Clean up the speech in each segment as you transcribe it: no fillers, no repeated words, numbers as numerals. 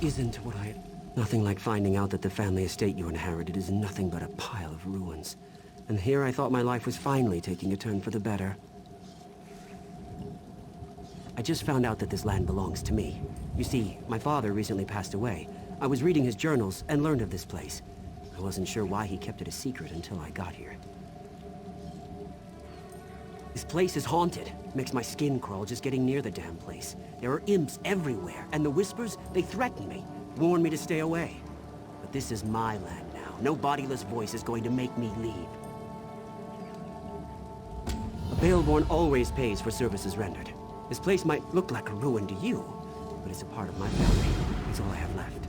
isn't what I... Nothing like finding out that the family estate you inherited is nothing but a pile of ruins. And here I thought my life was finally taking a turn for the better. I just found out that this land belongs to me. You see, my father recently passed away. I was reading his journals and learned of this place. I wasn't sure why he kept it a secret until I got here. This place is haunted. Makes my skin crawl just getting near the damn place. There are imps everywhere, and the Whispers, they threaten me. Warn me to stay away. But this is my land now. No bodiless voice is going to make me leave. A Baelborn always pays for services rendered. This place might look like a ruin to you, but it's a part of my family. It's all I have left.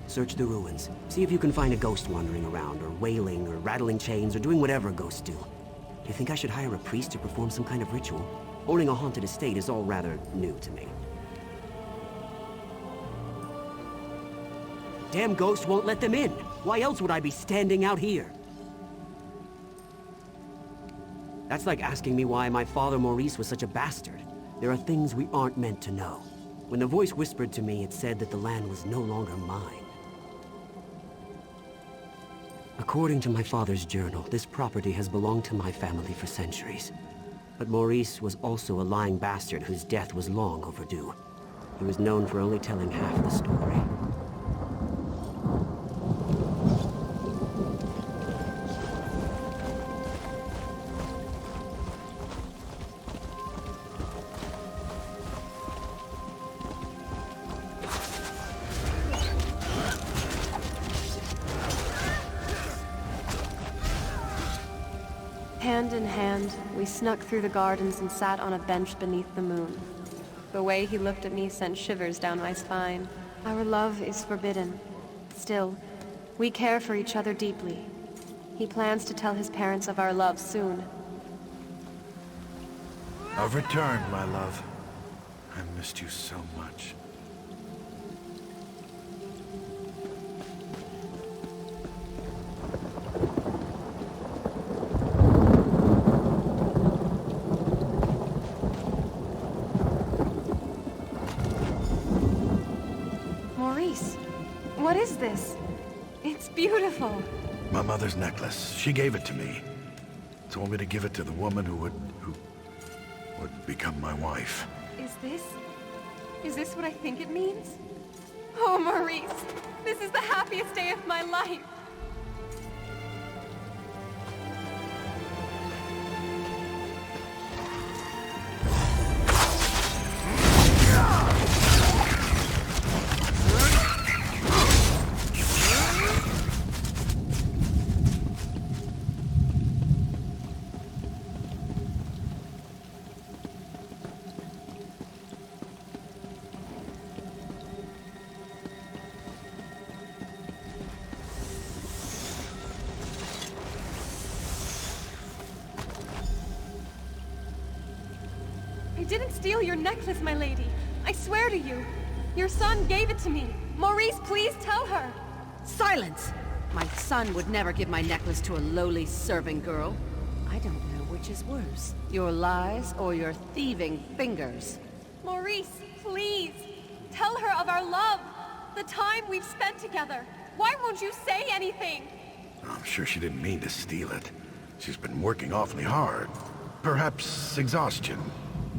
Search the ruins. See if you can find a ghost wandering around, or wailing, or rattling chains, or doing whatever ghosts do. Do you think I should hire a priest to perform some kind of ritual? Owning a haunted estate is all rather new to me. Damn ghost won't let them in! Why else would I be standing out here? That's like asking me why my father Maurice was such a bastard. There are things we aren't meant to know. When the voice whispered to me, it said that the land was no longer mine. According to my father's journal, this property has belonged to my family for centuries. But Maurice was also a lying bastard whose death was long overdue. He was known for only telling half the story. Hand in hand, we snuck through the gardens and sat on a bench beneath the moon. The way he looked at me sent shivers down my spine. Our love is forbidden. Still, we care for each other deeply. He plans to tell his parents of our love soon. I've returned, my love. I missed you so much. What is this? It's beautiful. My mother's necklace. She gave it to me. Told me to give it to the woman who would become my wife. Is this what I think it means? Oh, Maurice, this is the happiest day of my life. I didn't steal your necklace, my lady. I swear to you. Your son gave it to me. Maurice, please tell her. Silence! My son would never give my necklace to a lowly serving girl. I don't know which is worse, your lies or your thieving fingers. Maurice, please. Tell her of our love. The time we've spent together. Why won't you say anything? I'm sure she didn't mean to steal it. She's been working awfully hard. Perhaps exhaustion.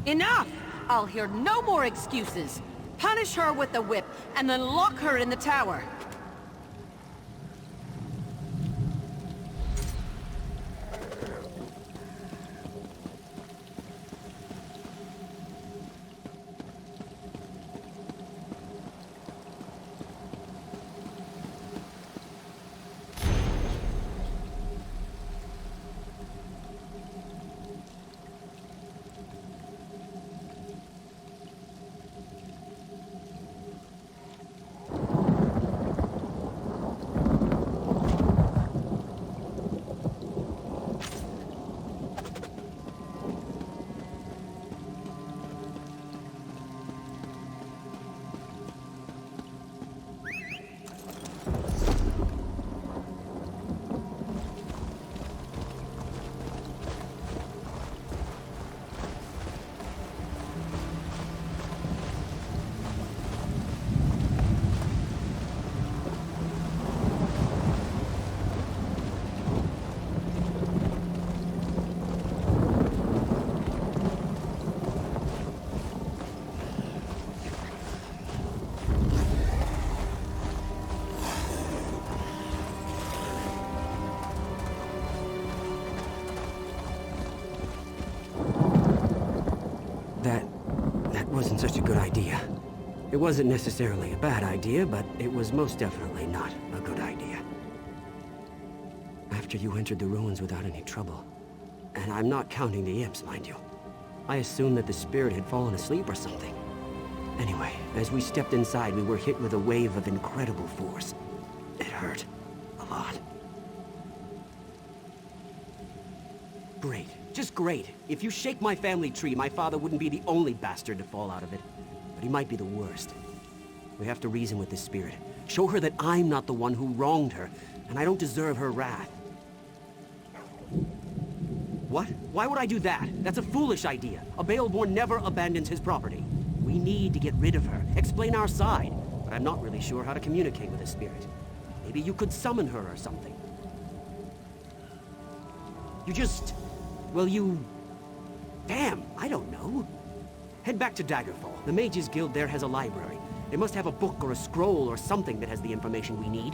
Enough! I'll hear no more excuses. Punish her with the whip, and then lock her in the tower. wasn't such a good idea. It wasn't necessarily a bad idea, but it was most definitely not a good idea. After you entered the ruins without any trouble, and I'm not counting the imps, mind you, I assumed that the spirit had fallen asleep or something. Anyway, as we stepped inside, we were hit with a wave of incredible force. It hurt. A lot. Great. Just great. If you shake my family tree, my father wouldn't be the only bastard to fall out of it. But he might be the worst. We have to reason with this spirit. Show her that I'm not the one who wronged her, and I don't deserve her wrath. What? Why would I do that? That's a foolish idea. A Baelborn never abandons his property. We need to get rid of her, explain our side, but I'm not really sure how to communicate with a spirit. Maybe you could summon her or something. You just... well, you... damn, I don't know. Head back to Daggerfall. The Mages Guild there has a library. They must have a book or a scroll or something that has the information we need.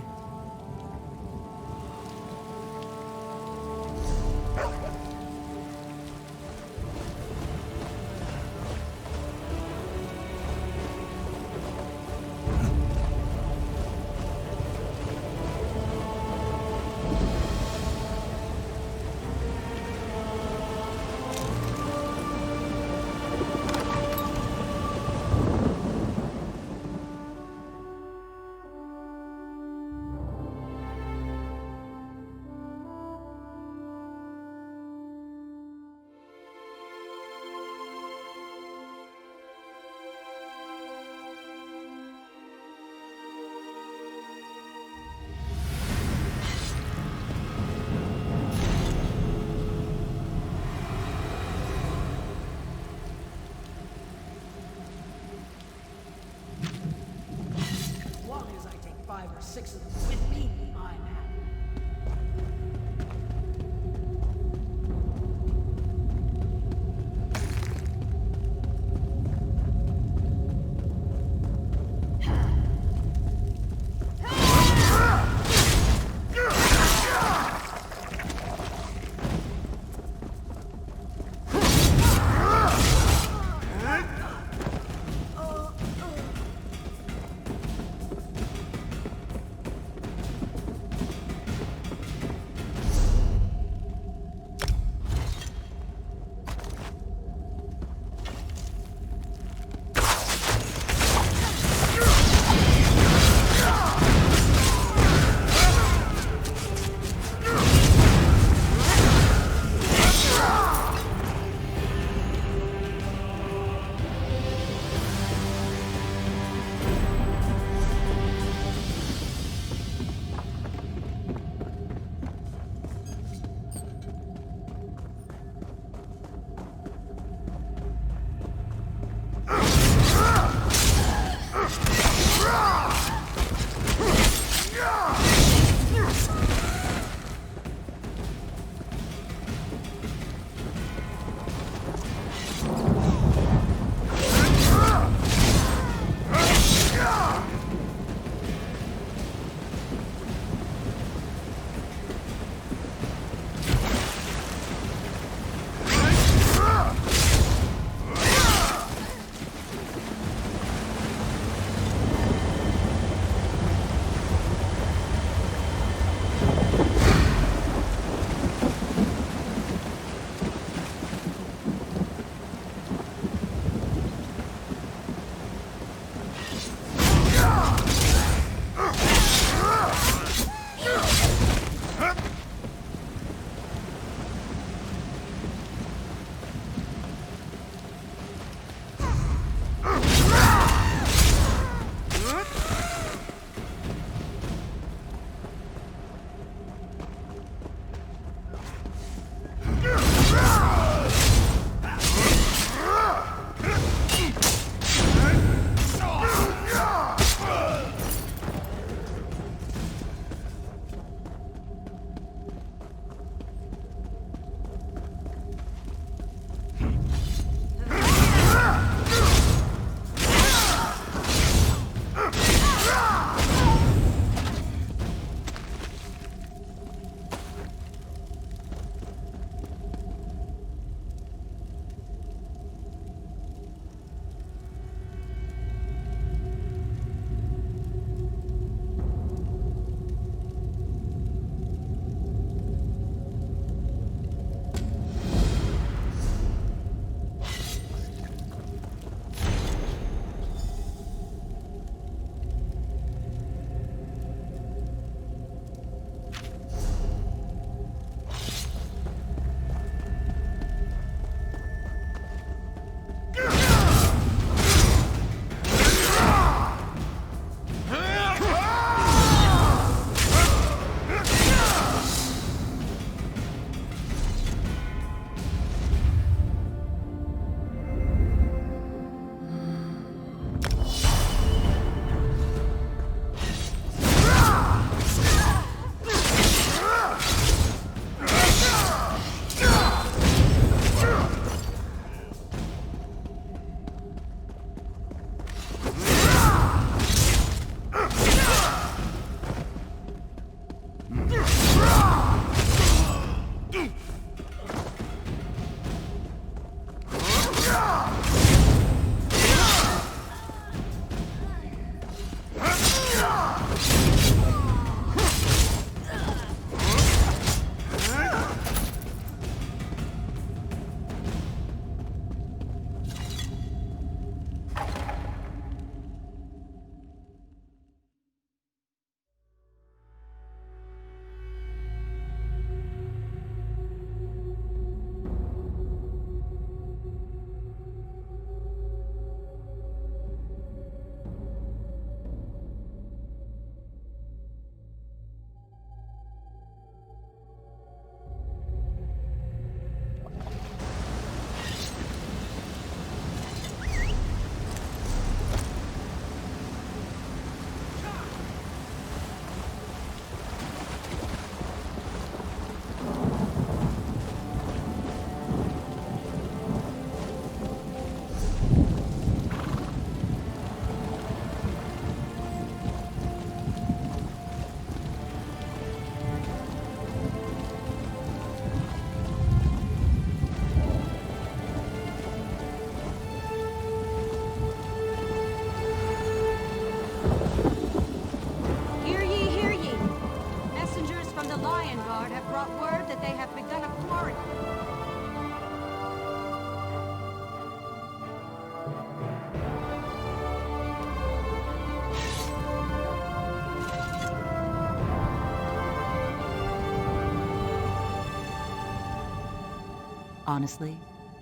Honestly,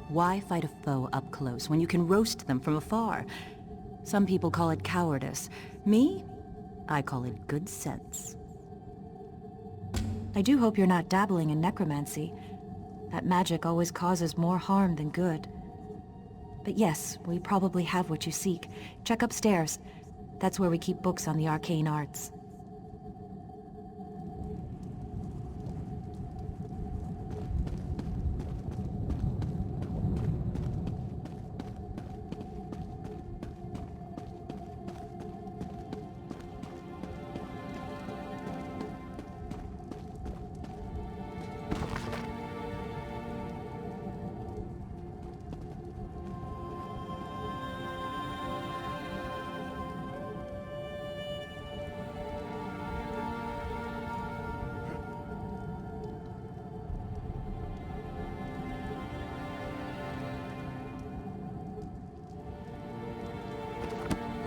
why fight a foe up close when you can roast them from afar? Some people call it cowardice. Me? I call it good sense. I do hope you're not dabbling in necromancy. That magic always causes more harm than good. But yes, we probably have what you seek. Check upstairs. That's where we keep books on the arcane arts.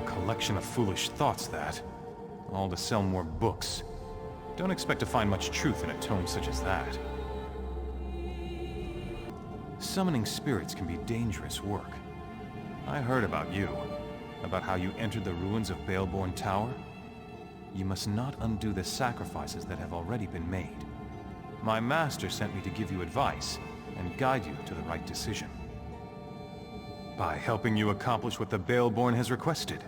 Collection of foolish thoughts, that. All to sell more books. Don't expect to find much truth in a tome such as that. Summoning spirits can be dangerous work. I heard about you. About how you entered the ruins of Baleborn Tower. You must not undo the sacrifices that have already been made. My master sent me to give you advice and guide you to the right decision. By helping you accomplish what the Baleborn has requested.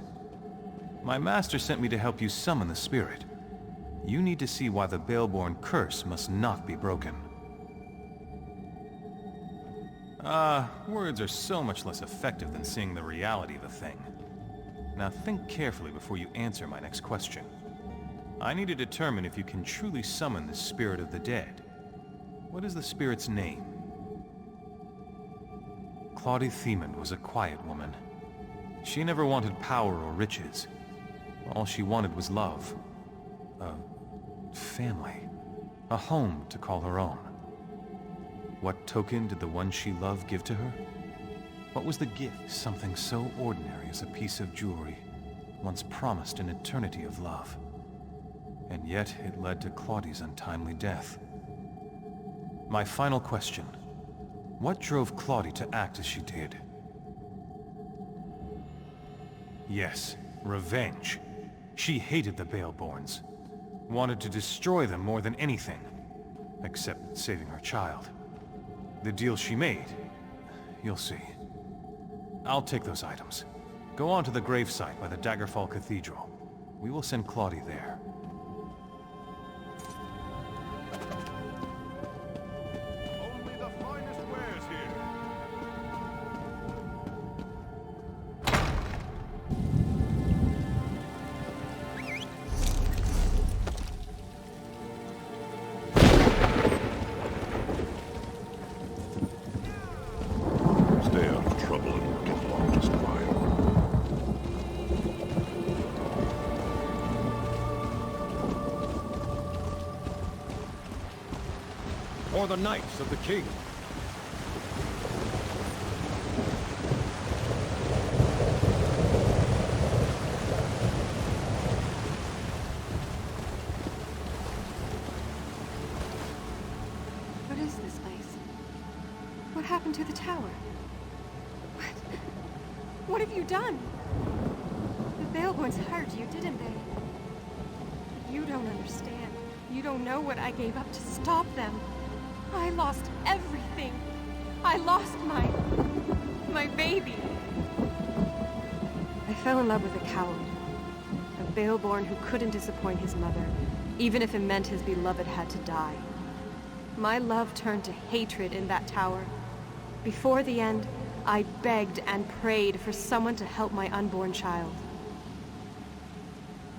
My master sent me to help you summon the spirit. You need to see why the Baleborn curse must not be broken. Words are so much less effective than seeing the reality of a thing. Now think carefully before you answer my next question. I need to determine if you can truly summon the spirit of the dead. What is the spirit's name? Claudie Themond was a quiet woman. She never wanted power or riches. All she wanted was love. A family. A home to call her own. What token did the one she loved give to her? What was the gift? Something so ordinary as a piece of jewelry, once promised an eternity of love. And yet it led to Claudie's untimely death. My final question. What drove Claudie to act as she did? Yes, revenge. She hated the Baleborns. Wanted to destroy them more than anything. Except saving her child. The deal she made, you'll see. I'll take those items. Go on to the gravesite by the Daggerfall Cathedral. We will send Claudie there. Only the finest wares here. Stay out of trouble and get along just fine. For the Knights of the King. What is this place? What happened to the tower? What have you done? The Baleborns hired you, didn't they? You don't understand. You don't know what I gave up to stop them. I lost everything. I lost my baby. I fell in love with a coward. A Baleborn who couldn't disappoint his mother, even if it meant his beloved had to die. My love turned to hatred in that tower. Before the end, I begged and prayed for someone to help my unborn child.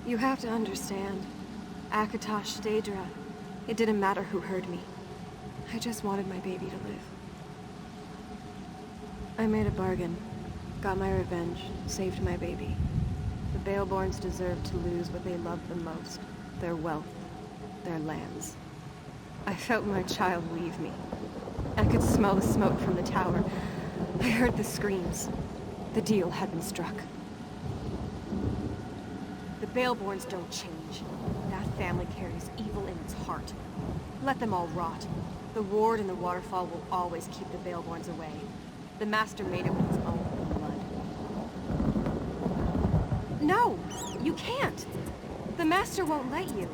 You have to understand. Akatosh, Daedra, it didn't matter who heard me. I just wanted my baby to live. I made a bargain, got my revenge, saved my baby. The Baleborns deserved to lose what they loved the most, their wealth, their lands. I felt my child leave me. I could smell the smoke from the tower. I heard the screams. The deal had been struck. The Baleborns don't change. That family carries evil in its heart. Let them all rot. The ward and the waterfall will always keep the Baleborns away. The Master made it with his own blood. No! You can't! The Master won't let you.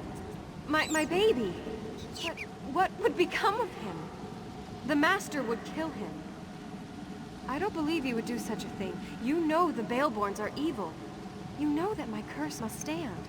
My baby! What would become of him? The Master would kill him. I don't believe you would do such a thing. You know the Baleborns are evil. You know that my curse must stand.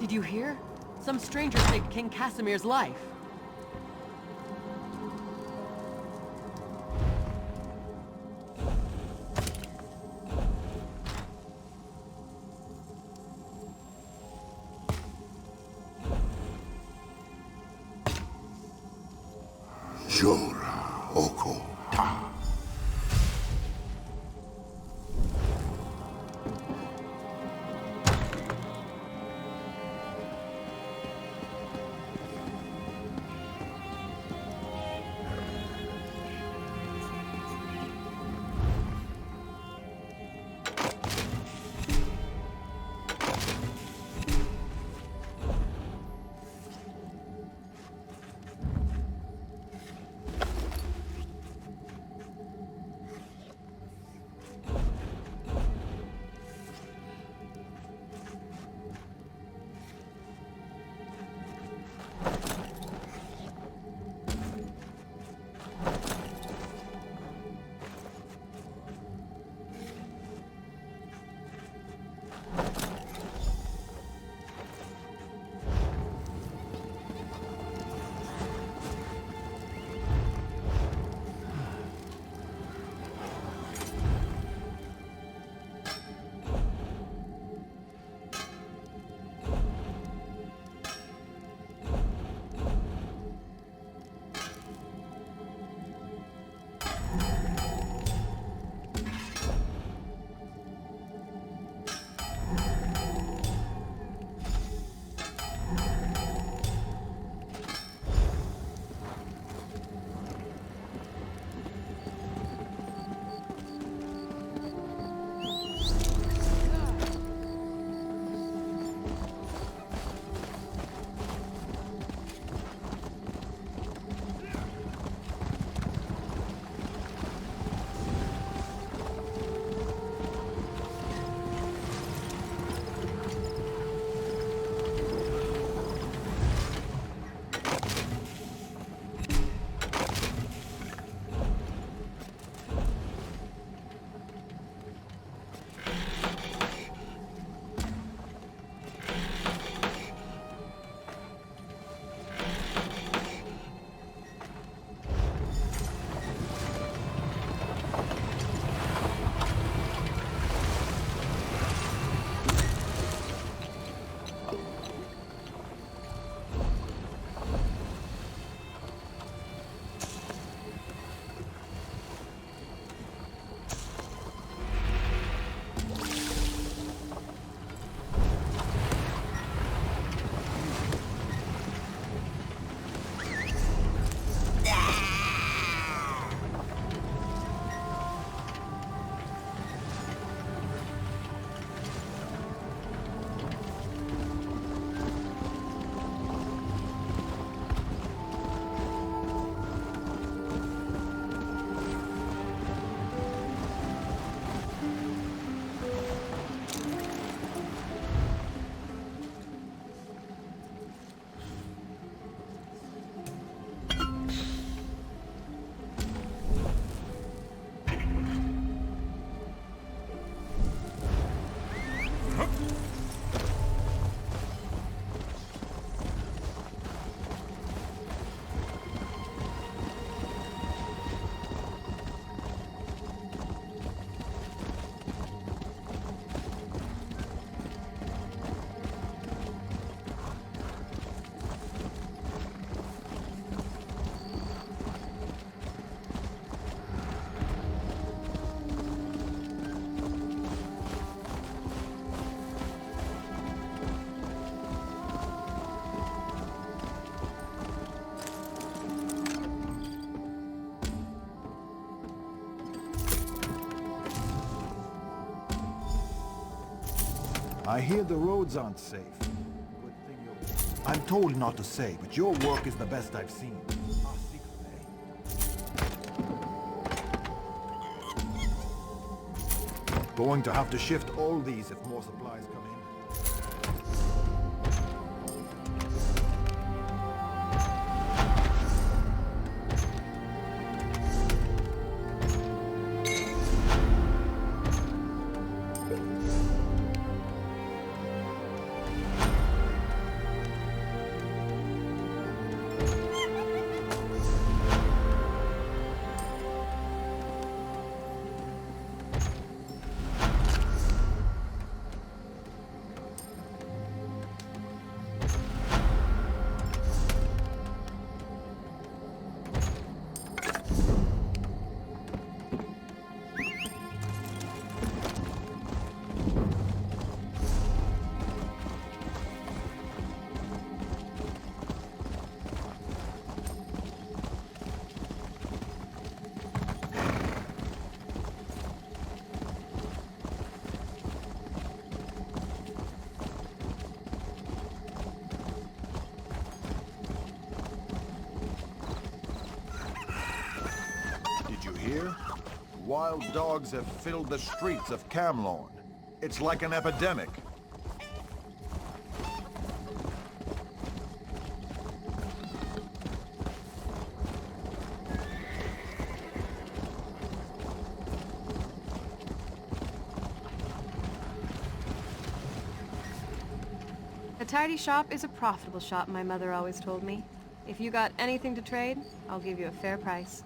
Did you hear? Some stranger saved King Casimir's life. Jora Oko Ta. I hear the roads aren't safe. Good thing you're... I'm told not to say, but your work is the best I've seen. Our secret, eh? Going to have to shift all these if more supplies come in. Wild dogs have filled the streets of Camlorn. It's like an epidemic. A tidy shop is a profitable shop, my mother always told me. If you got anything to trade, I'll give you a fair price.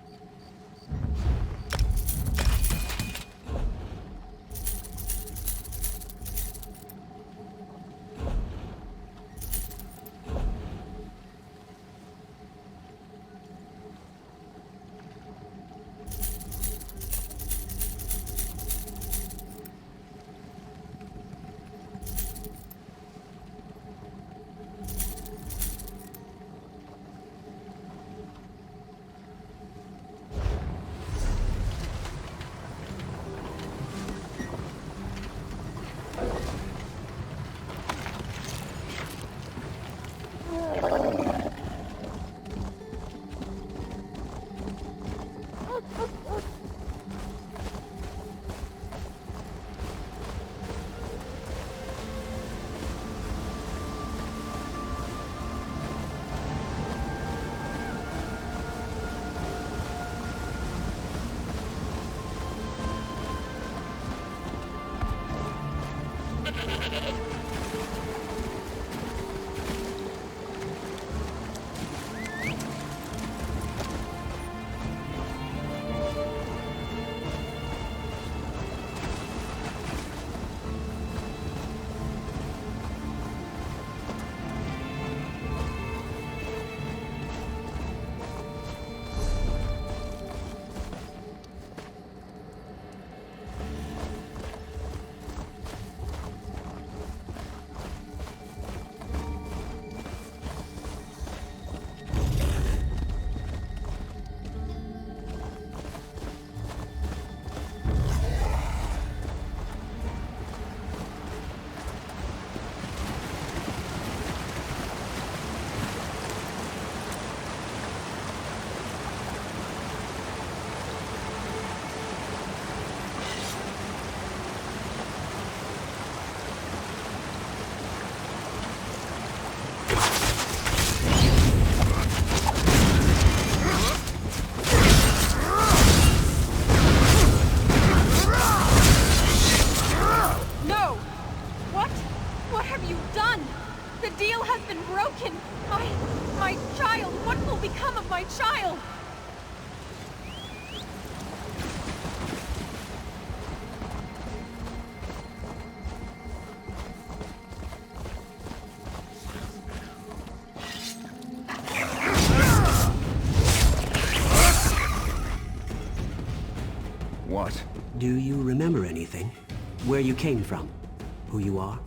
What? Do you remember anything? Where you came from? Who you are?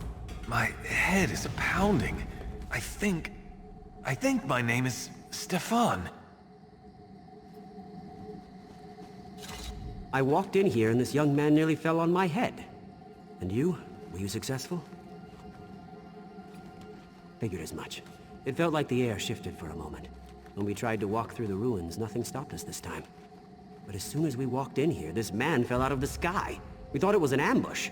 My head is pounding. I think my name is Stefan. I walked in here and this young man nearly fell on my head. And you? Were you successful? Figured as much. It felt like the air shifted for a moment. When we tried to walk through the ruins, nothing stopped us this time. But as soon as we walked in here, this man fell out of the sky. We thought it was an ambush.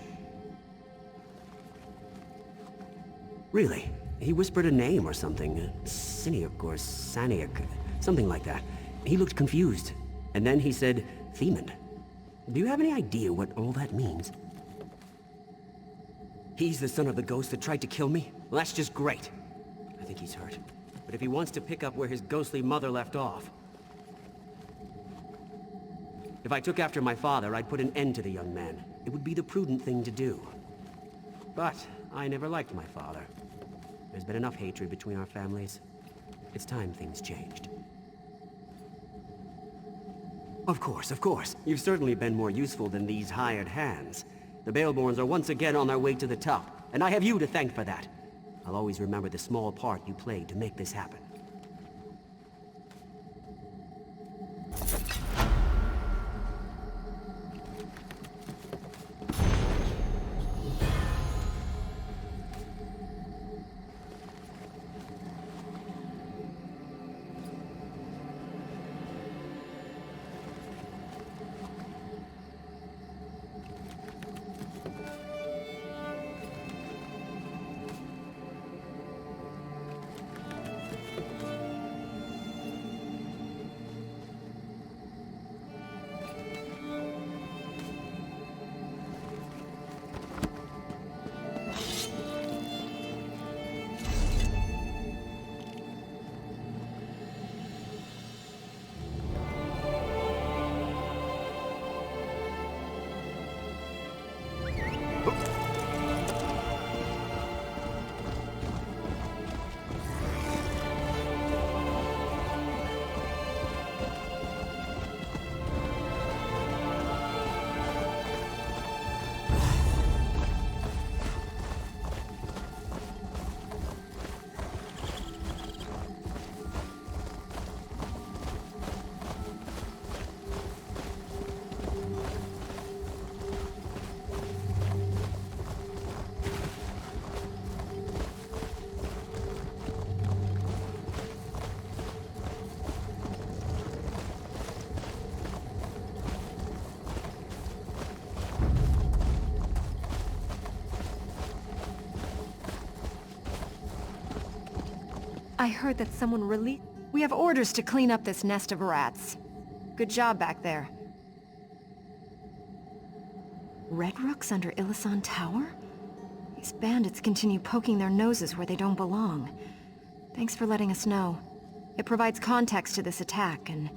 Really, he whispered a name or something. Siniak or Saniak, something like that. He looked confused. And then he said, Themund. Do you have any idea what all that means? He's the son of the ghost that tried to kill me? Well, that's just great. I think he's hurt. But if he wants to pick up where his ghostly mother left off... If I took after my father, I'd put an end to the young man. It would be the prudent thing to do. But I never liked my father. There's been enough hatred between our families. It's time things changed. Of course, of course. You've certainly been more useful than these hired hands. The Baleborns are once again on their way to the top, and I have you to thank for that. I'll always remember the small part you played to make this happen. I heard that someone really... We have orders to clean up this nest of rats. Good job back there. Red Rooks under Illisan Tower? These bandits continue poking their noses where they don't belong. Thanks for letting us know. It provides context to this attack, and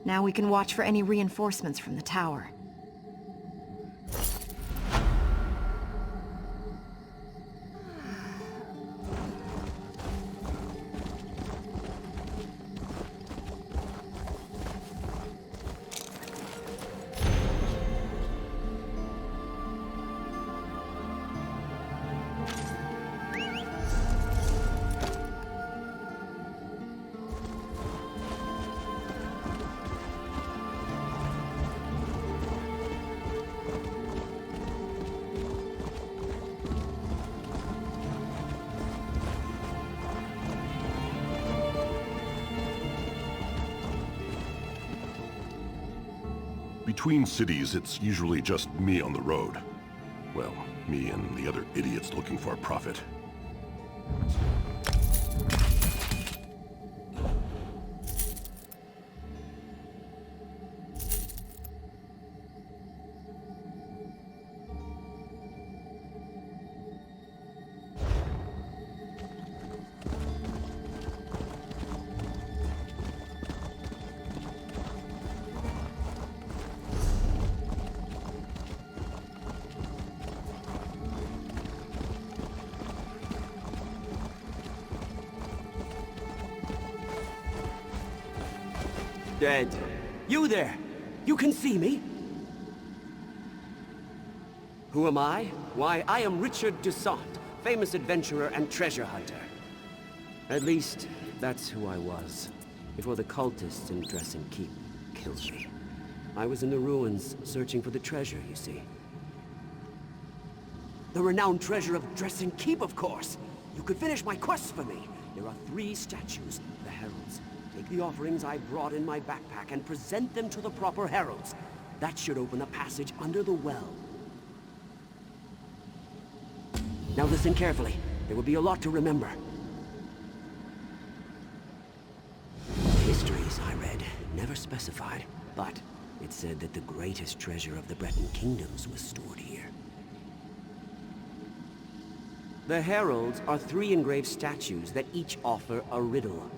now we can watch for any reinforcements from the tower. Between cities, it's usually just me on the road. Well, me and the other idiots looking for a profit. Dead. You there! You can see me? Who am I? Why, I am Richard Dusant, famous adventurer and treasure hunter. At least, that's who I was, before the cultists in Dresden Keep killed me. I was in the ruins, searching for the treasure, you see. The renowned treasure of Dresden Keep, of course! You could finish my quest for me. There are 3 statues, the heralds. Take the offerings I brought in my backpack and present them to the proper heralds. That should open a passage under the well. Now listen carefully. There will be a lot to remember. The histories I read never specified, but it said that the greatest treasure of the Breton kingdoms was stored here. The heralds are 3 engraved statues that each offer a riddle.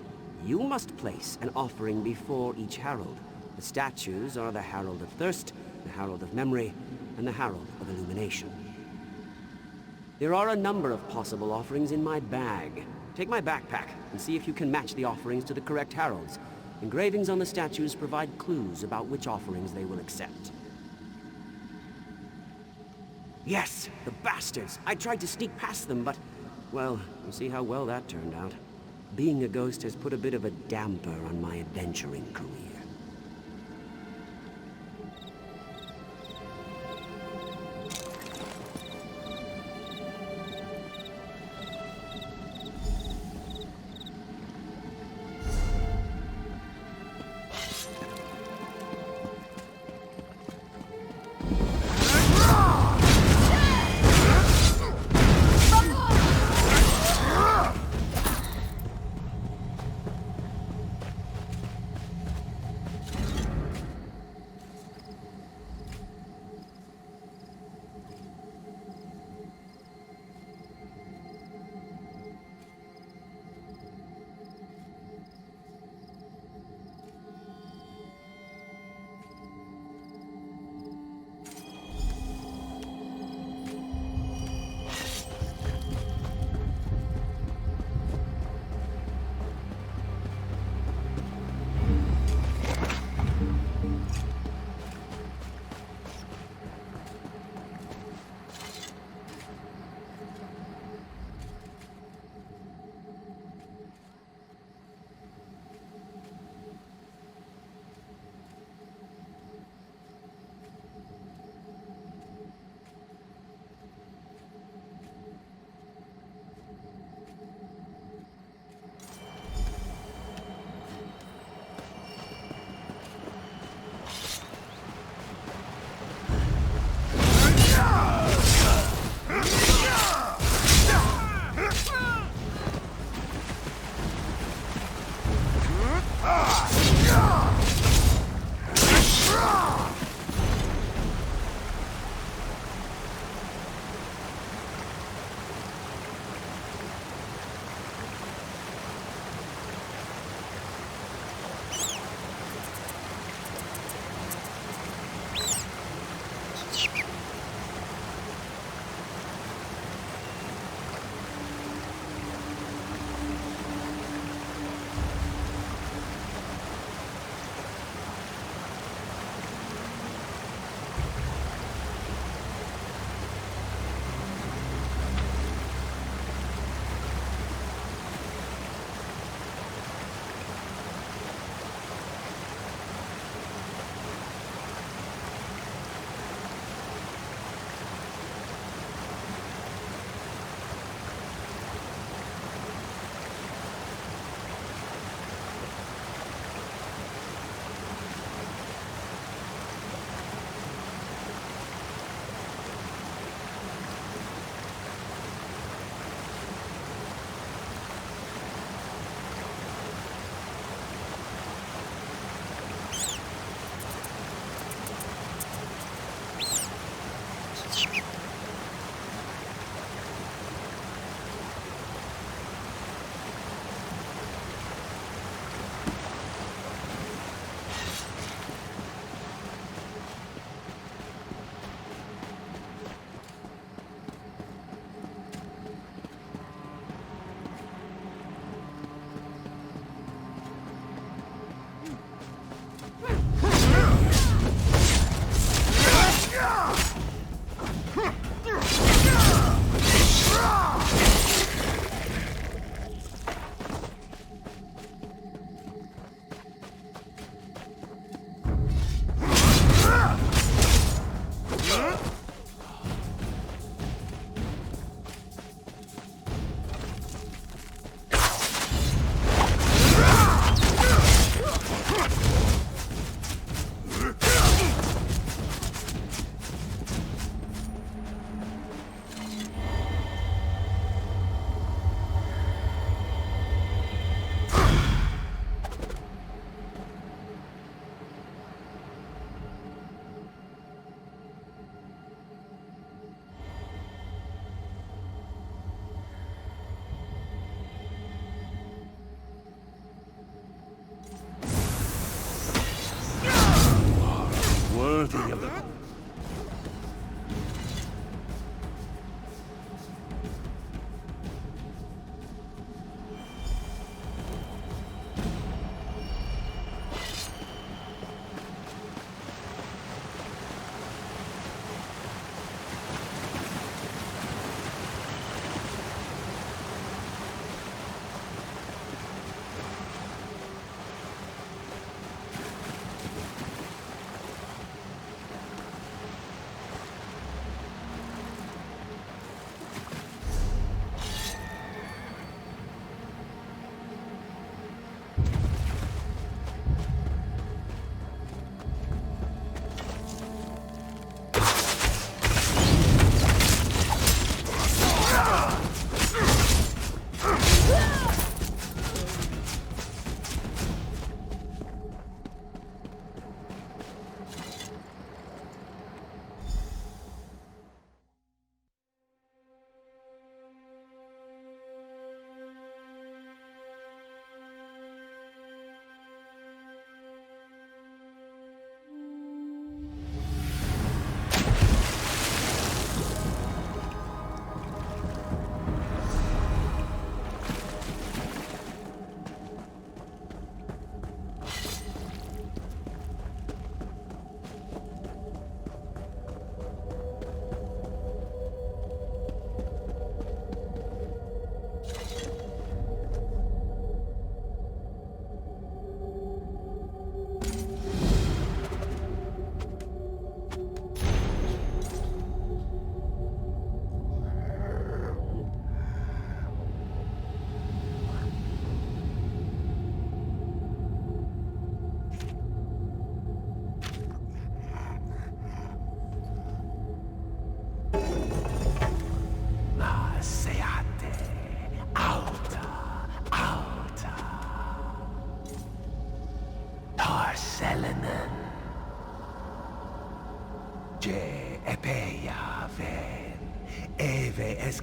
You must place an offering before each herald. The statues are the Herald of Thirst, the Herald of Memory, and the Herald of Illumination. There are a number of possible offerings in my bag. Take my backpack and see if you can match the offerings to the correct heralds. Engravings on the statues provide clues about which offerings they will accept. Yes, the bastards! I tried to sneak past them, but, well, you see how well that turned out. Being a ghost has put a bit of a damper on my adventuring career. worthy of the...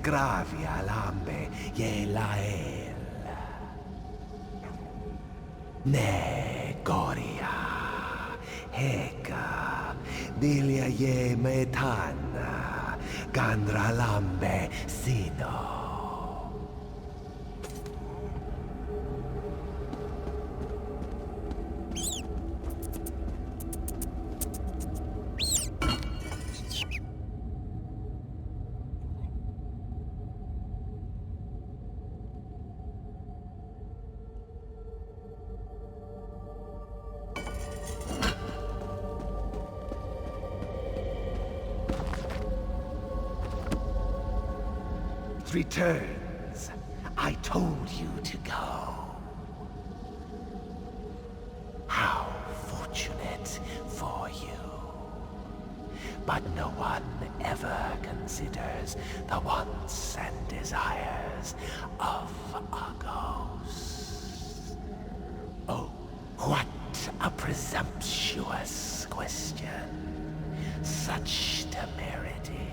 Gravia lambe ye lael. Ne goria. Heka. Dilia ye metana. Gandra lambe sino. Returns. I told you to go. How fortunate for you. But no one ever considers the wants and desires of a ghost. Oh, what a presumptuous question. Such temerity.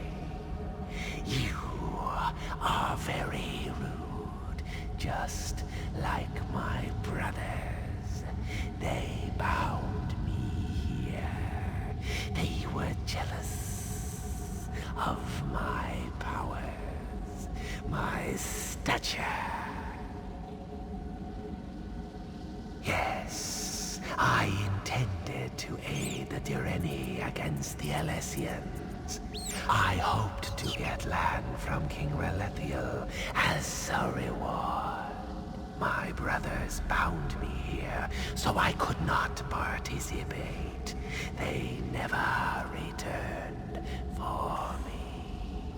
You are very rude, just like my brothers. They bound me here. They were jealous of my powers, my stature. Yes, I intended to aid the Direnni against the Alessians. I hoped to get land from King Relethiel as a reward. My brothers bound me here, so I could not participate. They never returned for me.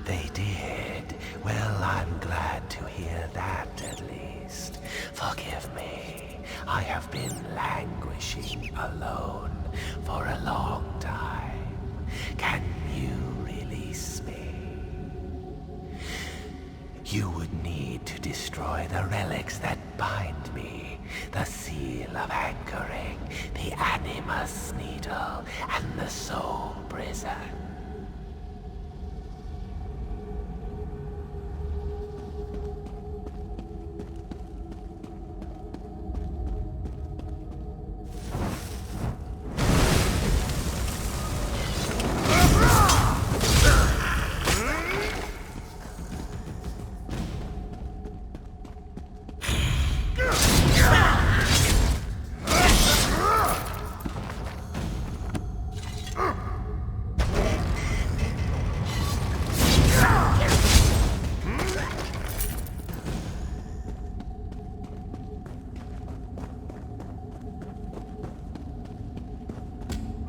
They did. Well, I'm glad to hear that, at least. Forgive me. I have been languishing alone for a long time. Can you release me? You would need to destroy the relics that bind me. The seal of anchoring, the animus needle, and the soul prison.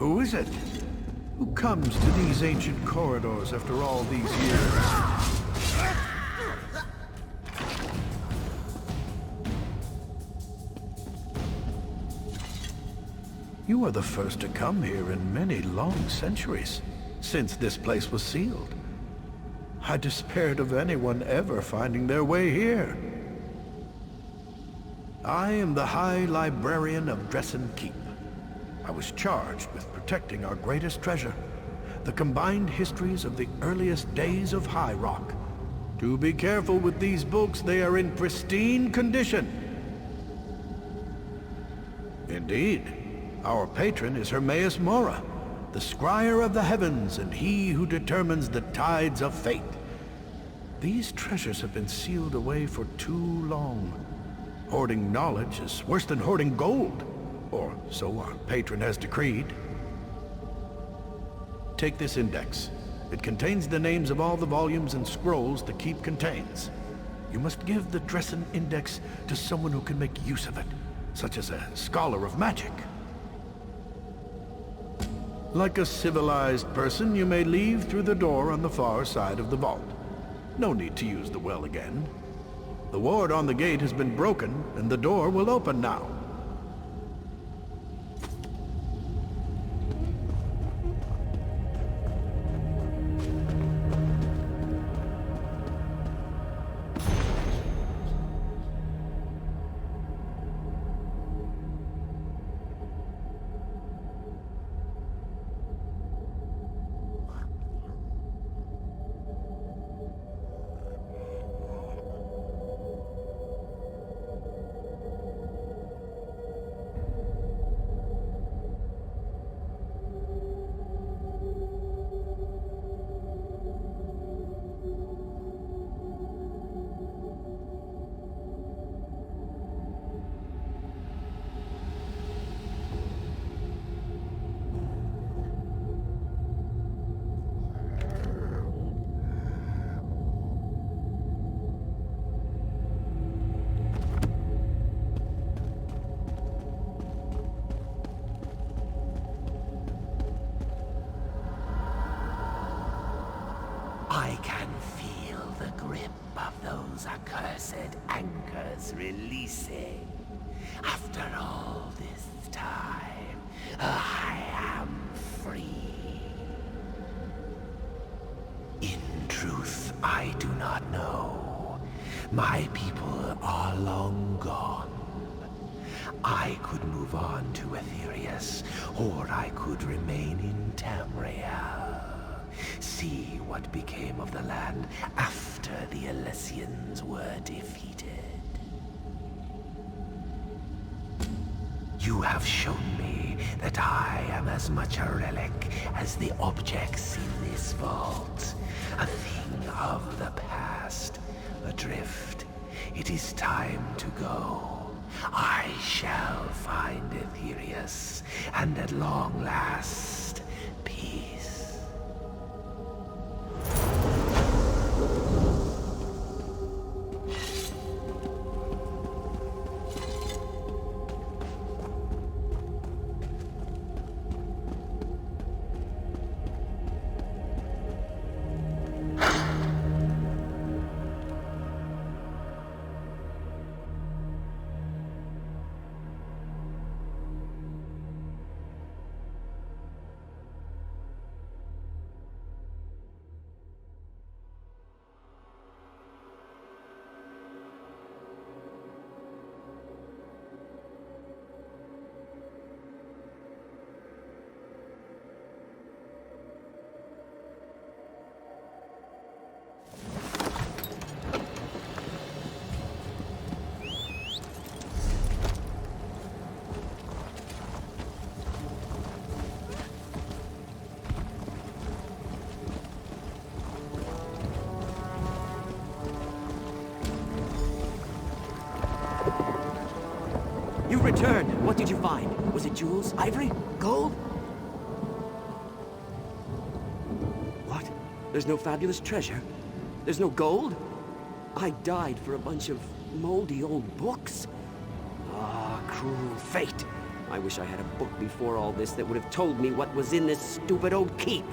Who is it? Who comes to these ancient corridors after all these years? You are the first to come here in many long centuries, since this place was sealed. I despaired of anyone ever finding their way here. I am the High Librarian of Breton Keep. I was charged with protecting our greatest treasure, the combined histories of the earliest days of High Rock. Do be careful with these books, they are in pristine condition. Indeed, our patron is Hermaeus Mora, the scryer of the heavens and he who determines the tides of fate. These treasures have been sealed away for too long. Hoarding knowledge is worse than hoarding gold, or so our patron has decreed. Take this index. It contains the names of all the volumes and scrolls the keep contains. You must give the Dressen Index to someone who can make use of it, such as a scholar of magic. Like a civilized person, you may leave through the door on the far side of the vault. No need to use the well again. The ward on the gate has been broken, and the door will open now. I can feel the grip of those accursed anchors releasing. After all this time, I am free. In truth, I do not know. My people are long gone. I could move on to Aetherius, or I could remain in Tamriel. See what became of the land after the Alessians were defeated. You have shown me that I am as much a relic as the objects in this vault. A thing of the past, adrift. It is time to go. I shall find Aetherius, and at long last, peace. You returned. What did you find? Was it jewels? Ivory? Gold? What? There's no fabulous treasure? There's no gold? I died for a bunch of moldy old books. Ah, cruel fate. I wish I had a book before all this that would have told me what was in this stupid old keep.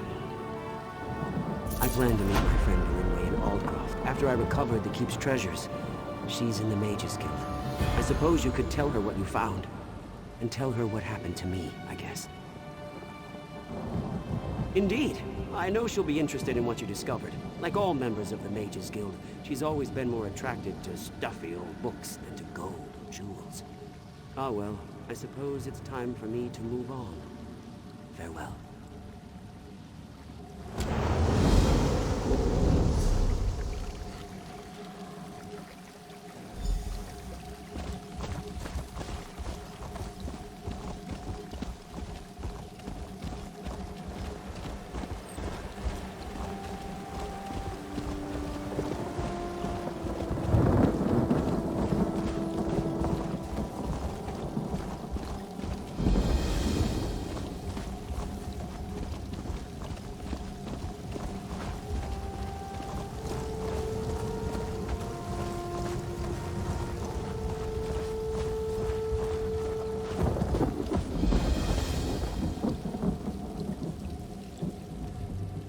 I plan to meet my friend Glenumbra in Aldcroft after I recovered the keep's treasures. She's in the Mages Guild. I suppose you could tell her what you found. And tell her what happened to me, I guess. Indeed. I know she'll be interested in what you discovered. Like all members of the Mages Guild, she's always been more attracted to stuffy old books than to gold or jewels. Ah well, I suppose it's time for me to move on. Farewell.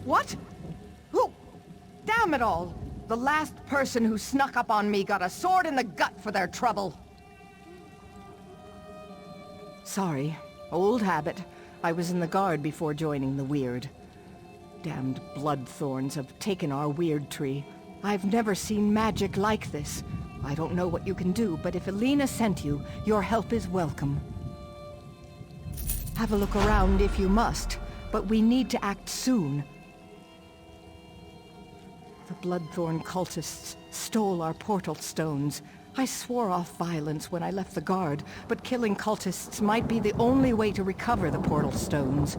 What? Who? Damn it all! The last person who snuck up on me got a sword in the gut for their trouble. Sorry. Old habit. I was in the guard before joining the Weird. Damned bloodthorns have taken our Weird tree. I've never seen magic like this. I don't know what you can do, but if Elena sent you, your help is welcome. Have a look around if you must, but we need to act soon. The Bloodthorn cultists stole our portal stones. I swore off violence when I left the guard, but killing cultists might be the only way to recover the portal stones.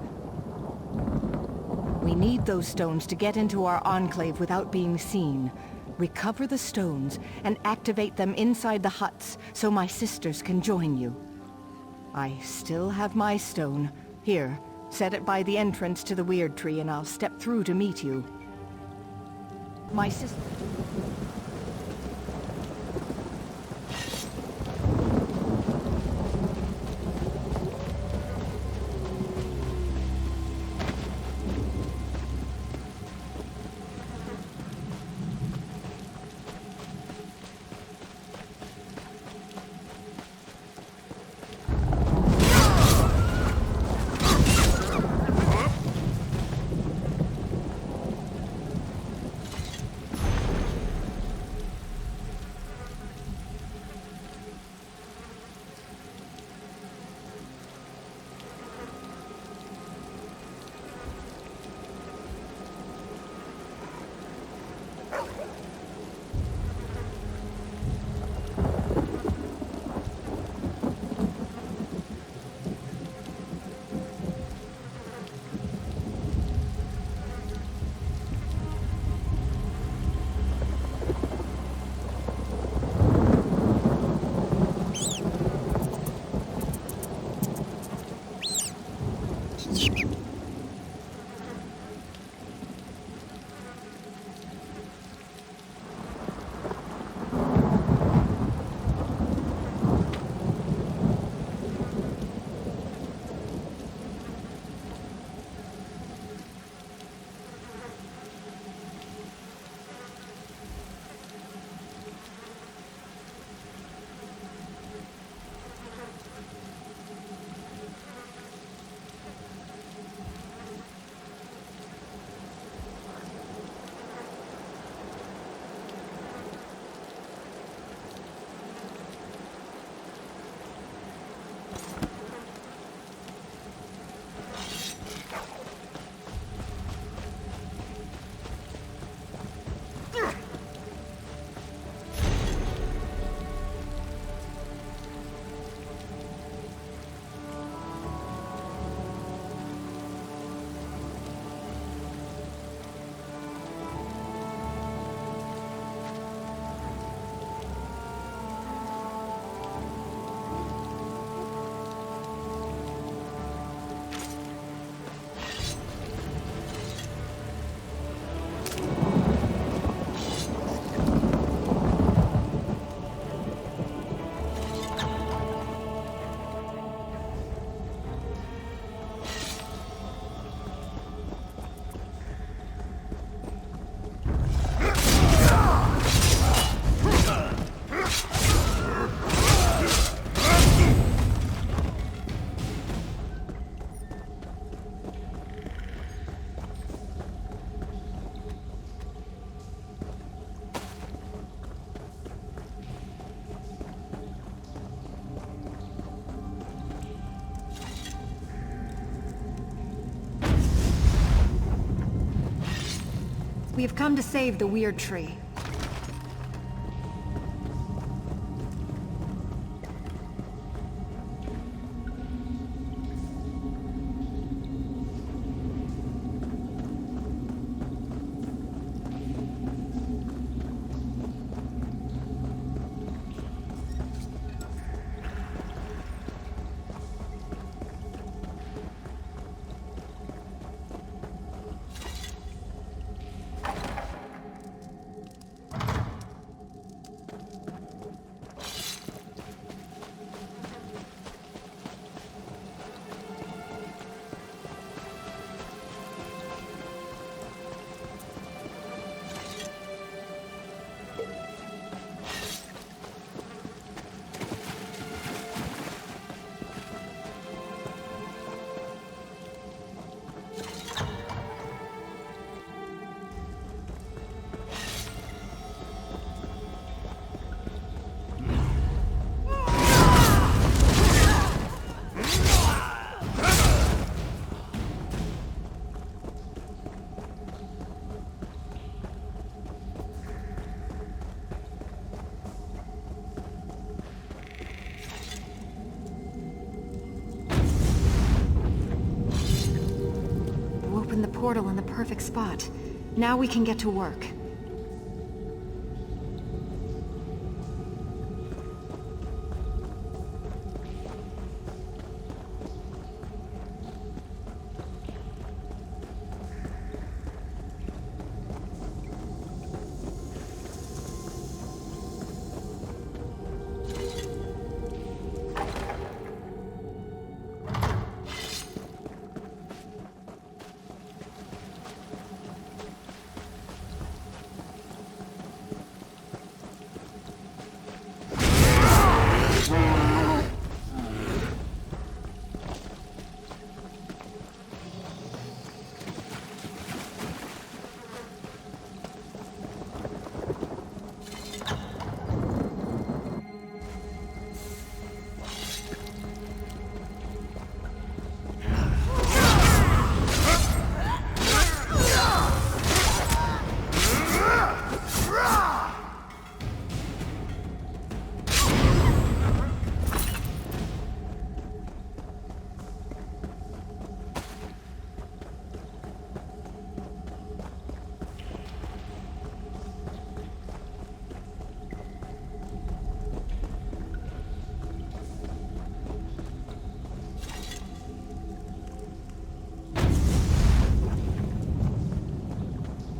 We need those stones to get into our enclave without being seen. Recover the stones and activate them inside the huts so my sisters can join you. I still have my stone. Here, set it by the entrance to the Weird Tree and I'll step through to meet you. My sister... We have come to save the Weird Tree. The portal in the perfect spot. Now we can get to work.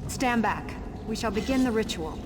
Stand back. We shall begin the ritual.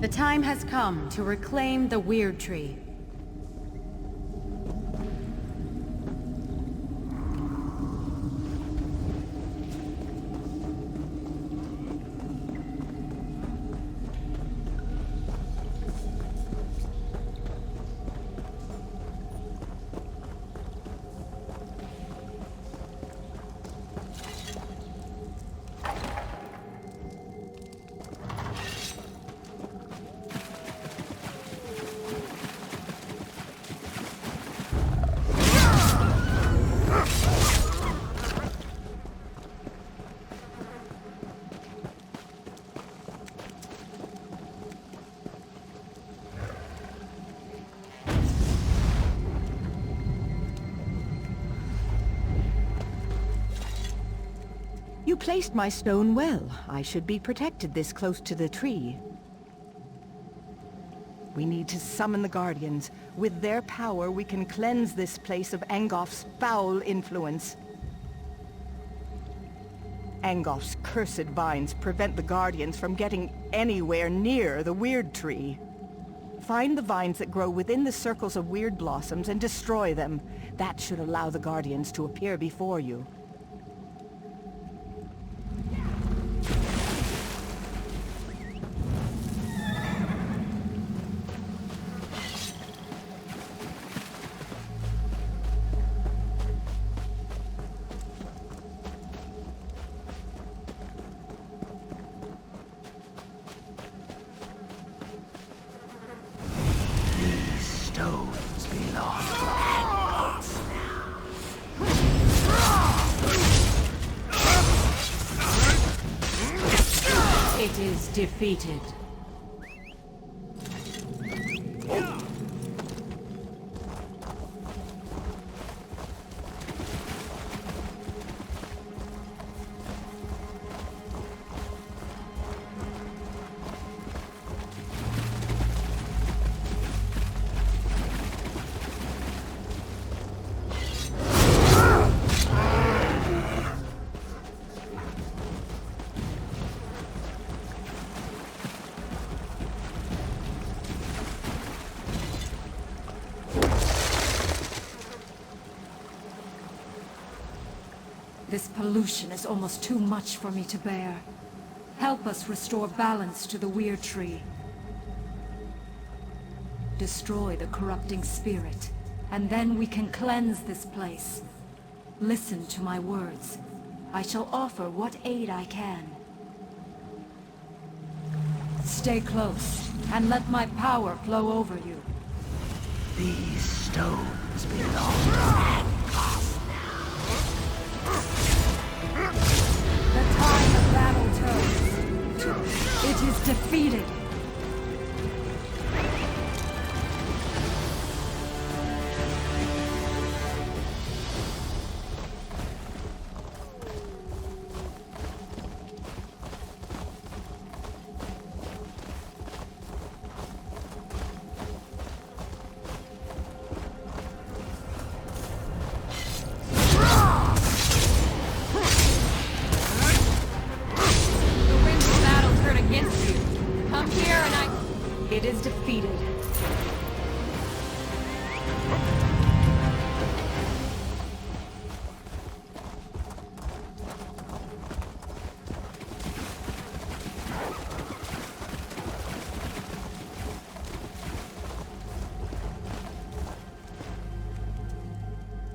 The time has come to reclaim the Weird Tree. You placed my stone well. I should be protected this close to the tree. We need to summon the Guardians. With their power, we can cleanse this place of Angof's foul influence. Angof's cursed vines prevent the Guardians from getting anywhere near the Weird Tree. Find the vines that grow within the circles of weird blossoms and destroy them. That should allow the Guardians to appear before you. It is defeated. This pollution is almost too much for me to bear. Help us restore balance to the Weird Tree. Destroy the corrupting spirit, and then we can cleanse this place. Listen to my words. I shall offer what aid I can. Stay close, and let my power flow over you. These stones belong to The tide of battle turns. It is defeated. It is defeated.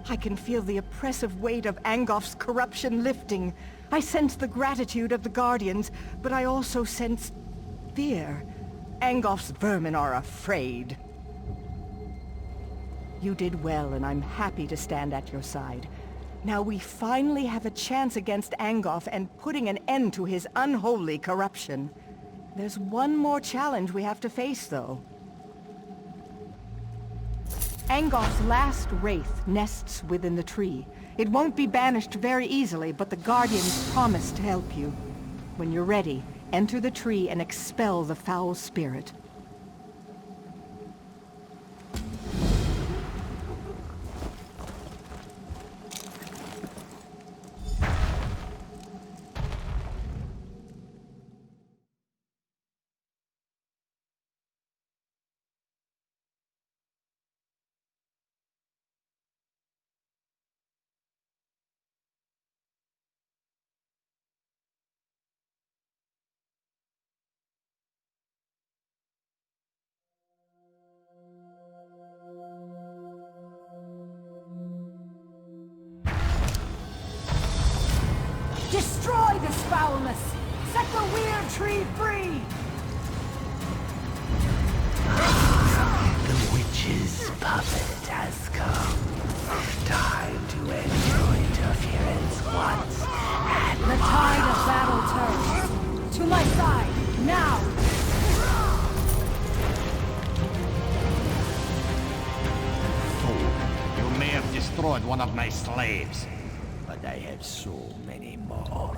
I can feel the oppressive weight of Angof's corruption lifting. I sense the gratitude of the Guardians, but I also sense fear. Angof's vermin are afraid. You did well, and I'm happy to stand at your side. Now we finally have a chance against Angof and putting an end to his unholy corruption. There's one more challenge we have to face, though. Angof's last wraith nests within the tree. It won't be banished very easily, but the Guardians promise to help you. When you're ready, enter the tree and expel the foul spirit. Destroy this foulness! Set the Weird Tree free! The witch's puppet has come. Time to end interference once and The tide of battle turns. To my side, now! Fool, you may have destroyed one of my slaves, but I have so many more.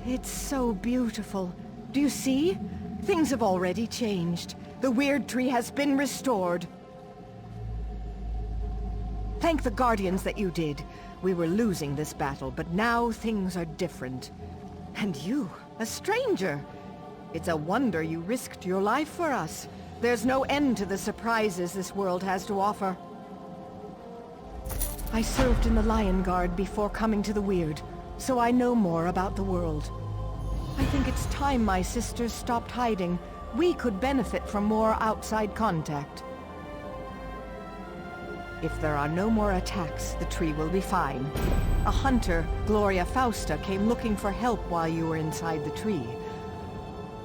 It's so beautiful. Do you see? Things have already changed. The weird tree has been restored. Thank the Guardians that you did. We were losing this battle, but now things are different. And you, a stranger. It's a wonder you risked your life for us. There's no end to the surprises this world has to offer. I served in the Lion Guard before coming to the Weird, so I know more about the world. I think it's time my sisters stopped hiding. We could benefit from more outside contact. If there are no more attacks, the tree will be fine. A hunter, Gloria Fausta, came looking for help while you were inside the tree.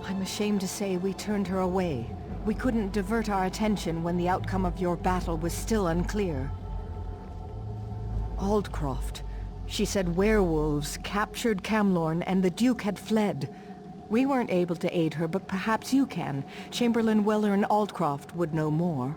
I'm ashamed to say we turned her away. We couldn't divert our attention when the outcome of your battle was still unclear. Aldcroft. She said werewolves captured Camlorn and the Duke had fled. We weren't able to aid her, but perhaps you can. Chamberlain Weller and Aldcroft would know more.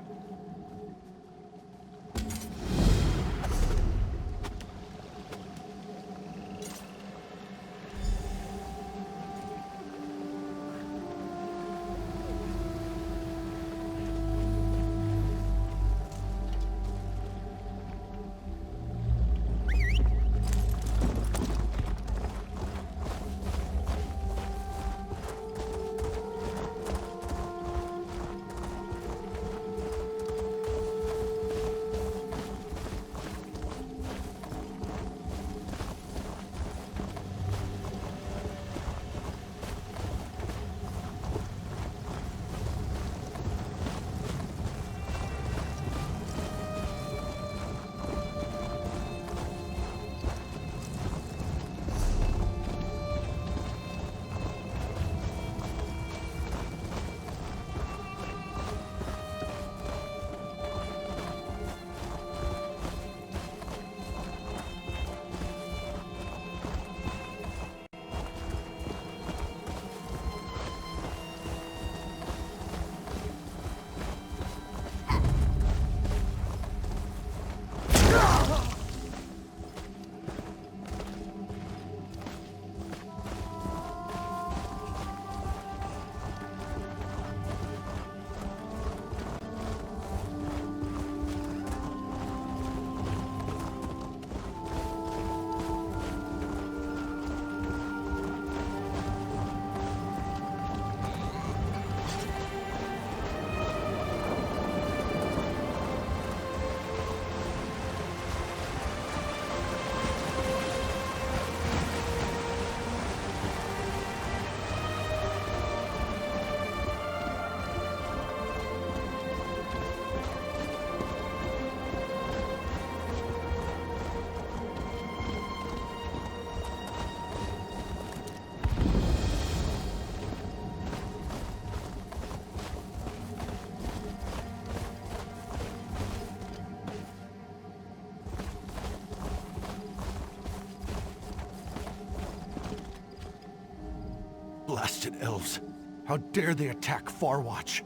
Blasted elves. How dare they attack Farwatch?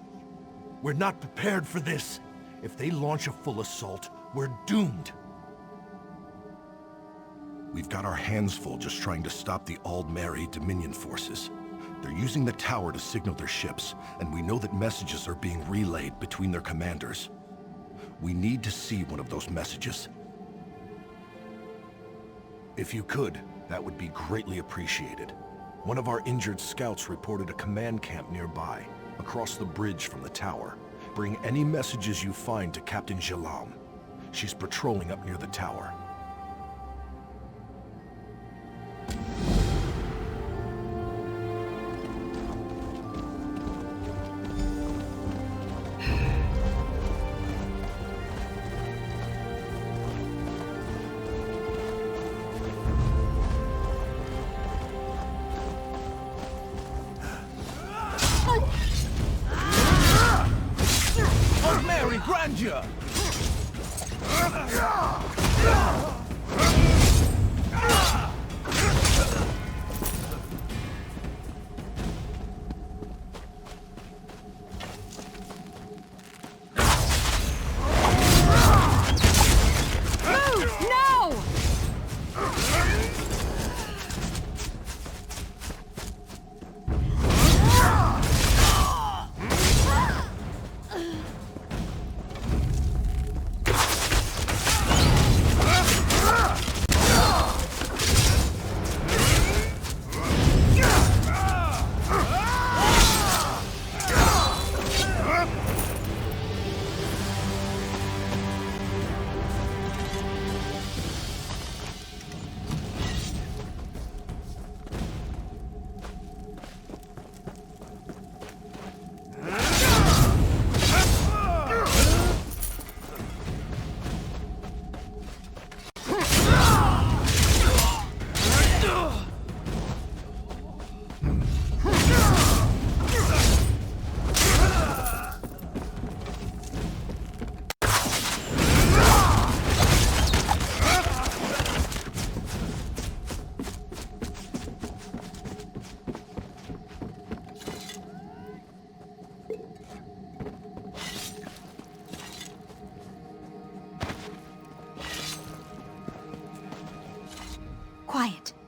We're not prepared for this. If they launch a full assault, we're doomed. We've got our hands full just trying to stop the Aldmeri Dominion forces. They're using the tower to signal their ships, and we know that messages are being relayed between their commanders. We need to see one of those messages. If you could, that would be greatly appreciated. One of our injured scouts reported a command camp nearby, across the bridge from the tower. Bring any messages you find to Captain Jalam. She's patrolling up near the tower. Grandeur!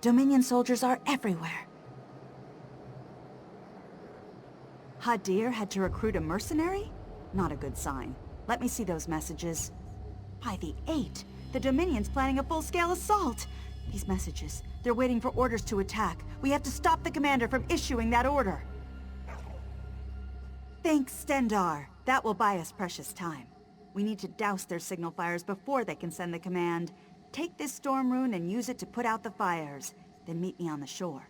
Dominion soldiers are everywhere. Hadir had to recruit a mercenary? Not a good sign. Let me see those messages. By the 8th, the Dominion's planning a full-scale assault. These messages, they're waiting for orders to attack. We have to stop the commander from issuing that order. Thanks, Stendarr. That will buy us precious time. We need to douse their signal fires before they can send the command. Take this storm rune and use it to put out the fires. Then meet me on the shore.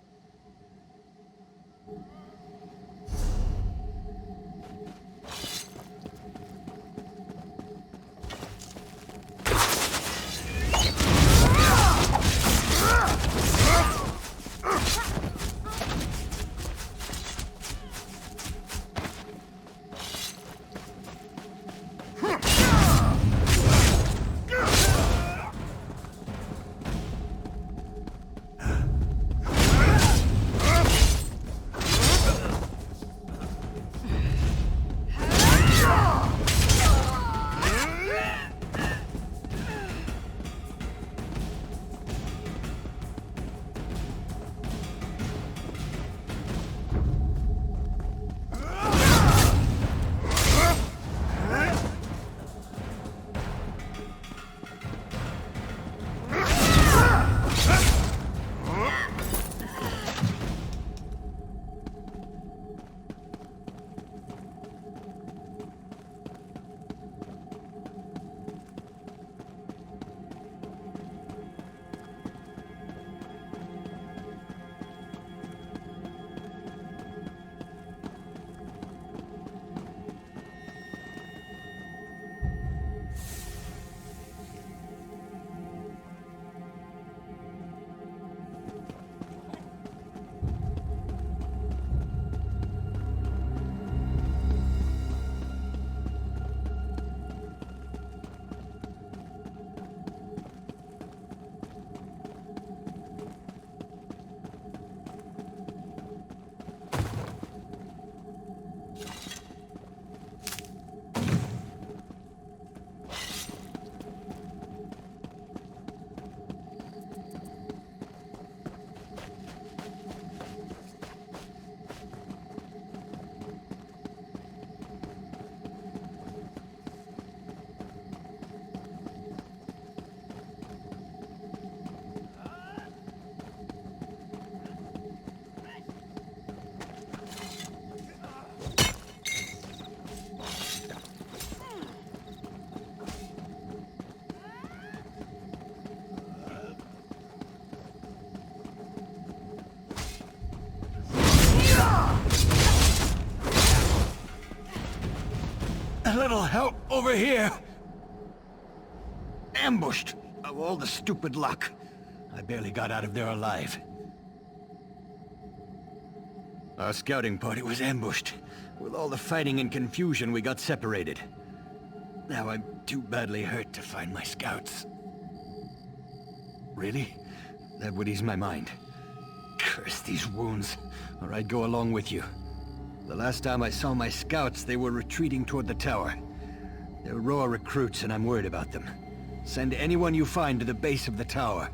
A little help over here. Ambushed. Of all the stupid luck. I barely got out of there alive. Our scouting party was ambushed. With all the fighting and confusion, we got separated. Now I'm too badly hurt to find my scouts. Really? That would ease my mind. Curse these wounds, or I'd go along with you. The last time I saw my scouts, they were retreating toward the tower. They're raw recruits, and I'm worried about them. Send anyone you find to the base of the tower.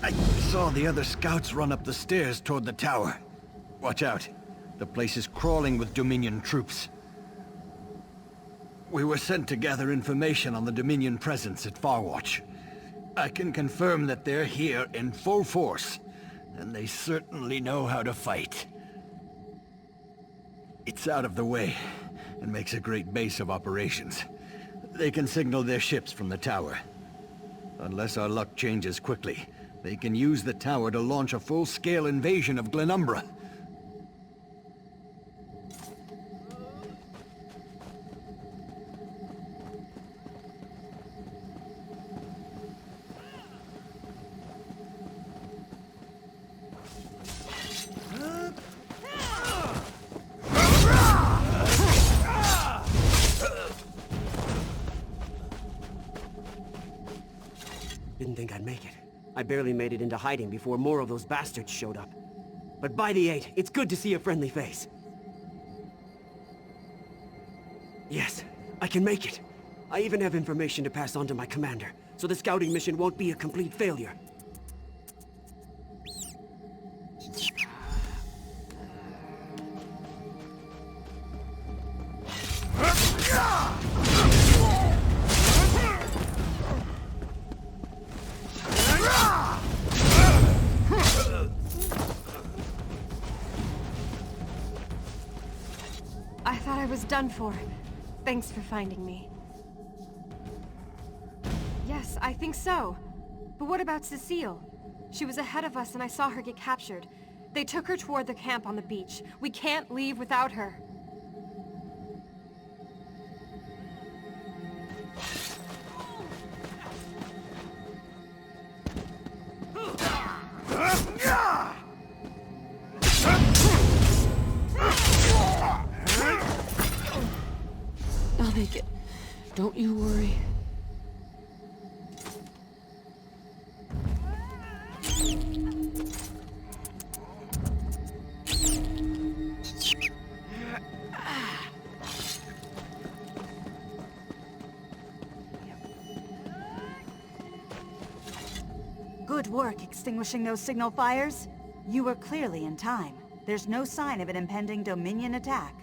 I saw the other scouts run up the stairs toward the tower. Watch out. The place is crawling with Dominion troops. We were sent to gather information on the Dominion presence at Farwatch. I can confirm that they're here in full force, and they certainly know how to fight. It's out of the way, and makes a great base of operations. They can signal their ships from the tower. Unless our luck changes quickly, they can use the tower to launch a full-scale invasion of Glenumbra. Didn't think I'd make it. I barely made it into hiding before more of those bastards showed up. But by the 8, it's good to see a friendly face. Yes, I can make it. I even have information to pass on to my commander, so the scouting mission won't be a complete failure. I thought I was done for. Thanks for finding me. Yes, I think so. But what about Cecile? She was ahead of us and I saw her get captured. They took her toward the camp on the beach. We can't leave without her. I'll make it. Don't you worry. Good work extinguishing those signal fires. You were clearly in time. There's no sign of an impending Dominion attack.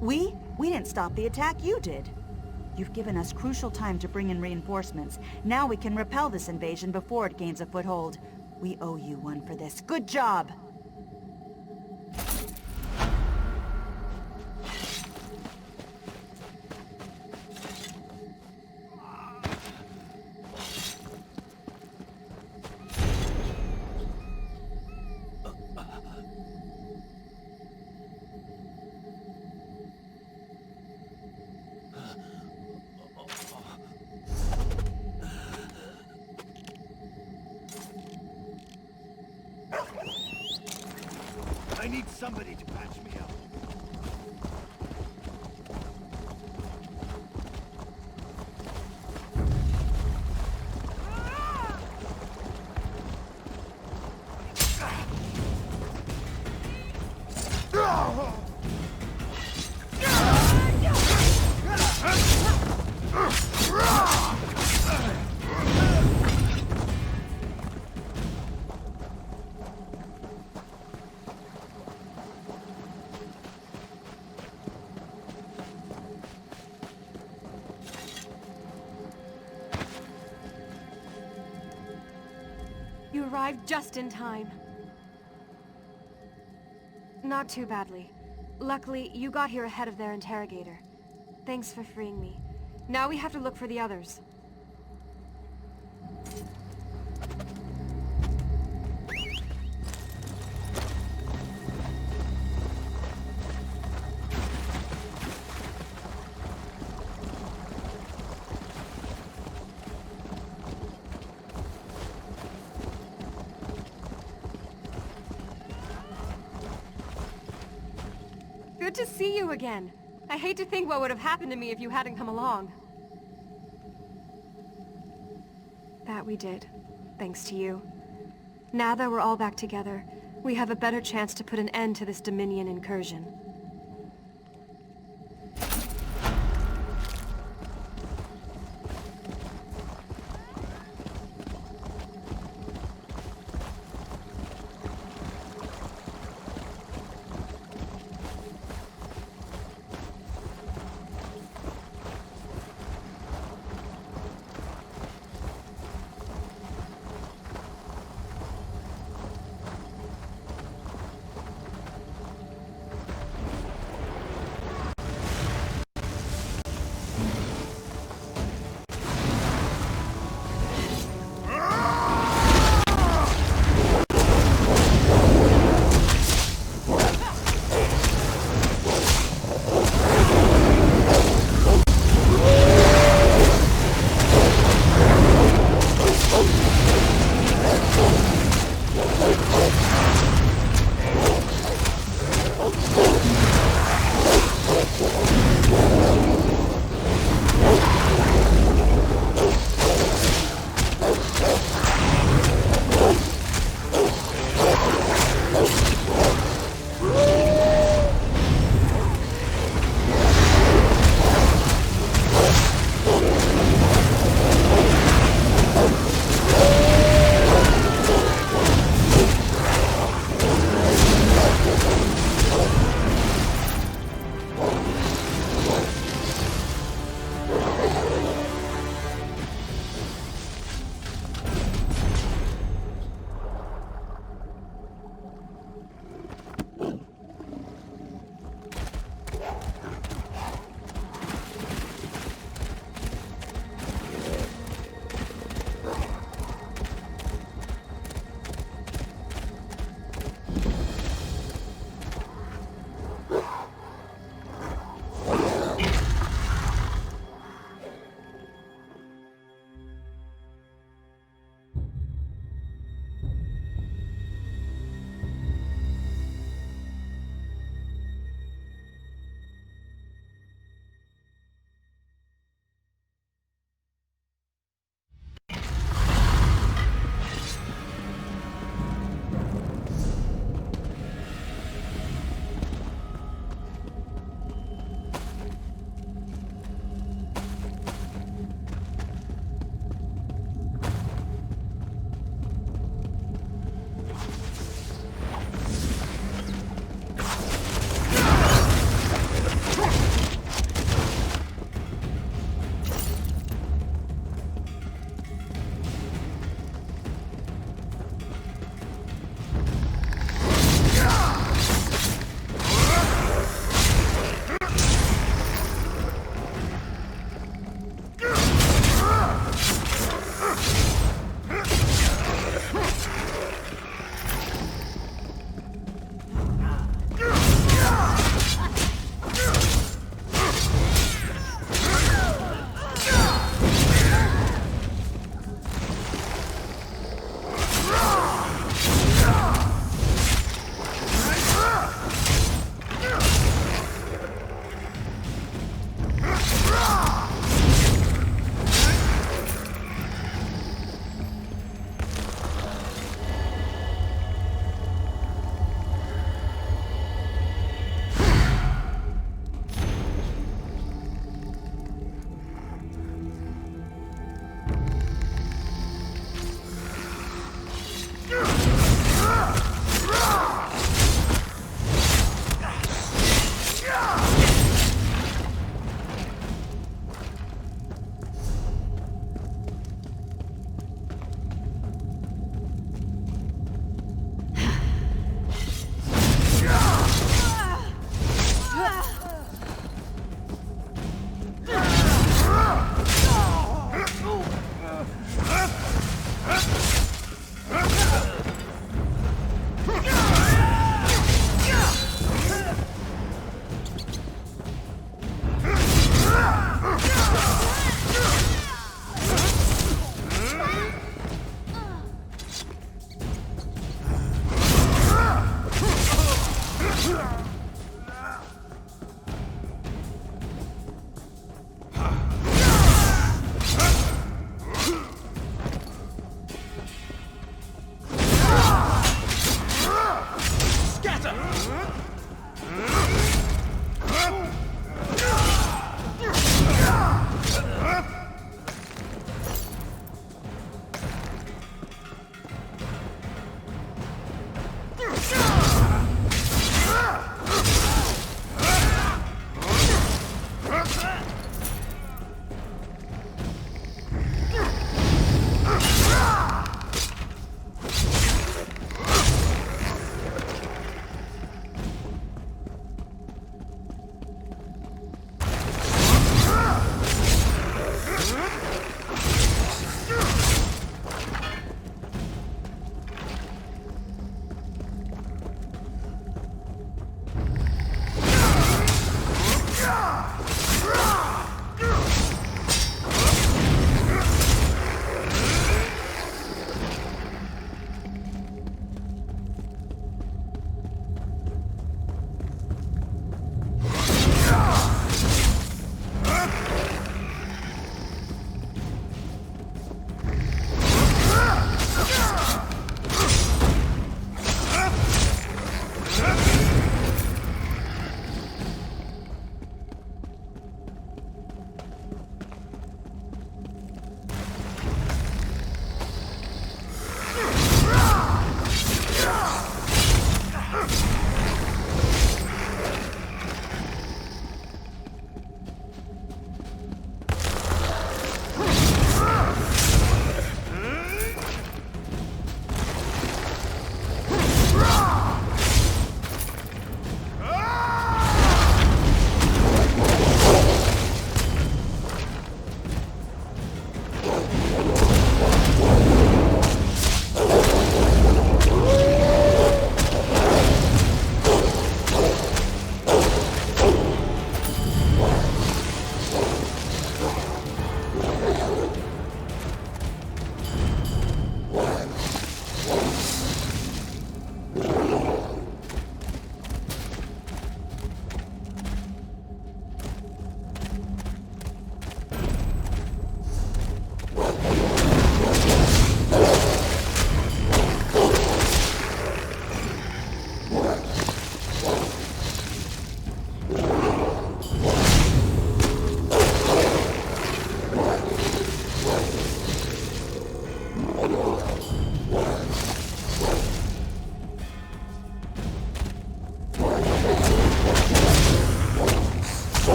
We didn't stop the attack, you did. You've given us crucial time to bring in reinforcements. Now we can repel this invasion before it gains a foothold. We owe you one for this. Good job! I need somebody to patch me up. You arrived just in time. Not too badly. Luckily, you got here ahead of their interrogator. Thanks for freeing me. Now we have to look for the others. Good to see you again. I hate to think what would have happened to me if you hadn't come along. That we did, thanks to you. Now that we're all back together, we have a better chance to put an end to this Dominion incursion.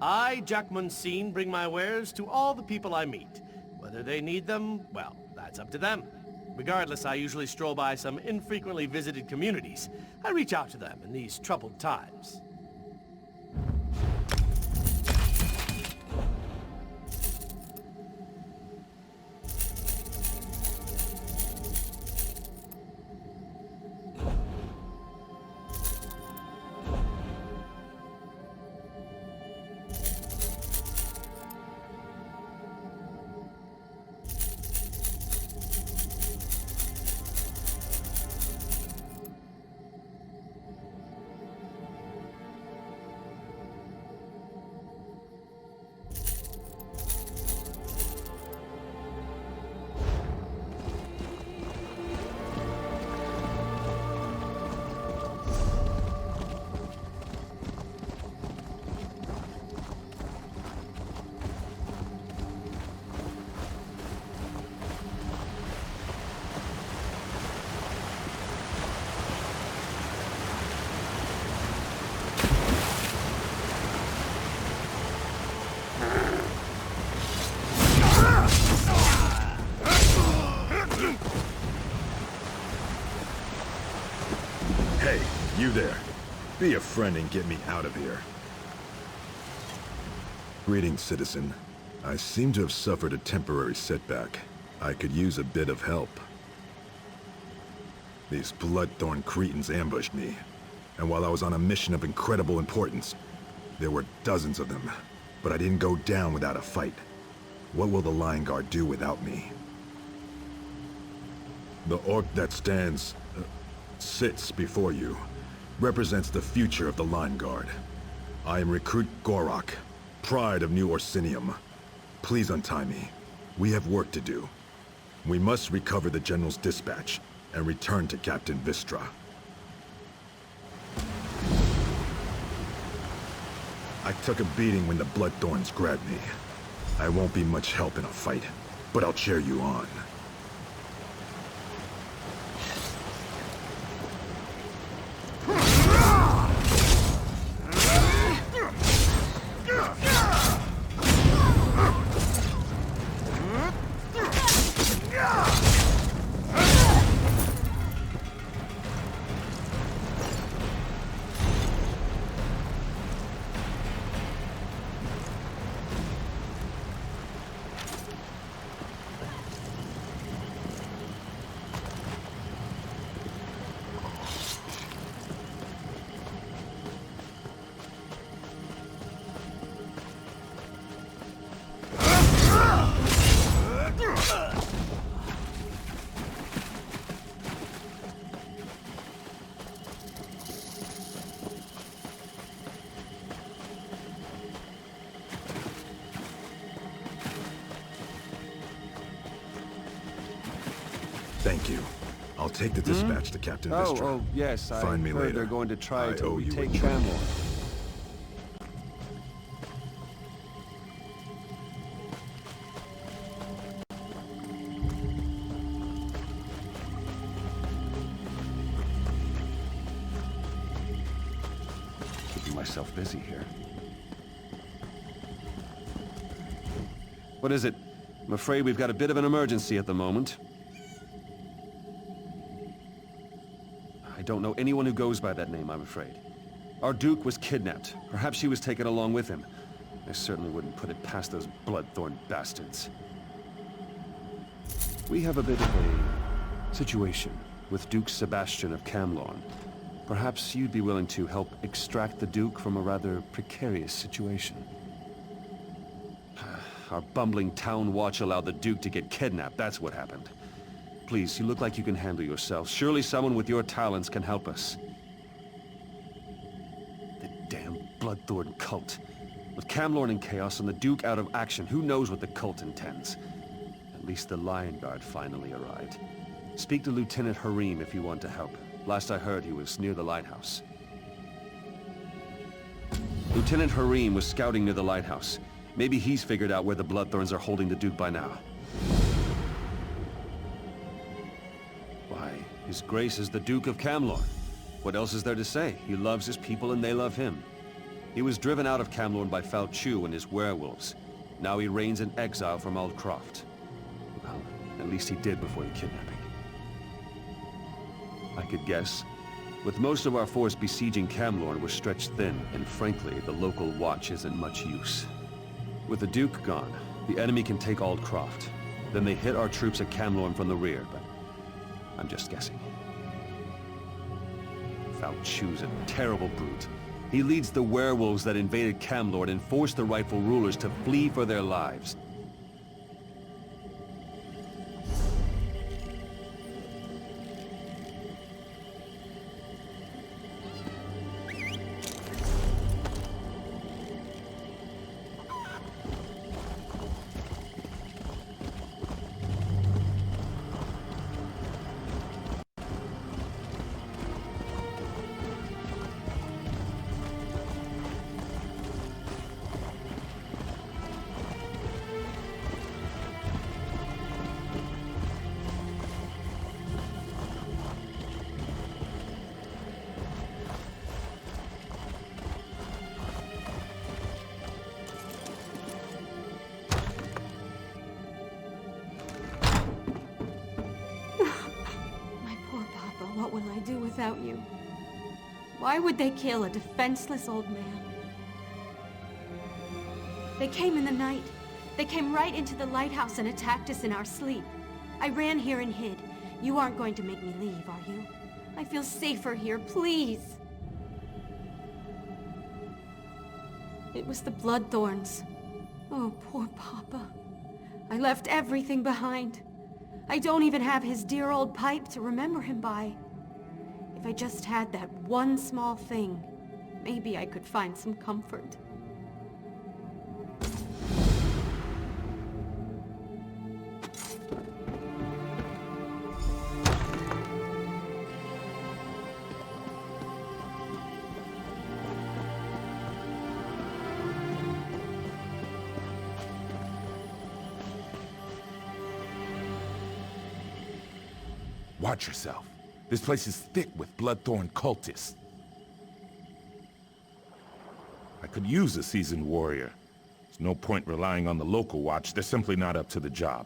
I, Jack Munseen, bring my wares to all the people I meet. Whether they need them, well, that's up to them. Regardless, I usually stroll by some infrequently visited communities. I reach out to them in these troubled times. You there. Be a friend and get me out of here. Greetings, citizen. I seem to have suffered a temporary setback. I could use a bit of help. These Bloodthorn Cretans ambushed me, and while I was on a mission of incredible importance, there were dozens of them, but I didn't go down without a fight. What will the Lion Guard do without me? The orc that sits before you, represents the future of the Lion Guard. I am Recruit Gorok, pride of New Orsinium. Please untie me. We have work to do. We must recover the General's dispatch and return to Captain Vistra. I took a beating when the Bloodthorns grabbed me. I won't be much help in a fight, but I'll cheer you on. Thank you. I'll take the dispatch to Captain Vistra. Oh, yes, I Find me heard later. they're going to try to you take a Camlorn. Keeping myself busy here. What is it? I'm afraid we've got a bit of an emergency at the moment. I don't know anyone who goes by that name, I'm afraid. Our Duke was kidnapped. Perhaps she was taken along with him. I certainly wouldn't put it past those Bloodthorn bastards. We have a bit of a situation with Duke Sebastian of Camlorn. Perhaps you'd be willing to help extract the Duke from a rather precarious situation. Our bumbling town watch allowed the Duke to get kidnapped, that's what happened. Please, you look like you can handle yourself. Surely someone with your talents can help us. The damn Bloodthorn cult. With Camlorn in chaos and the Duke out of action, who knows what the cult intends? At least the Lion Guard finally arrived. Speak to Lieutenant Harim if you want to help. Last I heard, he was near the lighthouse. Lieutenant Harim was scouting near the lighthouse. Maybe he's figured out where the Bloodthorns are holding the Duke by now. Why, His Grace is the Duke of Camlorn. What else is there to say? He loves his people and they love him. He was driven out of Camlorn by Sqotch and his werewolves. Now he reigns in exile from Aldcroft. Well, at least he did before the kidnapping. I could guess. With most of our force besieging Camlorn, we're stretched thin, and frankly, the local watch isn't much use. With the Duke gone, the enemy can take Aldcroft. Then they hit our troops at Camlorn from the rear, but I'm just guessing. Sqotch's a terrible brute. He leads the werewolves that invaded Camlorn and forced the rightful rulers to flee for their lives. What will I do without you? Why would they kill a defenseless old man? They came in the night. They came right into the lighthouse and attacked us in our sleep. I ran here and hid. You aren't going to make me leave, are you? I feel safer here, please. It was the Bloodthorns. Oh, poor Papa. I left everything behind. I don't even have his dear old pipe to remember him by. If I just had that one small thing, maybe I could find some comfort. Watch yourself. This place is thick with Bloodthorn cultists. I could use a seasoned warrior. There's no point relying on the local watch. They're simply not up to the job.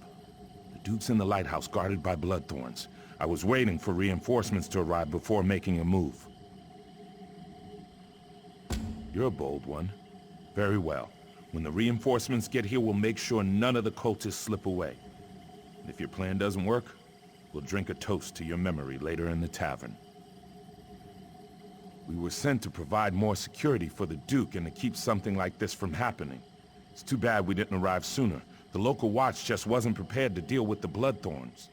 The Duke's in the lighthouse guarded by Bloodthorns. I was waiting for reinforcements to arrive before making a move. You're a bold one. Very well. When the reinforcements get here, we'll make sure none of the cultists slip away. And if your plan doesn't work, we'll drink a toast to your memory later in the tavern. We were sent to provide more security for the Duke and to keep something like this from happening. It's too bad we didn't arrive sooner. The local watch just wasn't prepared to deal with the Bloodthorns.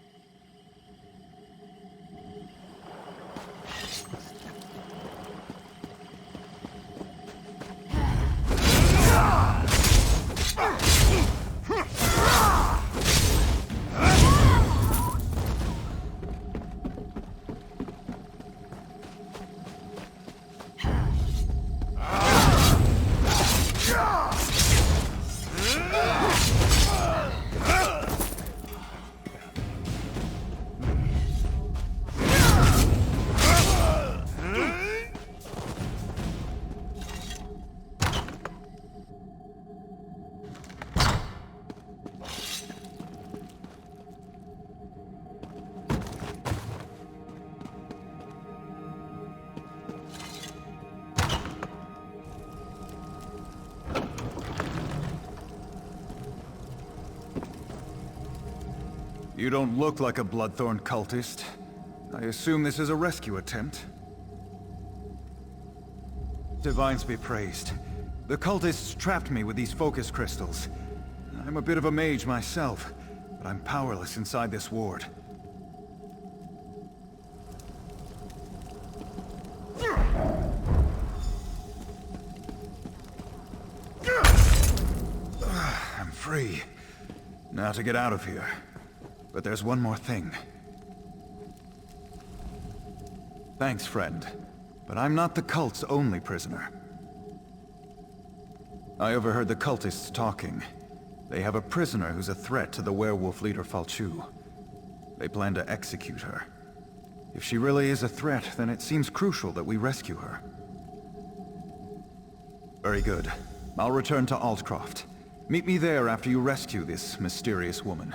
You don't look like a Bloodthorn cultist. I assume this is a rescue attempt. Divines be praised. The cultists trapped me with these focus crystals. I'm a bit of a mage myself, but I'm powerless inside this ward. I'm free. Now to get out of here. But there's one more thing. Thanks, friend. But I'm not the cult's only prisoner. I overheard the cultists talking. They have a prisoner who's a threat to the werewolf leader Sqotch. They plan to execute her. If she really is a threat, then it seems crucial that we rescue her. Very good. I'll return to Altcroft. Meet me there after you rescue this mysterious woman.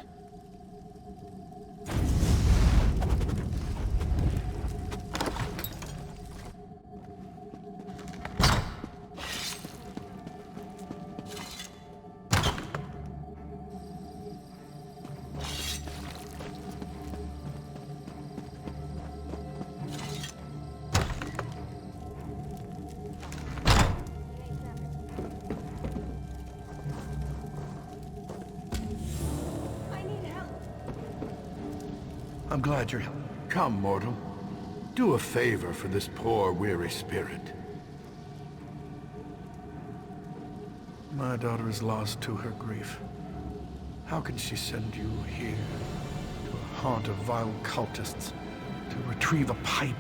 I'm glad you're... Come, mortal. Do a favor for this poor, weary spirit. My daughter is lost to her grief. How can she send you here, to a haunt of vile cultists, to retrieve a pipe?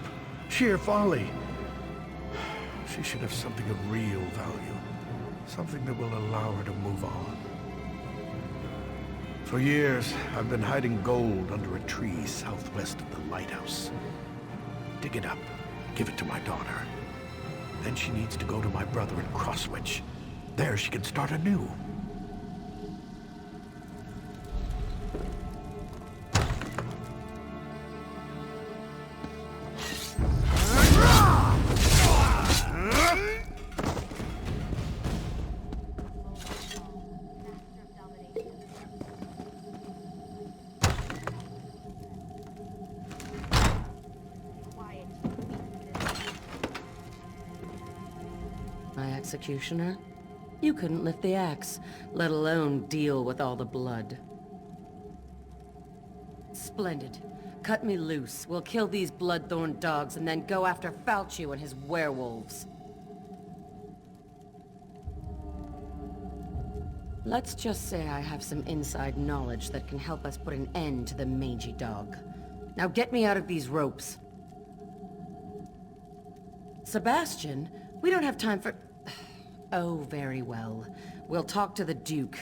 Sheer folly! She should have something of real value, something that will allow her to move on. For years, I've been hiding gold under a tree southwest of the lighthouse. Dig it up, give it to my daughter. Then she needs to go to my brother in Crosswitch. There she can start anew. Executioner? You couldn't lift the axe, let alone deal with all the blood. Splendid. Cut me loose. We'll kill these bloodthorn dogs and then go after Falchu and his werewolves. Let's just say I have some inside knowledge that can help us put an end to the mangy dog. Now get me out of these ropes. Sebastian, we don't have time for... Oh, very well. We'll talk to the Duke.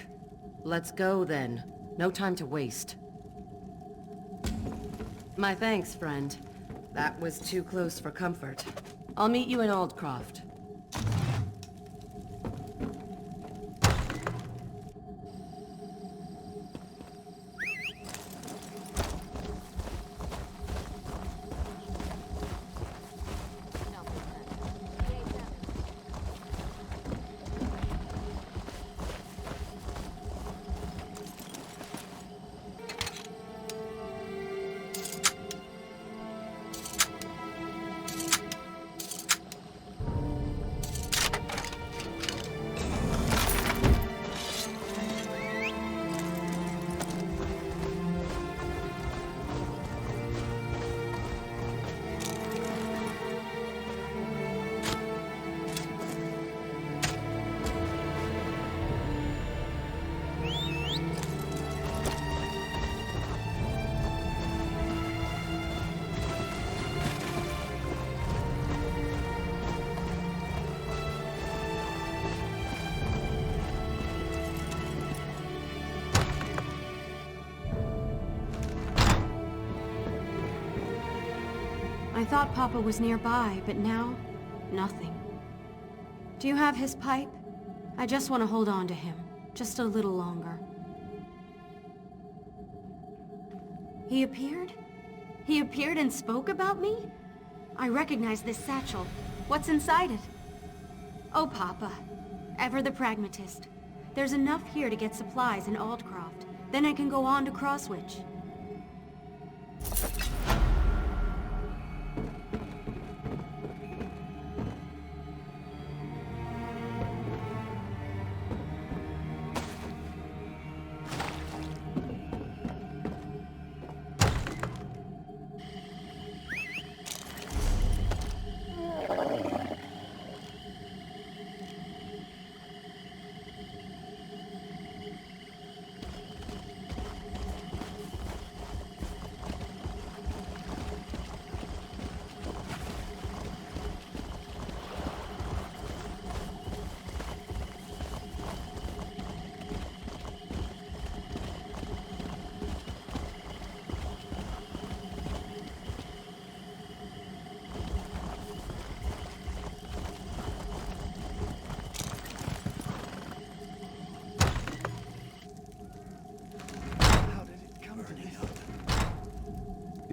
Let's go, then. No time to waste. My thanks, friend. That was too close for comfort. I'll meet you in Aldcroft. I thought Papa was nearby, but now, nothing. Do you have his pipe? I just want to hold on to him, just a little longer. He appeared? He appeared and spoke about me? I recognize this satchel. What's inside it? Oh, Papa. Ever the pragmatist. There's enough here to get supplies in Aldcroft. Then I can go on to Crosswitch.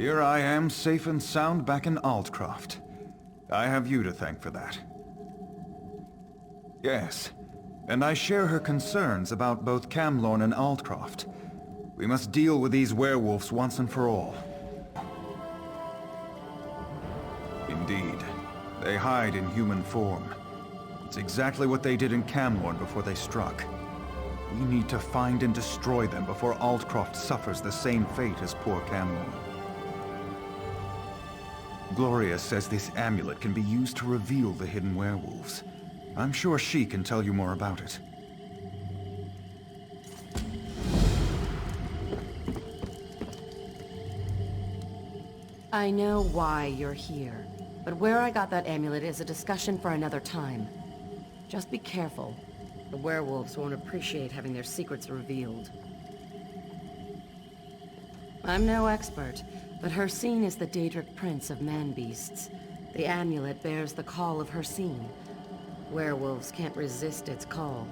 Here I am, safe and sound back in Altcroft. I have you to thank for that. Yes, and I share her concerns about both Camlorn and Altcroft. We must deal with these werewolves once and for all. Indeed, they hide in human form. It's exactly what they did in Camlorn before they struck. We need to find and destroy them before Altcroft suffers the same fate as poor Camlorn. Gloria says this amulet can be used to reveal the hidden werewolves. I'm sure she can tell you more about it. I know why you're here, but where I got that amulet is a discussion for another time. Just be careful. The werewolves won't appreciate having their secrets revealed. I'm no expert, but Hircine is the Daedric prince of man-beasts. The amulet bears the call of Hircine. Werewolves can't resist its call.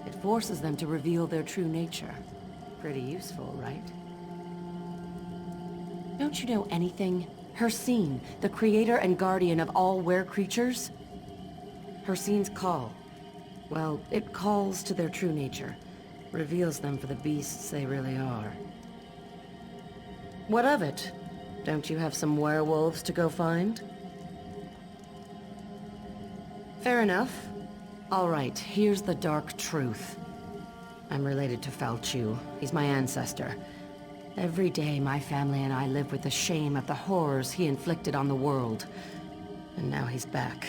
It forces them to reveal their true nature. Pretty useful, right? Don't you know anything? Hircine, the creator and guardian of all were-creatures? Hircine's call. Well, it calls to their true nature. Reveals them for the beasts they really are. What of it? Don't you have some werewolves to go find? Fair enough. All right, here's the dark truth. I'm related to Falchu. He's my ancestor. Every day, my family and I live with the shame of the horrors he inflicted on the world. And now he's back.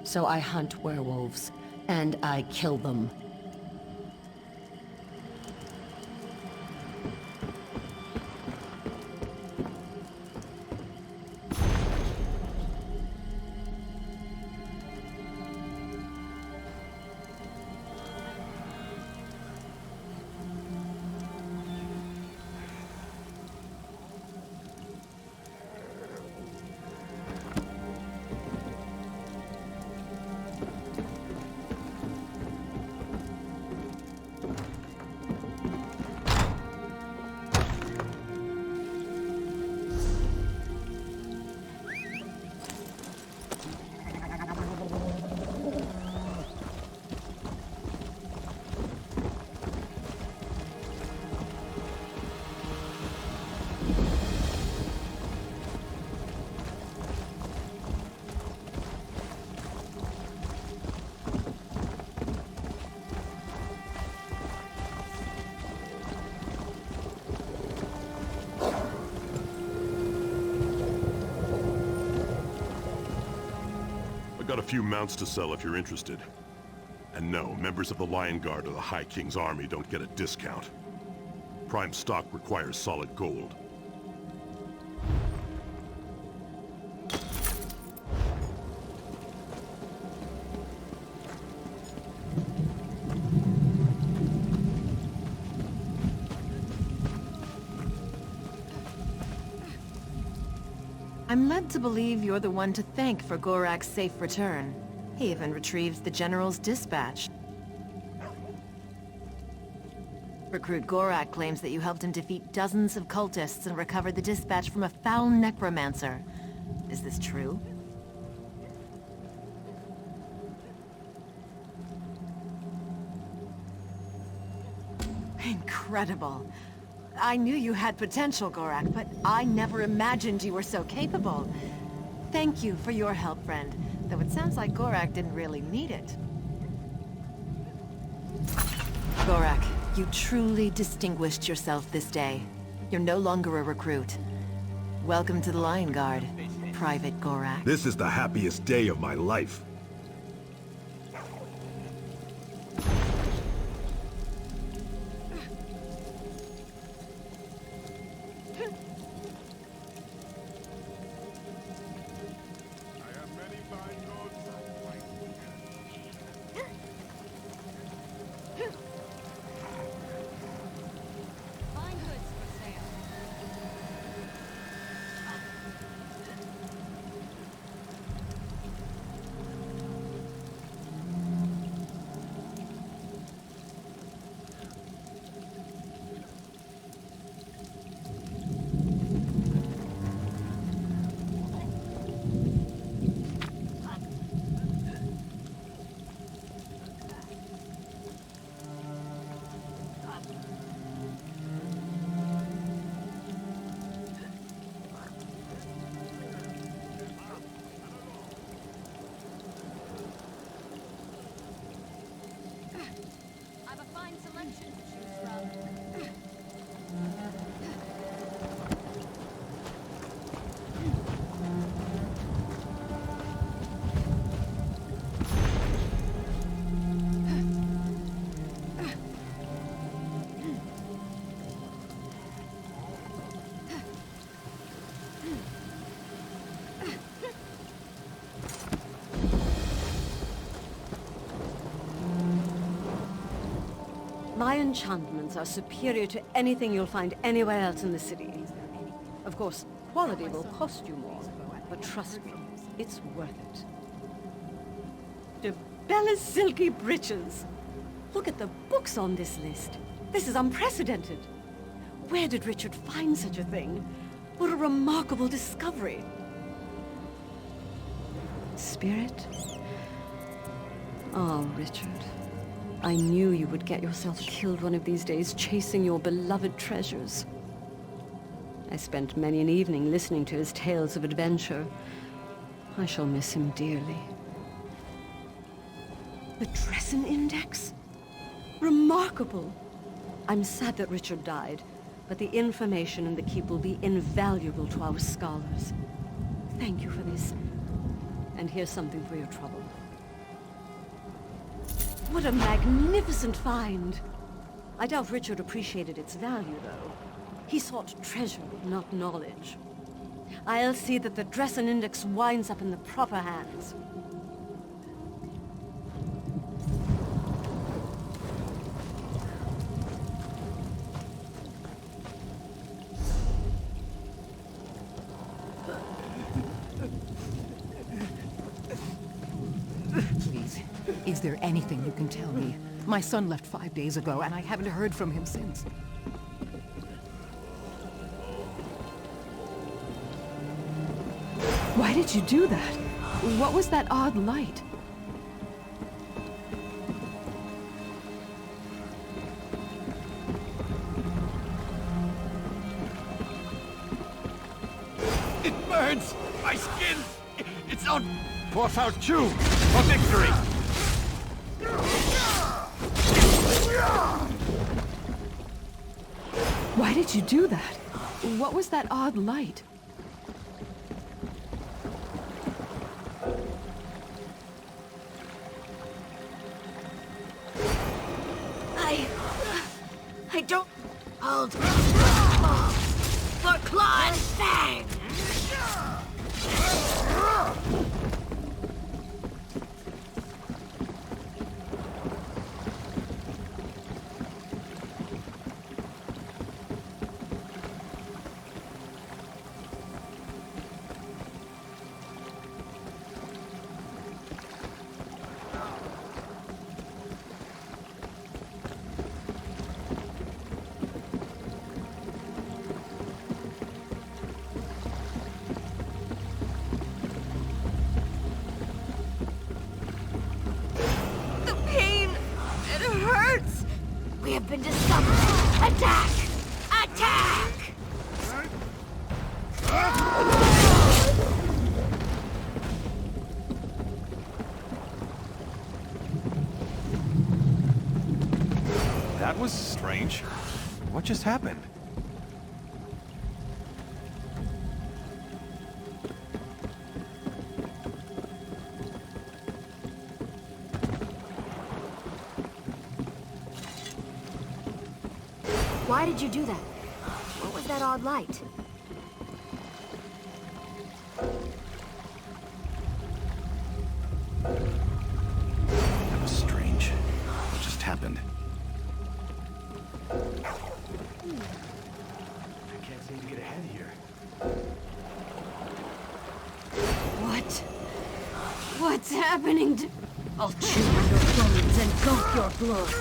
So I hunt werewolves, and I kill them. Got a few mounts to sell if you're interested. And no, members of the Lion Guard or the High King's army don't get a discount. Prime stock requires solid gold. I'm led to believe you're the one to thank for Gorak's safe return. He even retrieved the General's dispatch. Recruit Gorak claims that you helped him defeat dozens of cultists and recover the dispatch from a foul necromancer. Is this true? Incredible. I knew you had potential, Gorak, but I never imagined you were so capable. Thank you for your help, friend, though it sounds like Gorak didn't really need it. Gorak, you truly distinguished yourself this day. You're no longer a recruit. Welcome to the Lion Guard, Private Gorak. This is the happiest day of my life. My enchantments are superior to anything you'll find anywhere else in the city. Of course, quality will cost you more, but trust me, it's worth it. De Bella's silky breeches! Look at the books on this list. This is unprecedented. Where did Richard find such a thing? What a remarkable discovery. Spirit? Oh, Richard. I knew you would get yourself killed one of these days chasing your beloved treasures. I spent many an evening listening to his tales of adventure. I shall miss him dearly. The Dressen Index? Remarkable! I'm sad that Richard died, but the information in the keep will be invaluable to our scholars. Thank you for this. And here's something for your trouble. What a magnificent find! I doubt Richard appreciated its value, though. He sought treasure, not knowledge. I'll see that the Dressen Index winds up in the proper hands. Please, is there anything you can tell me? My son left 5 days ago, and I haven't heard from him since. Why did you do that? What was that odd light? It burns! My skin! It's on! Pour out chew for victory! Why did you do that? What was that odd light? I don't hold for claw and fang! We have been discovered! Attack! Attack! That was strange. What just happened? Why did you do that? What was that odd light? That was strange. What just happened? I can't seem to get ahead here. What? What's happening to... I'll chew on your bones and gulp your blood.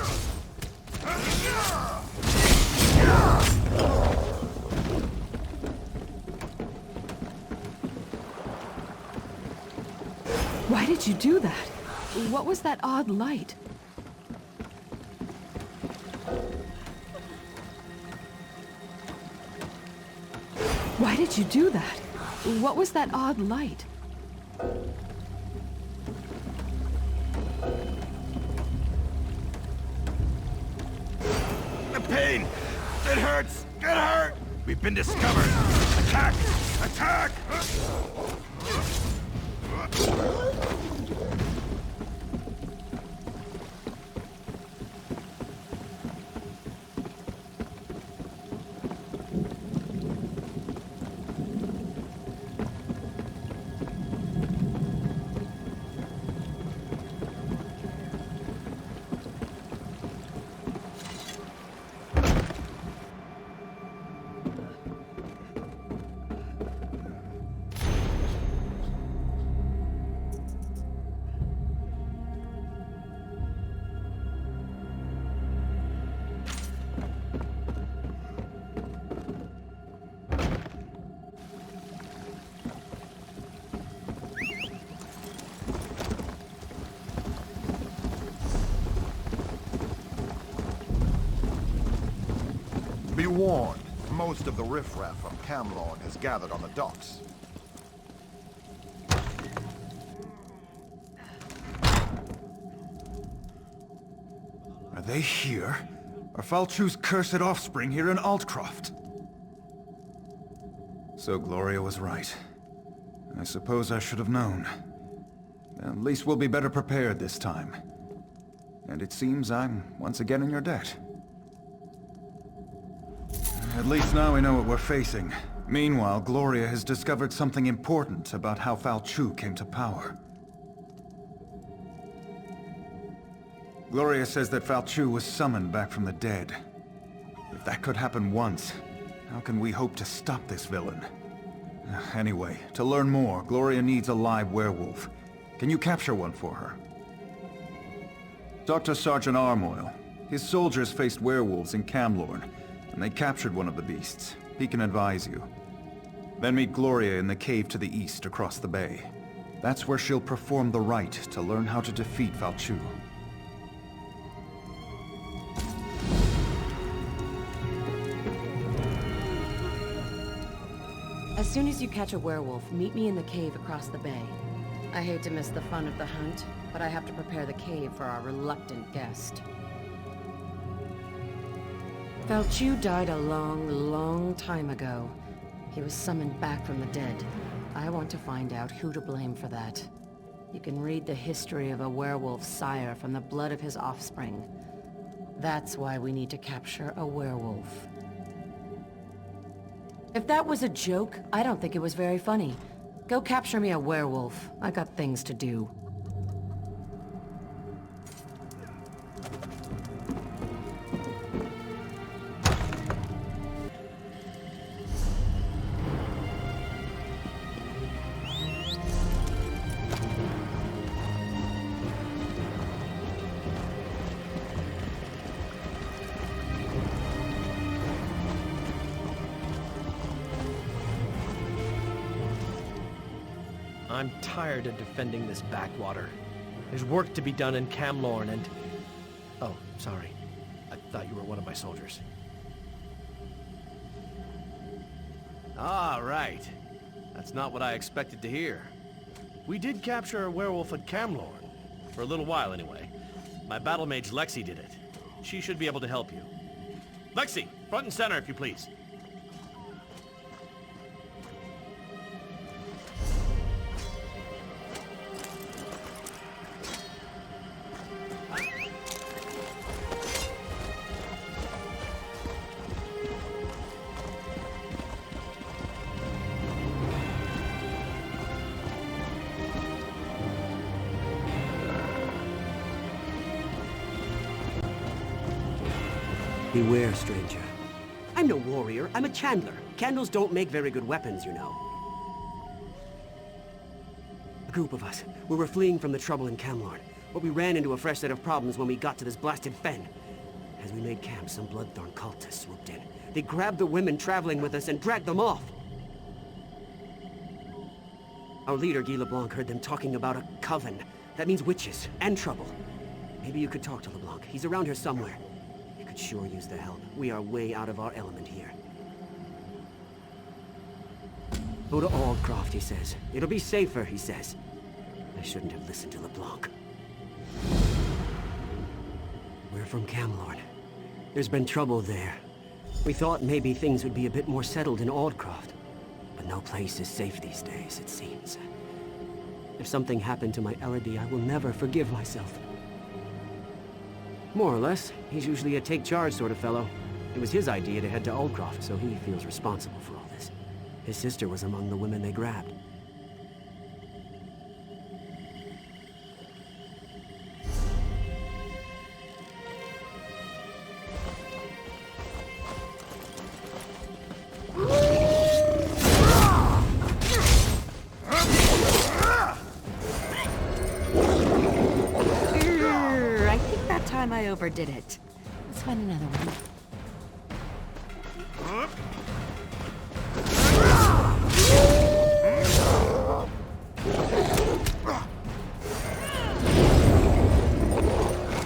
Why did you do that? What was that odd light? Why did you do that? What was that odd light? The pain! It hurts! Get hurt! We've been discovered! Attack! Attack! warned. Most of the riffraff from Camlorn has gathered on the docks. Are they here? Are Falchu's cursed offspring here in Altcroft? So Gloria was right. I suppose I should have known. At least we'll be better prepared this time. And it seems I'm once again in your debt. At least now we know what we're facing. Meanwhile, Gloria has discovered something important about how Falchu came to power. Gloria says that Falchu was summoned back from the dead. If that could happen once, how can we hope to stop this villain? Anyway, to learn more, Gloria needs a live werewolf. Can you capture one for her? Talk to Sergeant Armoyle. His soldiers faced werewolves in Camlorn, and they captured one of the beasts. He can advise you. Then meet Gloria in the cave to the east across the bay. That's where she'll perform the rite to learn how to defeat Falchu. As soon as you catch a werewolf, meet me in the cave across the bay. I hate to miss the fun of the hunt, but I have to prepare the cave for our reluctant guest. Falchu died a long, long time ago. He was summoned back from the dead. I want to find out who to blame for that. You can read the history of a werewolf's sire from the blood of his offspring. That's why we need to capture a werewolf. If that was a joke, I don't think it was very funny. Go capture me a werewolf. I got things to do. I'm tired of defending this backwater. There's work to be done in Camlorn and... Oh, sorry. I thought you were one of my soldiers. Ah, right. That's not what I expected to hear. We did capture a werewolf at Camlorn. For a little while, anyway. My battle mage Lexi did it. She should be able to help you. Lexi, front and center, if you please. Beware, stranger. I'm no warrior, I'm a chandler. Candles don't make very good weapons, you know. A group of us. We were fleeing from the trouble in Camlorn, but we ran into a fresh set of problems when we got to this blasted fen. As we made camp, some Bloodthorn cultists swooped in. They grabbed the women traveling with us and dragged them off. Our leader, Guy LeBlanc, heard them talking about a coven. That means witches and trouble. Maybe you could talk to LeBlanc. He's around here somewhere. Sure use the help. We are way out of our element here. Go to Aldcroft, he says. It'll be safer, he says. I shouldn't have listened to LeBlanc. We're from Camlorn. There's been trouble there. We thought maybe things would be a bit more settled in Aldcroft. But no place is safe these days, it seems. If something happened to my Elodie, I will never forgive myself. More or less. He's usually a take-charge sort of fellow. It was his idea to head to Aldcroft, so he feels responsible for all this. His sister was among the women they grabbed. I overdid it. Let's find another one.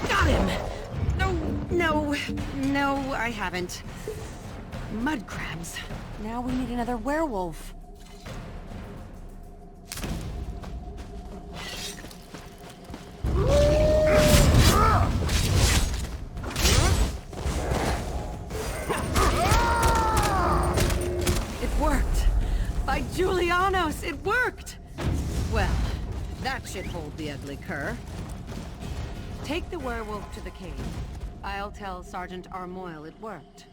Got him! No, I haven't. Damns. Now we need another werewolf. It worked! By Julianos, it worked! Well, that should hold the ugly cur. Take the werewolf to the cave. I'll tell Sergeant Armoyle it worked.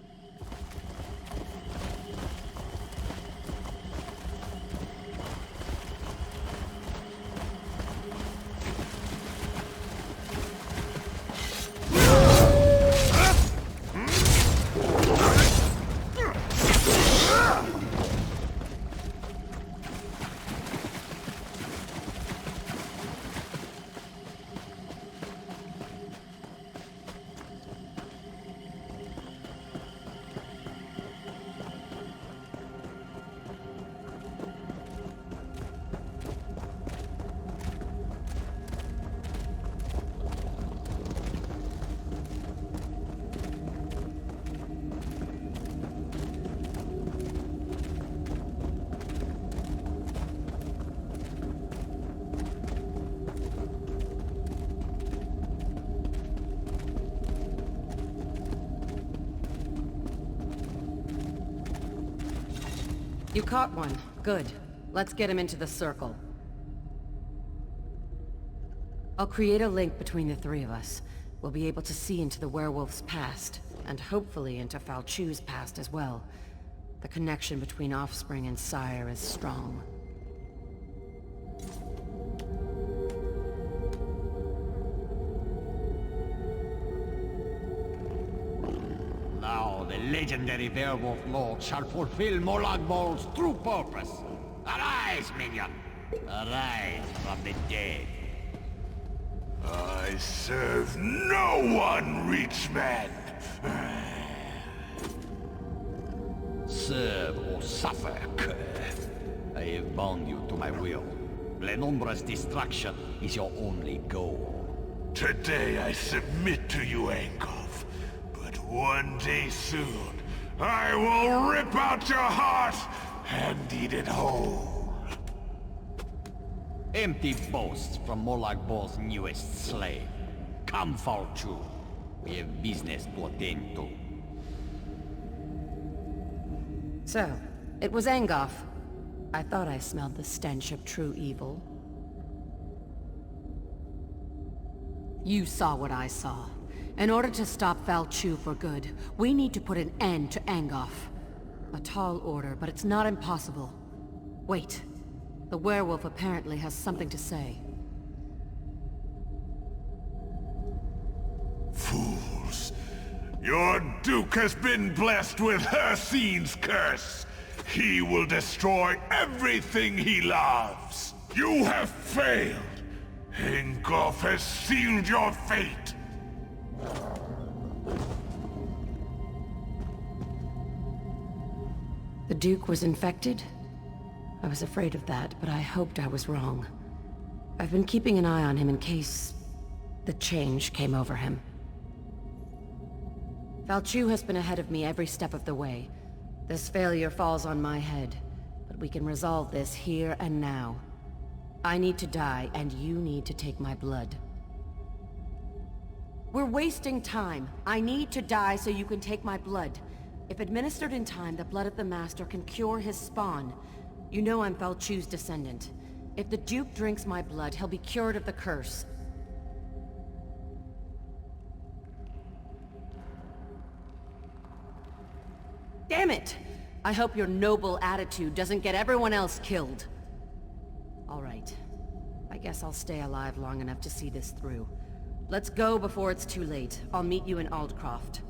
You caught one. Good. Let's get him into the circle. I'll create a link between the three of us. We'll be able to see into the werewolf's past, and hopefully into Falchu's past as well. The connection between offspring and sire is strong. Now the legendary werewolf lord shall fulfill Molag Bol's true purpose. Arise, minion! Arise from the dead. I serve no one, Reachman! Serve or suffer, cur. I have bound you to my will. Glenumbra's destruction is your only goal. Today I submit to you, Angov. But one day soon, I will rip out your heart and eat it whole. Empty boasts from Molag Bol's newest slave. Come, Falchu. We have business to attend to. So, it was Angov. I thought I smelled the stench of true evil. You saw what I saw. In order to stop Falchu for good, we need to put an end to Angov. A tall order, but it's not impossible. Wait. The werewolf apparently has something to say. Fools! Your Duke has been blessed with Hircine's curse! He will destroy everything he loves! You have failed! Angov has sealed your fate! The Duke was infected? I was afraid of that, but I hoped I was wrong. I've been keeping an eye on him in case the change came over him. Falchu has been ahead of me every step of the way. This failure falls on my head, but we can resolve this here and now. I need to die, and you need to take my blood. We're wasting time. I need to die so you can take my blood. If administered in time, the blood of the Master can cure his spawn. You know I'm Falchu's descendant. If the Duke drinks my blood, he'll be cured of the curse. Damn it! I hope your noble attitude doesn't get everyone else killed. All right. I guess I'll stay alive long enough to see this through. Let's go before it's too late. I'll meet you in Aldcroft.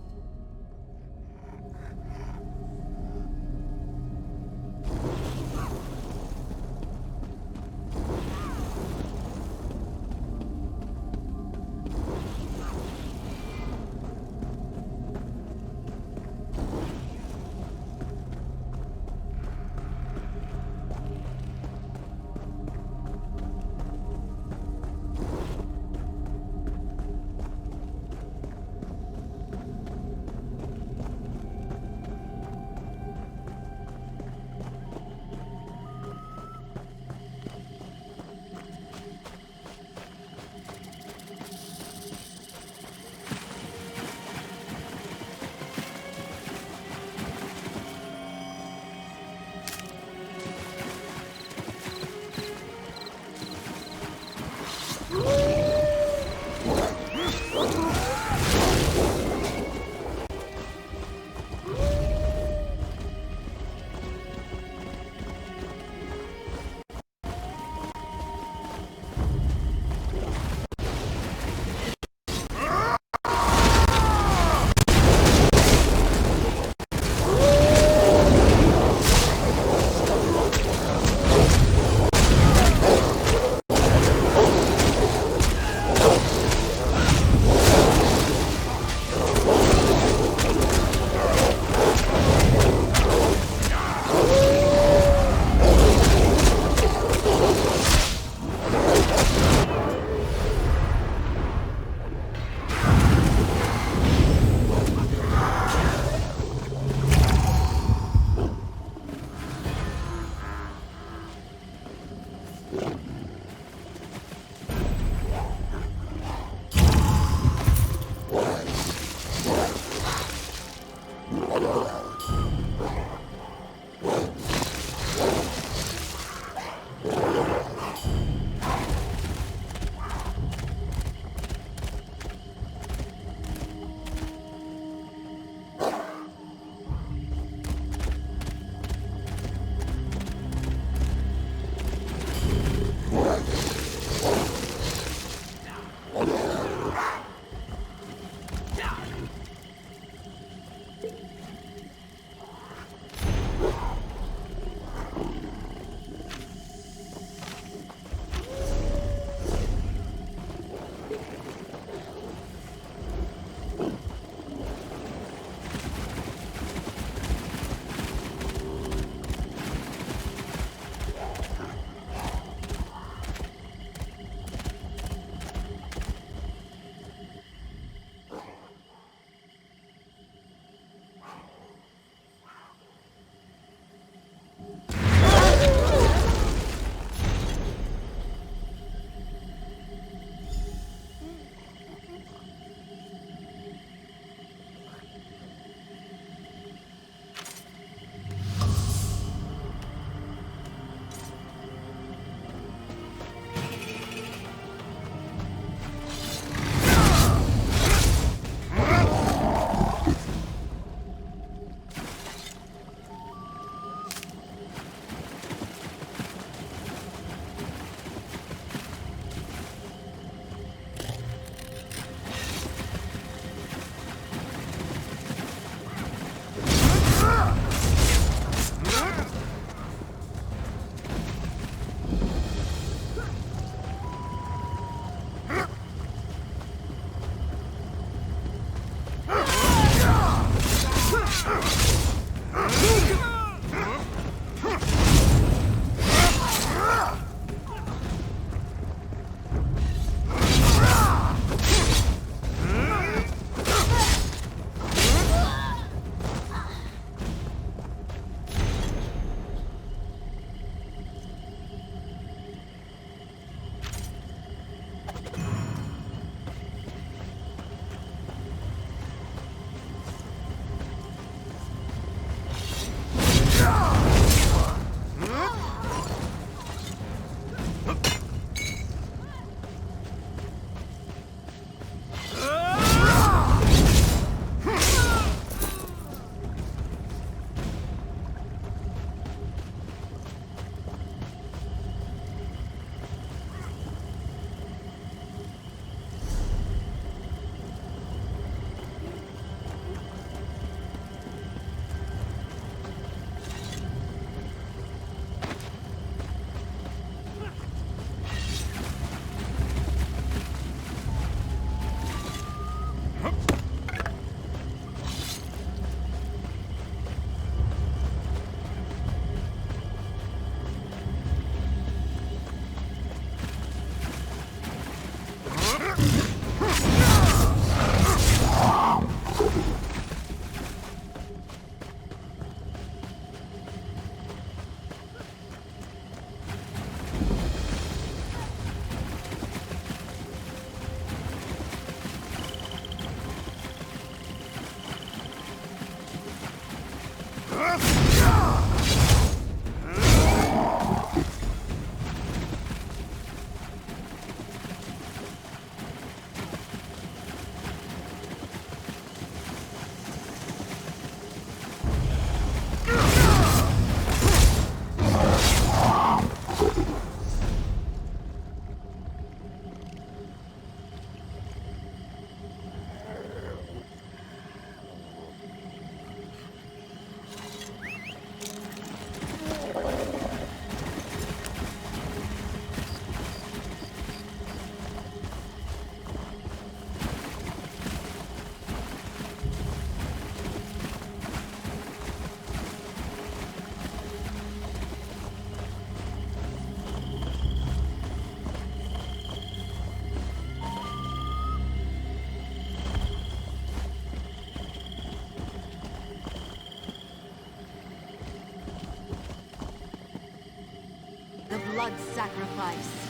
the blood sacrifice.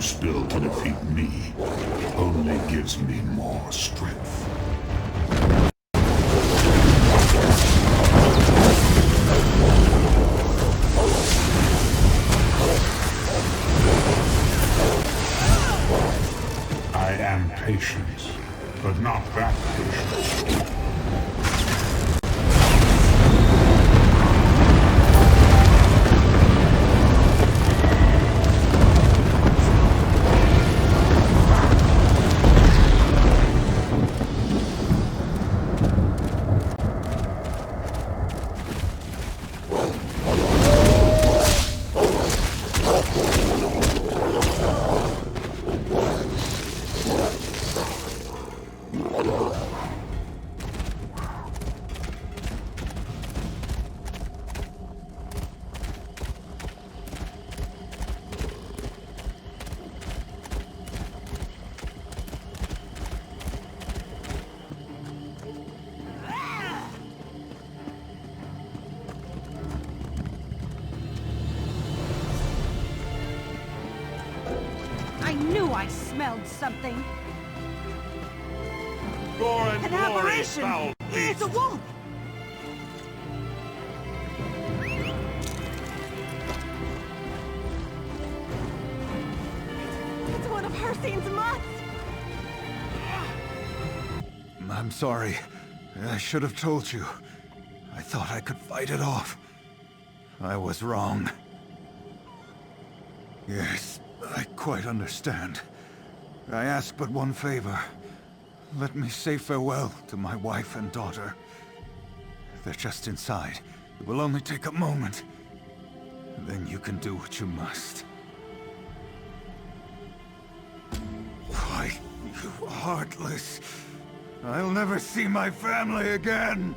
Spill to defeat me only gives me more strength. I am patient, but not that patient. I smelled something. Gore and An glory, aberration! foul beast. It's a wolf! It's one of Hircine's mutts! I'm sorry. I should have told you. I thought I could fight it off. I was wrong. Yes, I quite understand. I ask but one favor. Let me say farewell to my wife and daughter. They're just inside. It will only take a moment. Then you can do what you must. Why, you heartless. I'll never see my family again!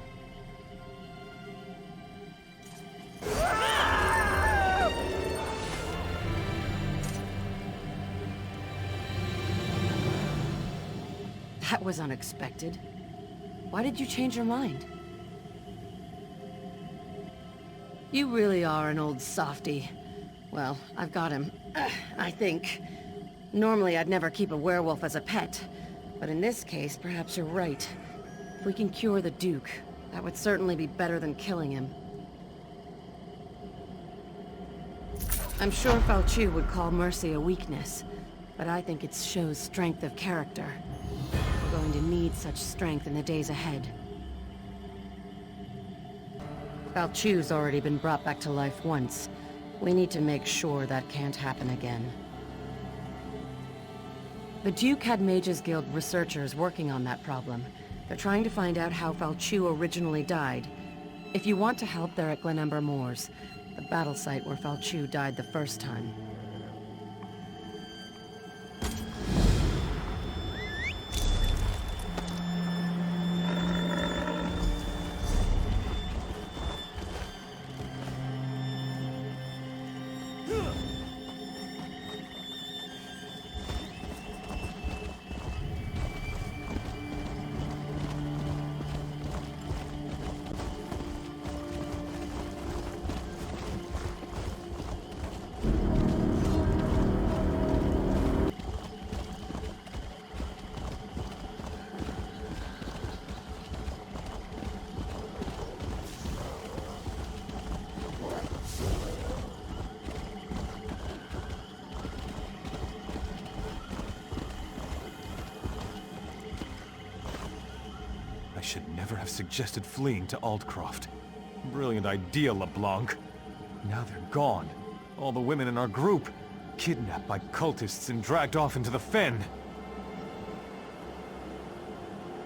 That was unexpected. Why did you change your mind? You really are an old softy. Well, I've got him. I think. Normally, I'd never keep a werewolf as a pet. But in this case, perhaps you're right. If we can cure the Duke, that would certainly be better than killing him. I'm sure Falchu would call mercy a weakness, but I think it shows strength of character. We're going to need such strength in the days ahead. Falchu's already been brought back to life once. We need to make sure that can't happen again. The Duke had Mages Guild researchers working on that problem. They're trying to find out how Falchu originally died. If you want to help, they're at Glenumbra Moors, the battle site where Falchu died the first time. should never have suggested fleeing to Aldcroft. Brilliant idea, LeBlanc. Now they're gone. All the women in our group, kidnapped by cultists and dragged off into the fen.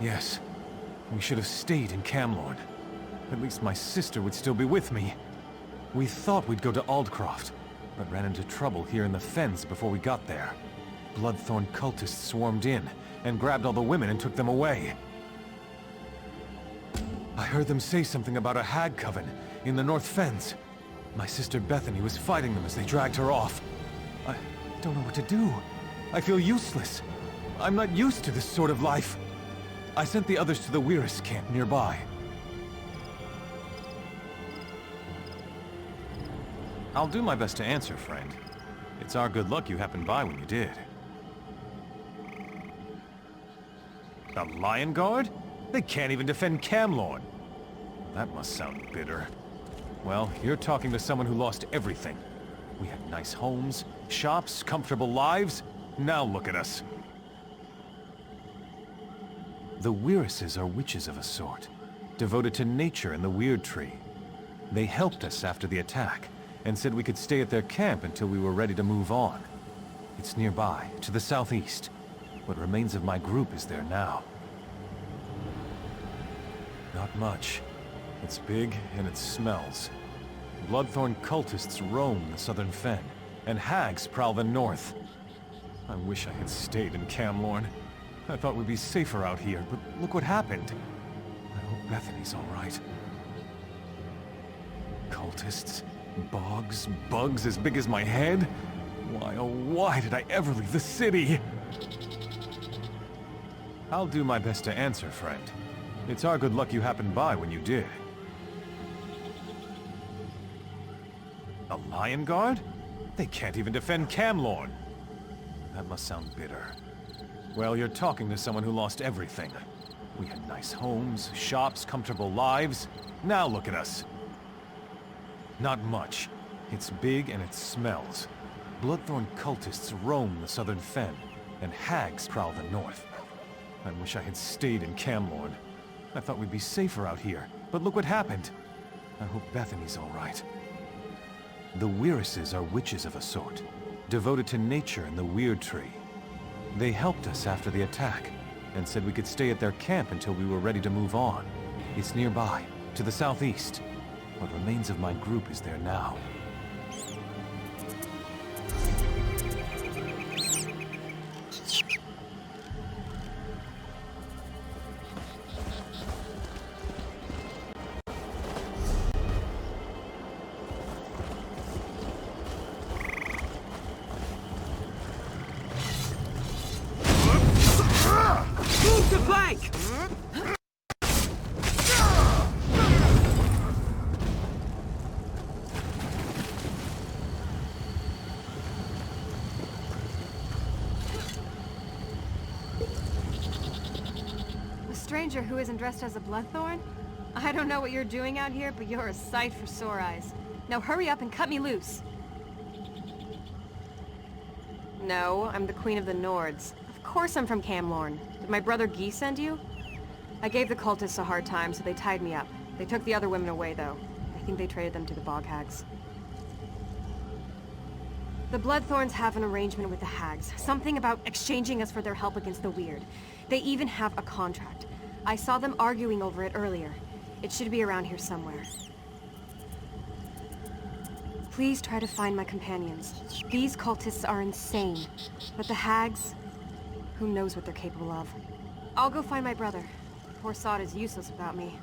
Yes, we should have stayed in Camlorn. At least my sister would still be with me. We thought we'd go to Aldcroft, but ran into trouble here in the fens before we got there. Bloodthorn cultists swarmed in, and grabbed all the women and took them away. I heard them say something about a hag coven in the North Fens. My sister Bethany was fighting them as they dragged her off. I don't know what to do. I feel useless. I'm not used to this sort of life. I sent the others to the Weiris camp nearby. I'll do my best to answer, friend. It's our good luck you happened by when you did. The Lion Guard? They can't even defend Camlorn. That must sound bitter. Well, you're talking to someone who lost everything. We had nice homes, shops, comfortable lives. Now look at us. The Weirises are witches of a sort, devoted to nature and the Weird Tree. They helped us after the attack, and said we could stay at their camp until we were ready to move on. It's nearby, to the southeast. What remains of my group is there now. Not much. It's big, and it smells. Bloodthorn cultists roam the southern fen, and hags prowl the north. I wish I had stayed in Camlorn. I thought we'd be safer out here, but look what happened. I hope Bethany's all right. Cultists, bogs, bugs as big as my head? Why, oh why did I ever leave the city? I'll do my best to answer, friend. It's our good luck you happened by when you did. A Lion Guard? They can't even defend Camlorn. That must sound bitter. Well, you're talking to someone who lost everything. We had nice homes, shops, comfortable lives. Now look at us. Not much. It's big and it smells. Bloodthorn cultists roam the southern fen, and hags prowl the north. I wish I had stayed in Camlorn. I thought we'd be safer out here, but look what happened. I hope Bethany's all right. The Weirises are witches of a sort, devoted to nature and the Weird Tree. They helped us after the attack, and said we could stay at their camp until we were ready to move on. It's nearby, to the southeast. What remains of my group is there now. Move to flank! A stranger who isn't dressed as a Bloodthorn? I don't know what you're doing out here, but you're a sight for sore eyes. Now hurry up and cut me loose. No, I'm the Queen of the Nords. Of course I'm from Camlorn. Did my brother Guy send you? I gave the cultists a hard time, so they tied me up. They took the other women away, though. I think they traded them to the bog hags. The Bloodthorns have an arrangement with the hags. Something about exchanging us for their help against the weird. They even have a contract. I saw them arguing over it earlier. It should be around here somewhere. Please try to find my companions. These cultists are insane. But the hags... who knows what they're capable of. I'll go find my brother. Poor Sod is useless without me.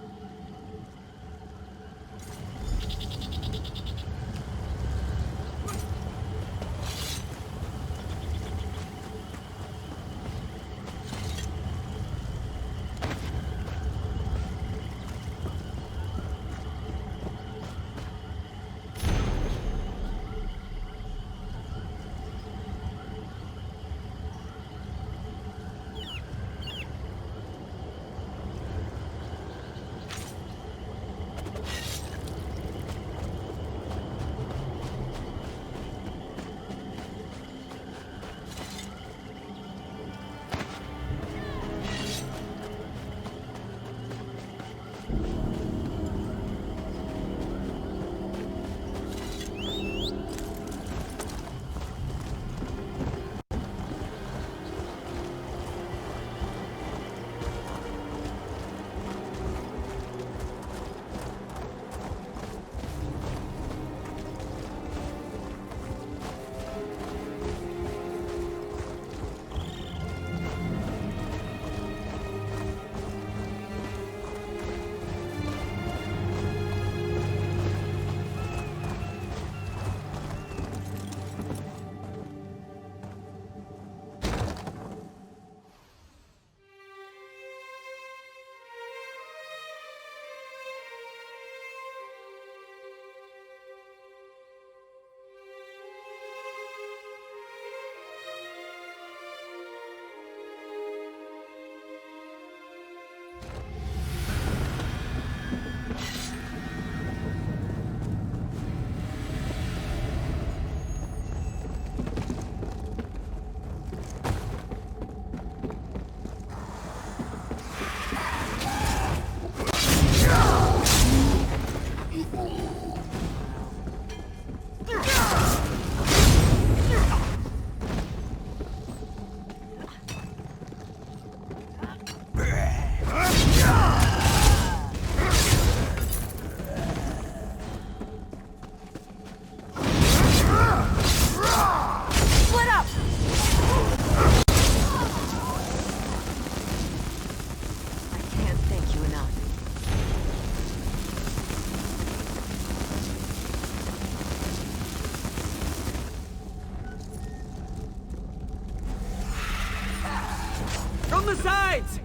blades!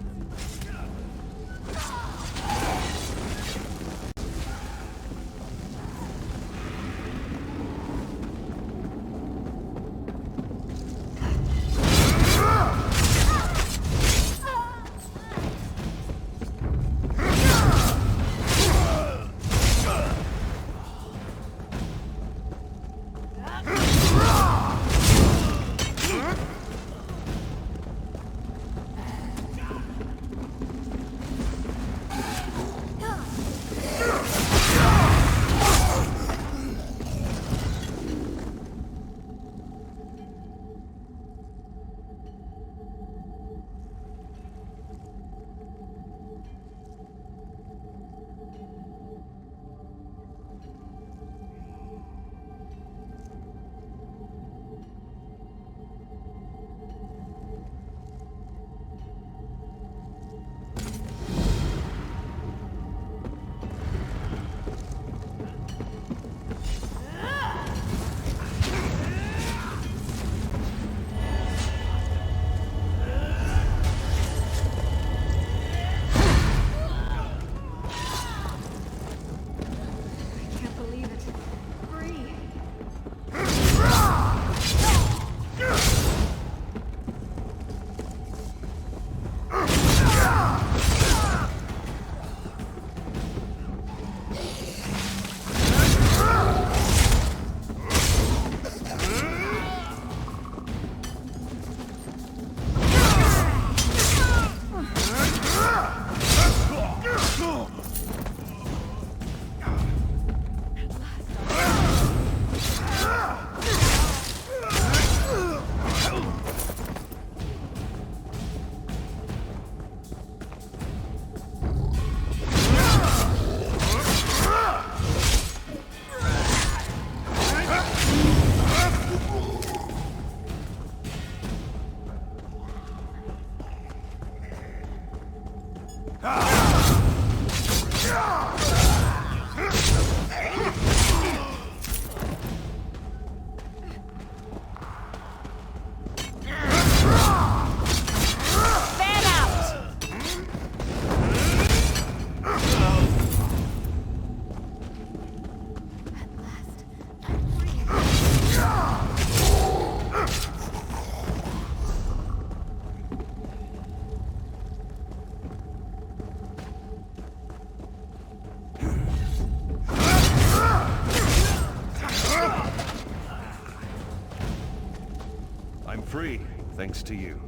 Free, thanks to you.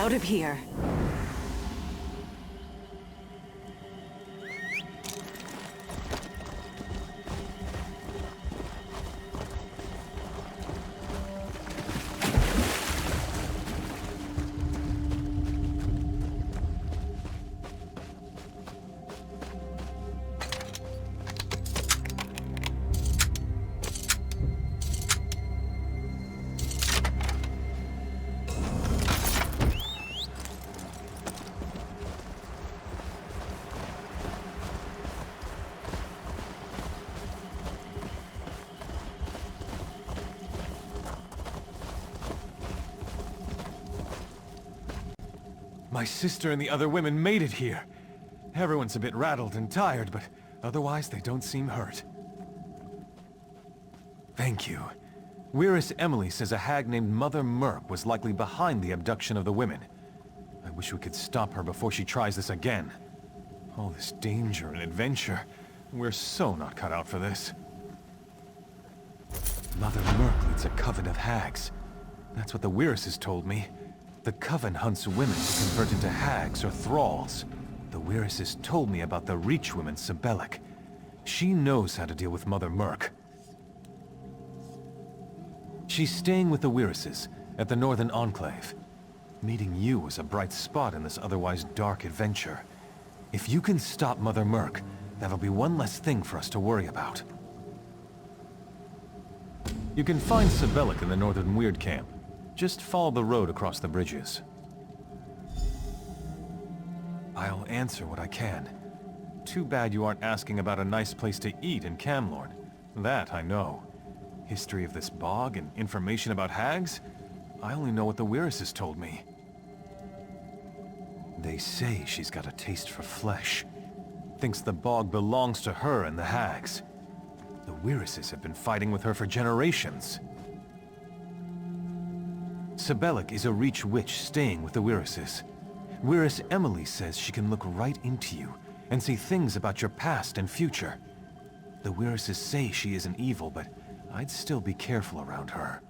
out of here. My sister and the other women made it here. Everyone's a bit rattled and tired, but otherwise they don't seem hurt. Thank you. Weiris Emily says a hag named Mother Merc was likely behind the abduction of the women. I wish we could stop her before she tries this again. All this danger and adventure. We're so not cut out for this. Mother Merc leads a coven of hags. That's what the Weiris told me. The coven hunts women to convert into hags or thralls. The Weiris told me about the Reach woman, Sibelic. She knows how to deal with Mother Merc. She's staying with the Weiris at the Northern Enclave. Meeting you was a bright spot in this otherwise dark adventure. If you can stop Mother Merc, that'll be one less thing for us to worry about. You can find Sibelic in the Northern Weird Camp. Just follow the road across the bridges. I'll answer what I can. Too bad you aren't asking about a nice place to eat in Camlorn. That I know. History of this bog and information about hags? I only know what the Weiris told me. They say she's got a taste for flesh. Thinks the bog belongs to her and the hags. The Weiris have been fighting with her for generations. Sibelic is a Reach witch staying with the Weiris. Weiris Emily says she can look right into you and see things about your past and future. The Weiris say she isn't evil, but I'd still be careful around her.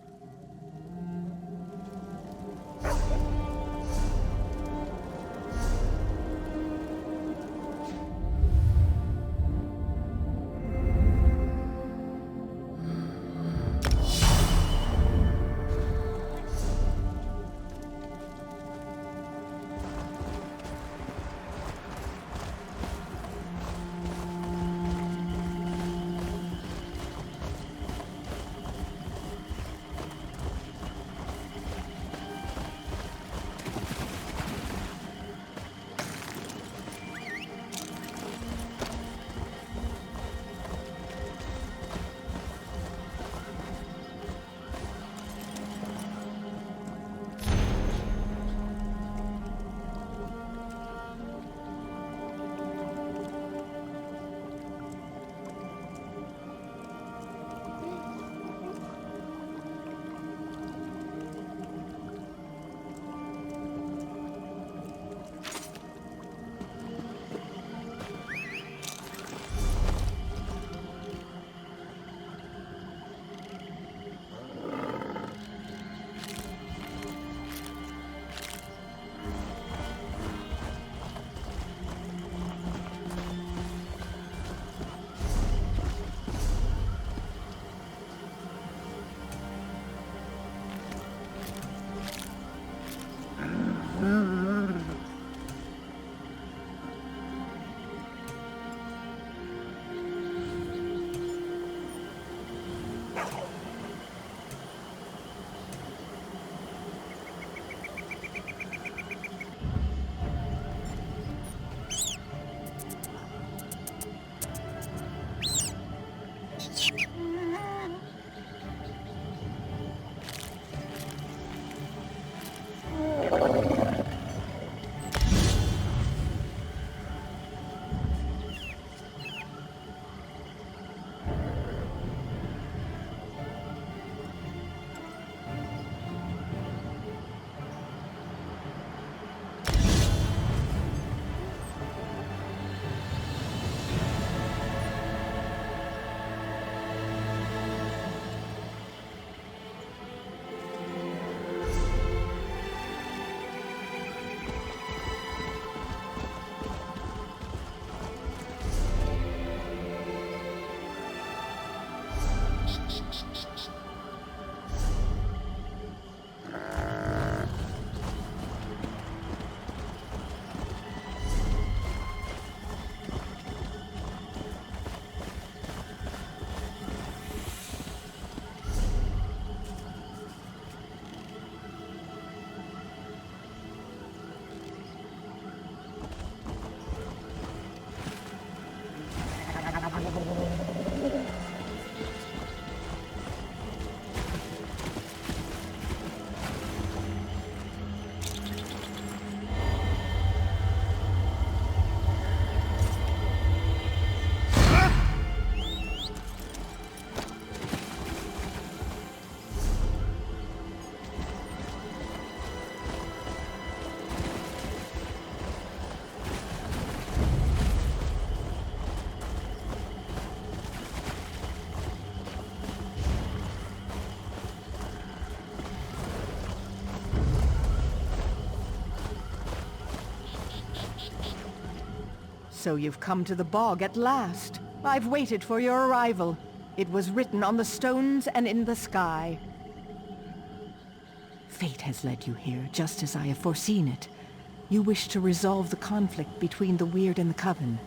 So you've come to the bog at last. I've waited for your arrival. It was written on the stones and in the sky. Fate has led you here, just as I have foreseen it. You wish to resolve the conflict between the Weird and the Coven.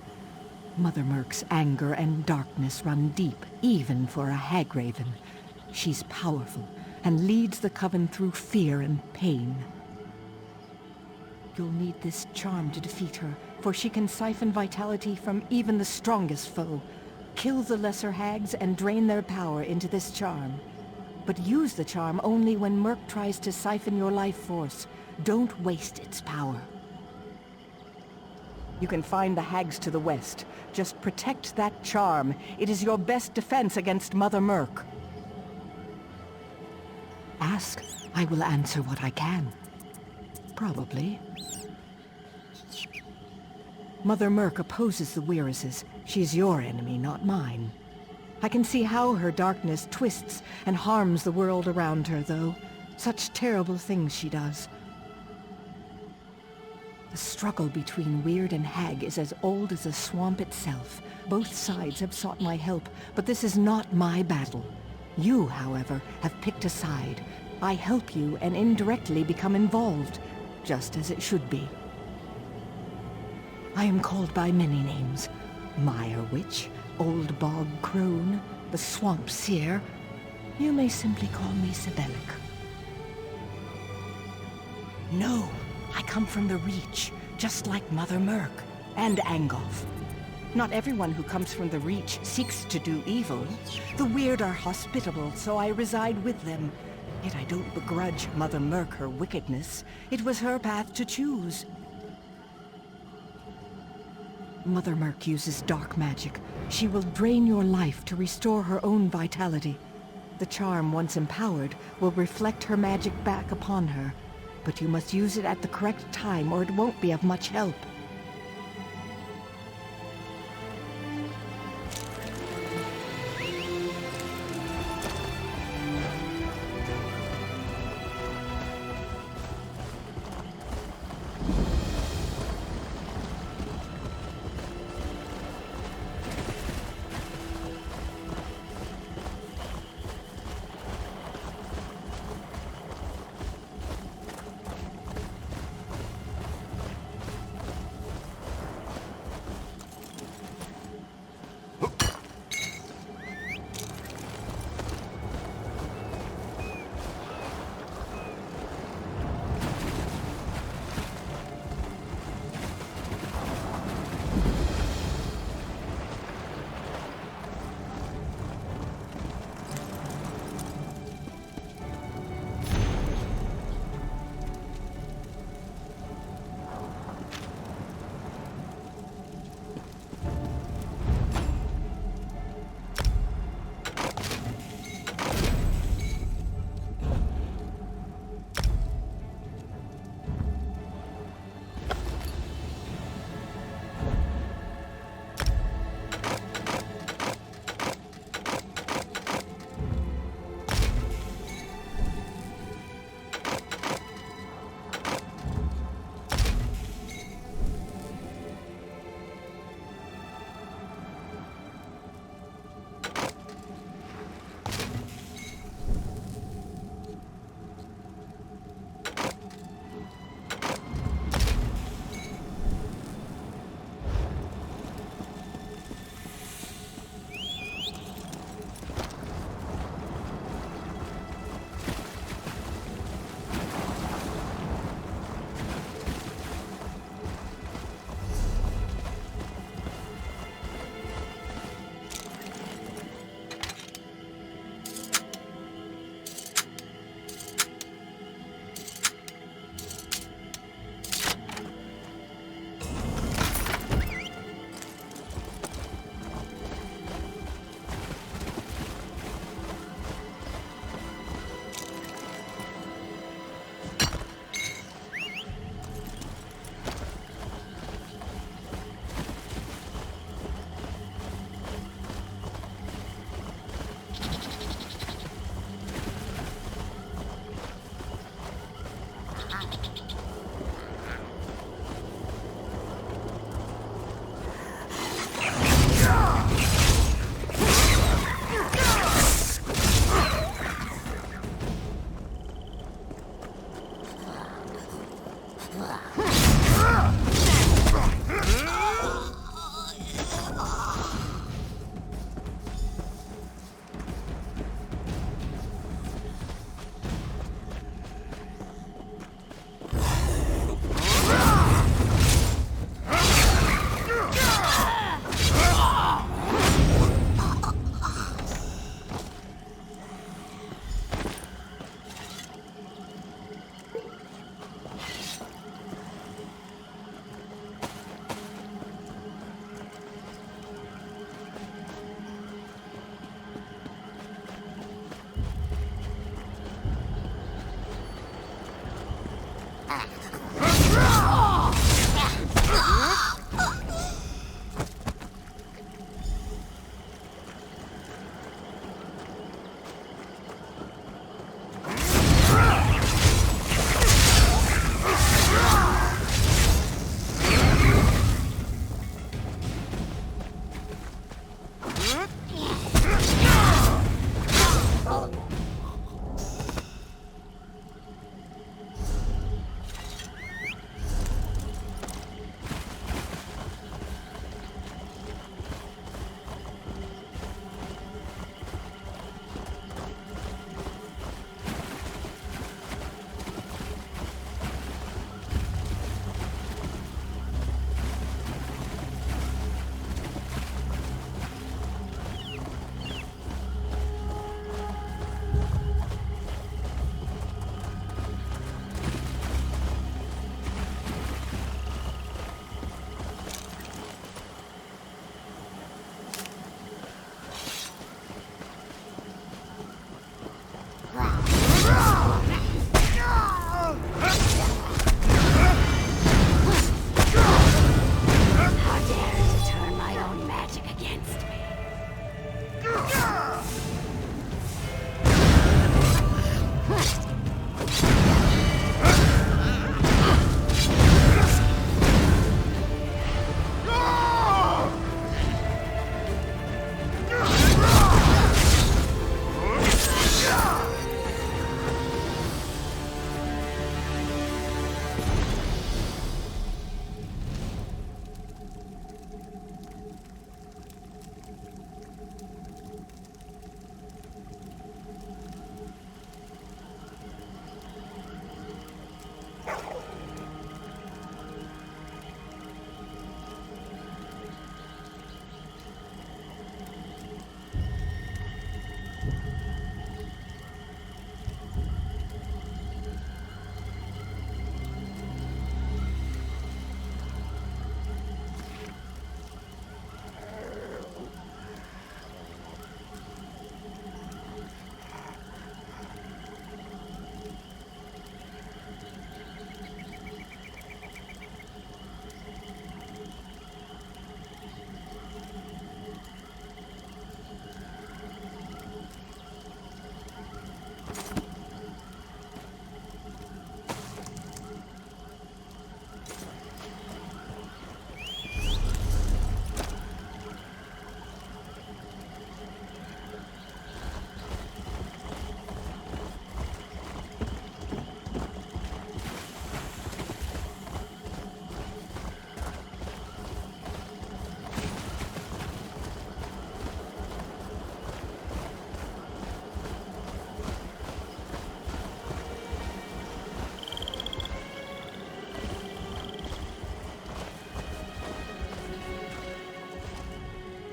Mother Merc's anger and darkness run deep, even for a Hagraven. She's powerful, and leads the Coven through fear and pain. You'll need this charm to defeat her, for she can siphon vitality from even the strongest foe. Kill the lesser hags and drain their power into this charm. But use the charm only when Merc tries to siphon your life force. Don't waste its power. You can find the hags to the west. Just protect that charm. It is your best defense against Mother Merc. Ask, I will answer what I can. Probably. Mother Merc opposes the Weirises. She's your enemy, not mine. I can see how her darkness twists and harms the world around her, though. Such terrible things she does. The struggle between Weird and Hag is as old as the swamp itself. Both sides have sought my help, but this is not my battle. You, however, have picked a side. I help you and indirectly become involved, just as it should be. I am called by many names. Mire Witch, Old Bog Crone, the Swamp Seer. You may simply call me Sibelic. No, I come from the Reach, just like Mother Merc and Angolf. Not everyone who comes from the Reach seeks to do evil. The Weird are hospitable, so I reside with them. Yet I don't begrudge Mother Merc her wickedness. It was her path to choose. Mother Merc uses dark magic. She will drain your life to restore her own vitality. The charm, once empowered, will reflect her magic back upon her. But you must use it at the correct time or it won't be of much help.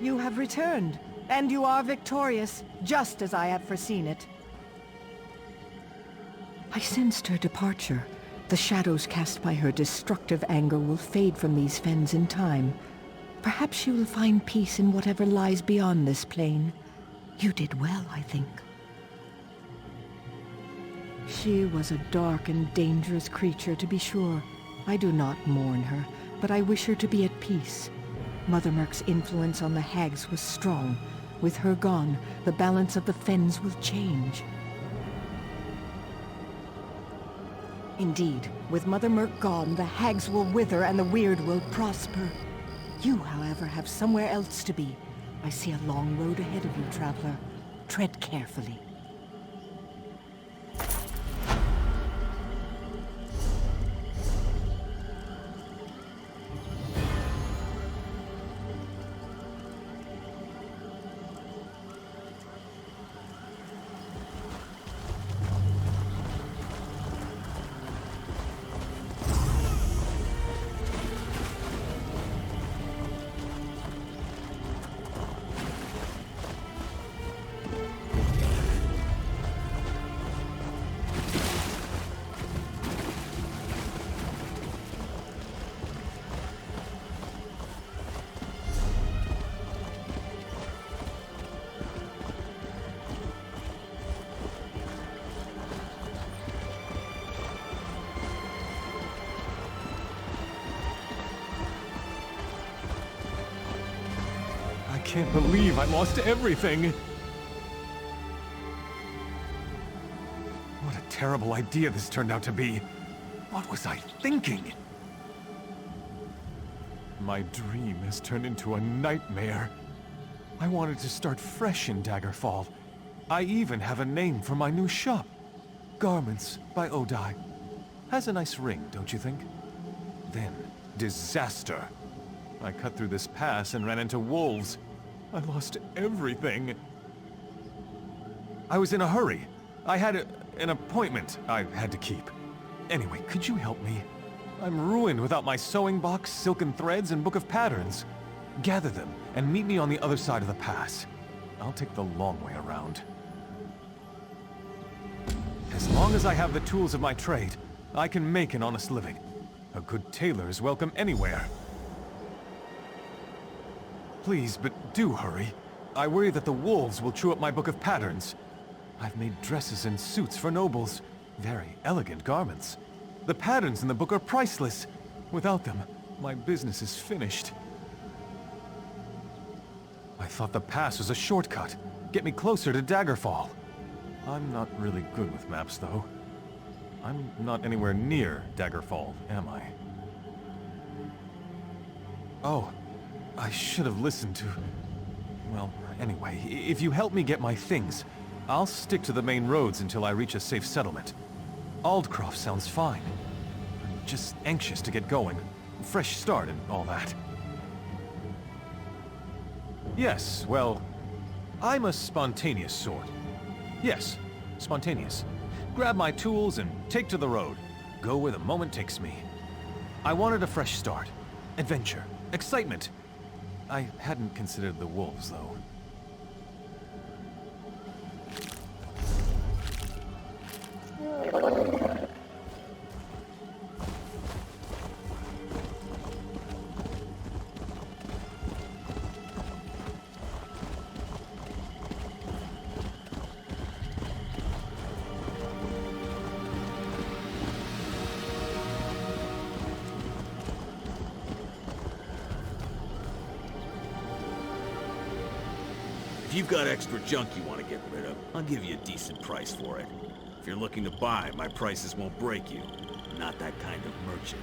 You have returned, and you are victorious, just as I have foreseen it. I sensed her departure. The shadows cast by her destructive anger will fade from these fens in time. Perhaps she will find peace in whatever lies beyond this plane. You did well, I think. She was a dark and dangerous creature, to be sure. I do not mourn her, but I wish her to be at peace. Mother Merc's influence on the hags was strong. With her gone, the balance of the fens will change. Indeed, with Mother Merc gone, the hags will wither and the weird will prosper. You, however, have somewhere else to be. I see a long road ahead of you, traveler. Tread carefully. can't believe I lost everything! What a terrible idea this turned out to be. What was I thinking? My dream has turned into a nightmare. I wanted to start fresh in Daggerfall. I even have a name for my new shop. Garments by Odai. Has a nice ring, don't you think? Then, disaster. I cut through this pass and ran into wolves. I lost everything. I was in a hurry. I had an appointment I had to keep. Anyway, could you help me? I'm ruined without my sewing box, silken threads, and book of patterns. Gather them and meet me on the other side of the pass. I'll take the long way around. As long as I have the tools of my trade, I can make an honest living. A good tailor is welcome anywhere. Please, but do hurry. I worry that the wolves will chew up my book of patterns. I've made dresses and suits for nobles. Very elegant garments. The patterns in the book are priceless. Without them, my business is finished. I thought the pass was a shortcut. Get me closer to Daggerfall. I'm not really good with maps, though. I'm not anywhere near Daggerfall, am I? Oh, I should have listened to... Well, anyway, if you help me get my things, I'll stick to the main roads until I reach a safe settlement. Aldcroft sounds fine. I'm just anxious to get going. Fresh start and all that. Yes, well, I'm a spontaneous sort. Yes, spontaneous. Grab my tools and take to the road. Go where the moment takes me. I wanted a fresh start. Adventure. Excitement. I hadn't considered the wolves, though. If you've got extra junk you want to get rid of, I'll give you a decent price for it. If you're looking to buy, my prices won't break you. I'm not that kind of merchant.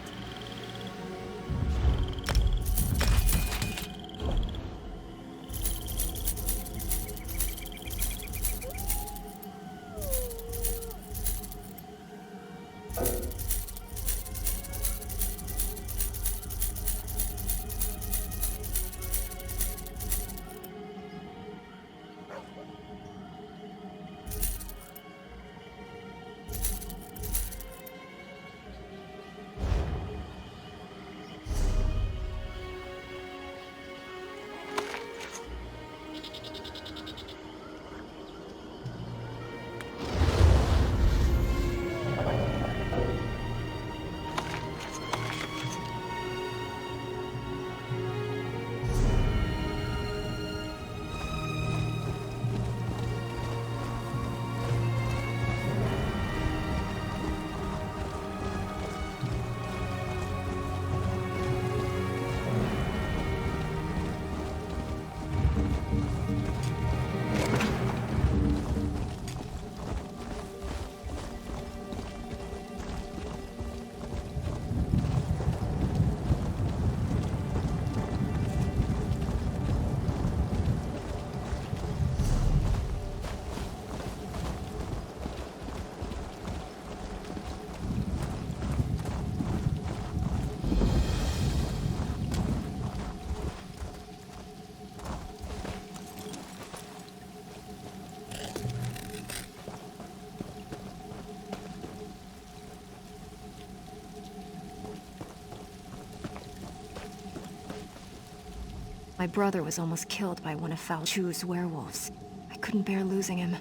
My brother was almost killed by one of Falchu's werewolves. I couldn't bear losing him,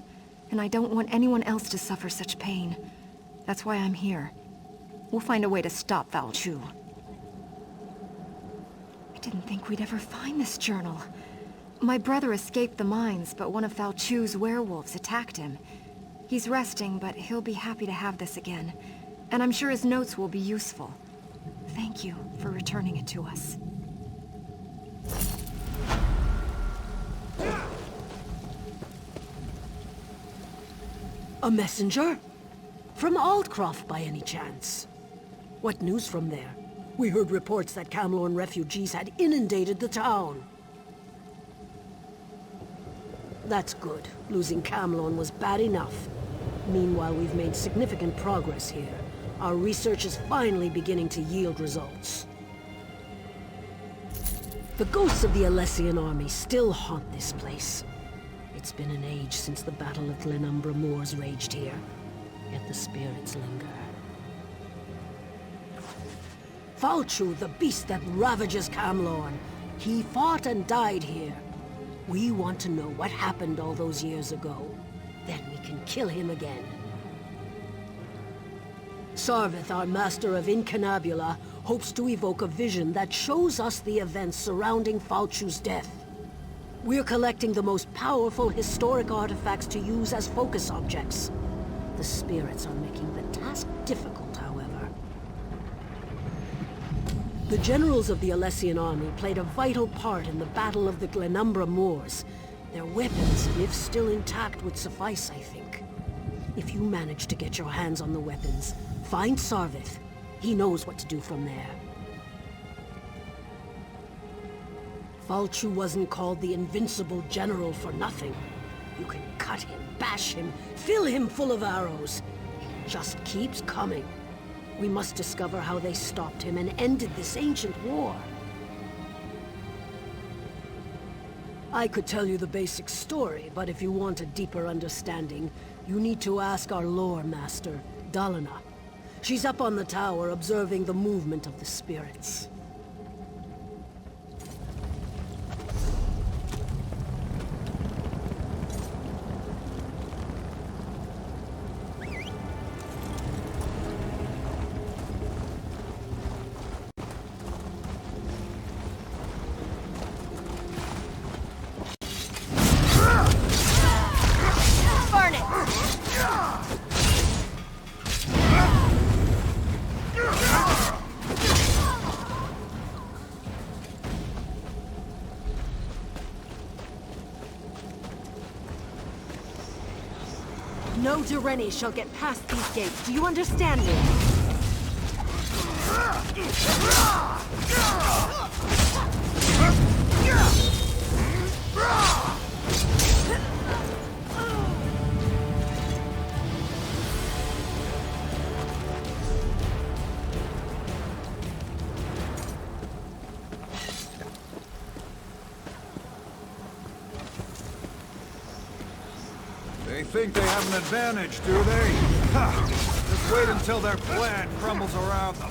and I don't want anyone else to suffer such pain. That's why I'm here. We'll find a way to stop Falchu. I didn't think we'd ever find this journal. My brother escaped the mines, but one of Falchu's werewolves attacked him. He's resting, but he'll be happy to have this again. And I'm sure his notes will be useful. Thank you for returning it to us. A messenger? From Aldcroft, by any chance? What news from there? We heard reports that Camlorn refugees had inundated the town. That's good. Losing Camlorn was bad enough. Meanwhile, we've made significant progress here. Our research is finally beginning to yield results. The ghosts of the Alessian army still haunt this place. It's been an age since the Battle of Glenumbra moors raged here, yet the spirits linger. Falchu, the beast that ravages Camlorn. He fought and died here. We want to know what happened all those years ago. Then we can kill him again. Sarvith, our master of Incunabula, hopes to evoke a vision that shows us the events surrounding Falchu's death. We're collecting the most powerful historic artifacts to use as focus objects. The spirits are making the task difficult, however. The generals of the Alessian army played a vital part in the Battle of the Glenumbra moors. Their weapons, if still intact, would suffice, I think. If you manage to get your hands on the weapons, find Sarvith. He knows what to do from there. Falchu wasn't called the Invincible General for nothing. You can cut him, bash him, fill him full of arrows. He just keeps coming. We must discover how they stopped him and ended this ancient war. I could tell you the basic story, but if you want a deeper understanding, you need to ask our lore master, Deleyn. She's up on the tower observing the movement of the spirits. No Direnni shall get past these gates. Do you understand me? They think they have an advantage, do they? Ha! Just wait until their plan crumbles around them.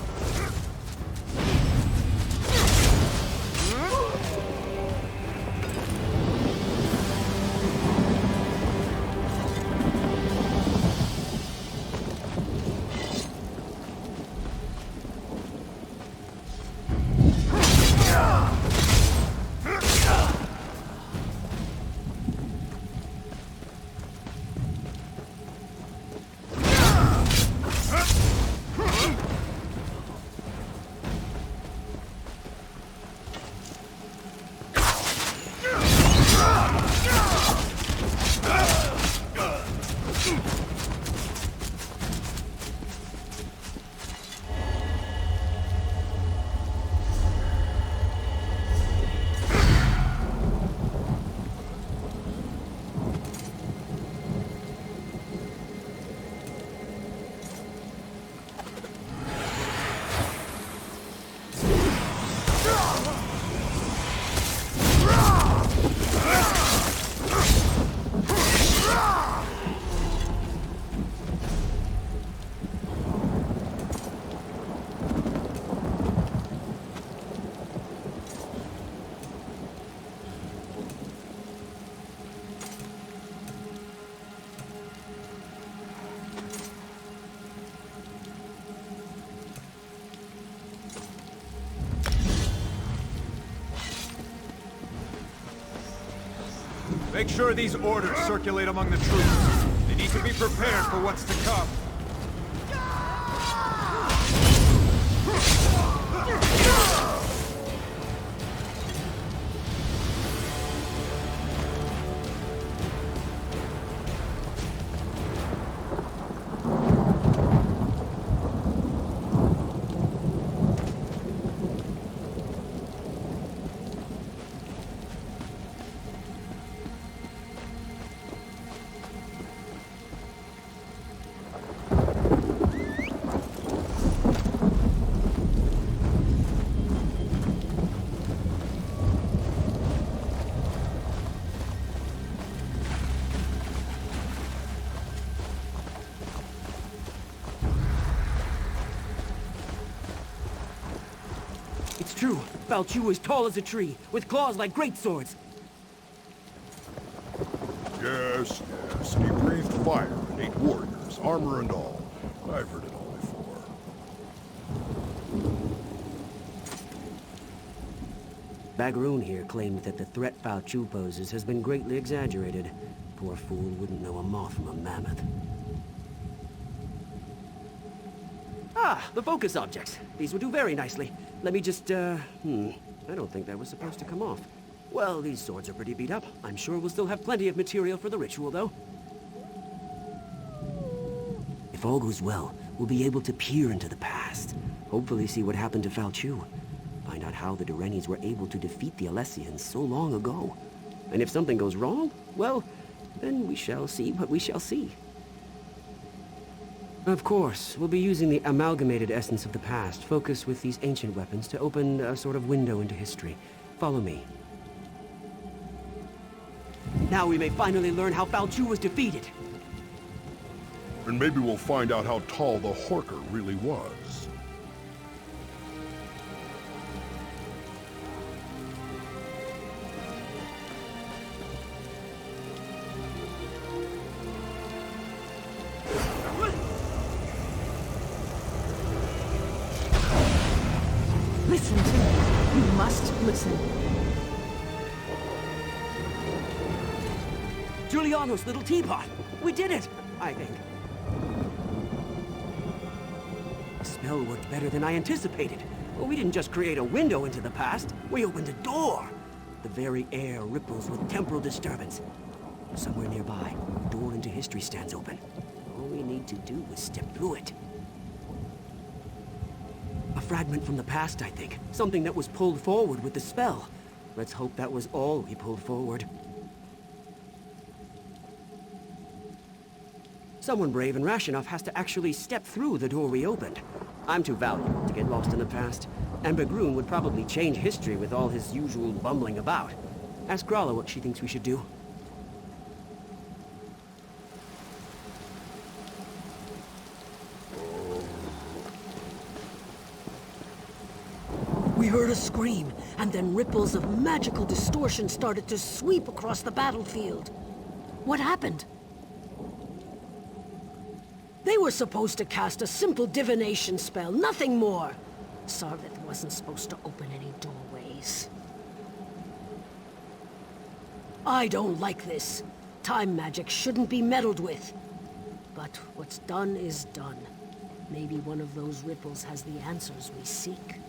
Make sure these orders circulate among the troops. They need to be prepared for what's to come. true. Fal Chu is tall as a tree, with claws like great swords. Yes, yes. He breathed fire and ate warriors, armor and all. I've heard it all before. Bagroon here claimed that the threat Fal Chu poses has been greatly exaggerated. Poor fool wouldn't know a moth from a mammoth. Ah, the focus objects. These will do very nicely. Let me just, I don't think that was supposed to come off. Well, these swords are pretty beat up. I'm sure we'll still have plenty of material for the ritual, though. If all goes well, we'll be able to peer into the past. Hopefully see what happened to Fal Chu. Find out how the Dirennis were able to defeat the Alessians so long ago. And if something goes wrong, well, then we shall see what we shall see. Of course, we'll be using the amalgamated essence of the past, focused with these ancient weapons to open a sort of window into history. Follow me. Now we may finally learn how Fal Chu was defeated. And maybe we'll find out how tall the Horker really was. Listen to me. You must listen. Giuliano's little teapot! We did it, I think. The spell worked better than I anticipated. Well, we didn't just create a window into the past, we opened a door. The very air ripples with temporal disturbance. Somewhere nearby, a door into history stands open. All we need to do is step through it. A fragment from the past, I think. Something that was pulled forward with the spell. Let's hope that was all we pulled forward. Someone brave and rash enough has to actually step through the door we opened. I'm too valuable to get lost in the past. And Bagroon would probably change history with all his usual bumbling about. Ask Grala what she thinks we should do. We heard a scream, and then ripples of magical distortion started to sweep across the battlefield. What happened? They were supposed to cast a simple divination spell, nothing more. Sarvith wasn't supposed to open any doorways. I don't like this. Time magic shouldn't be meddled with. But what's done is done. Maybe one of those ripples has the answers we seek.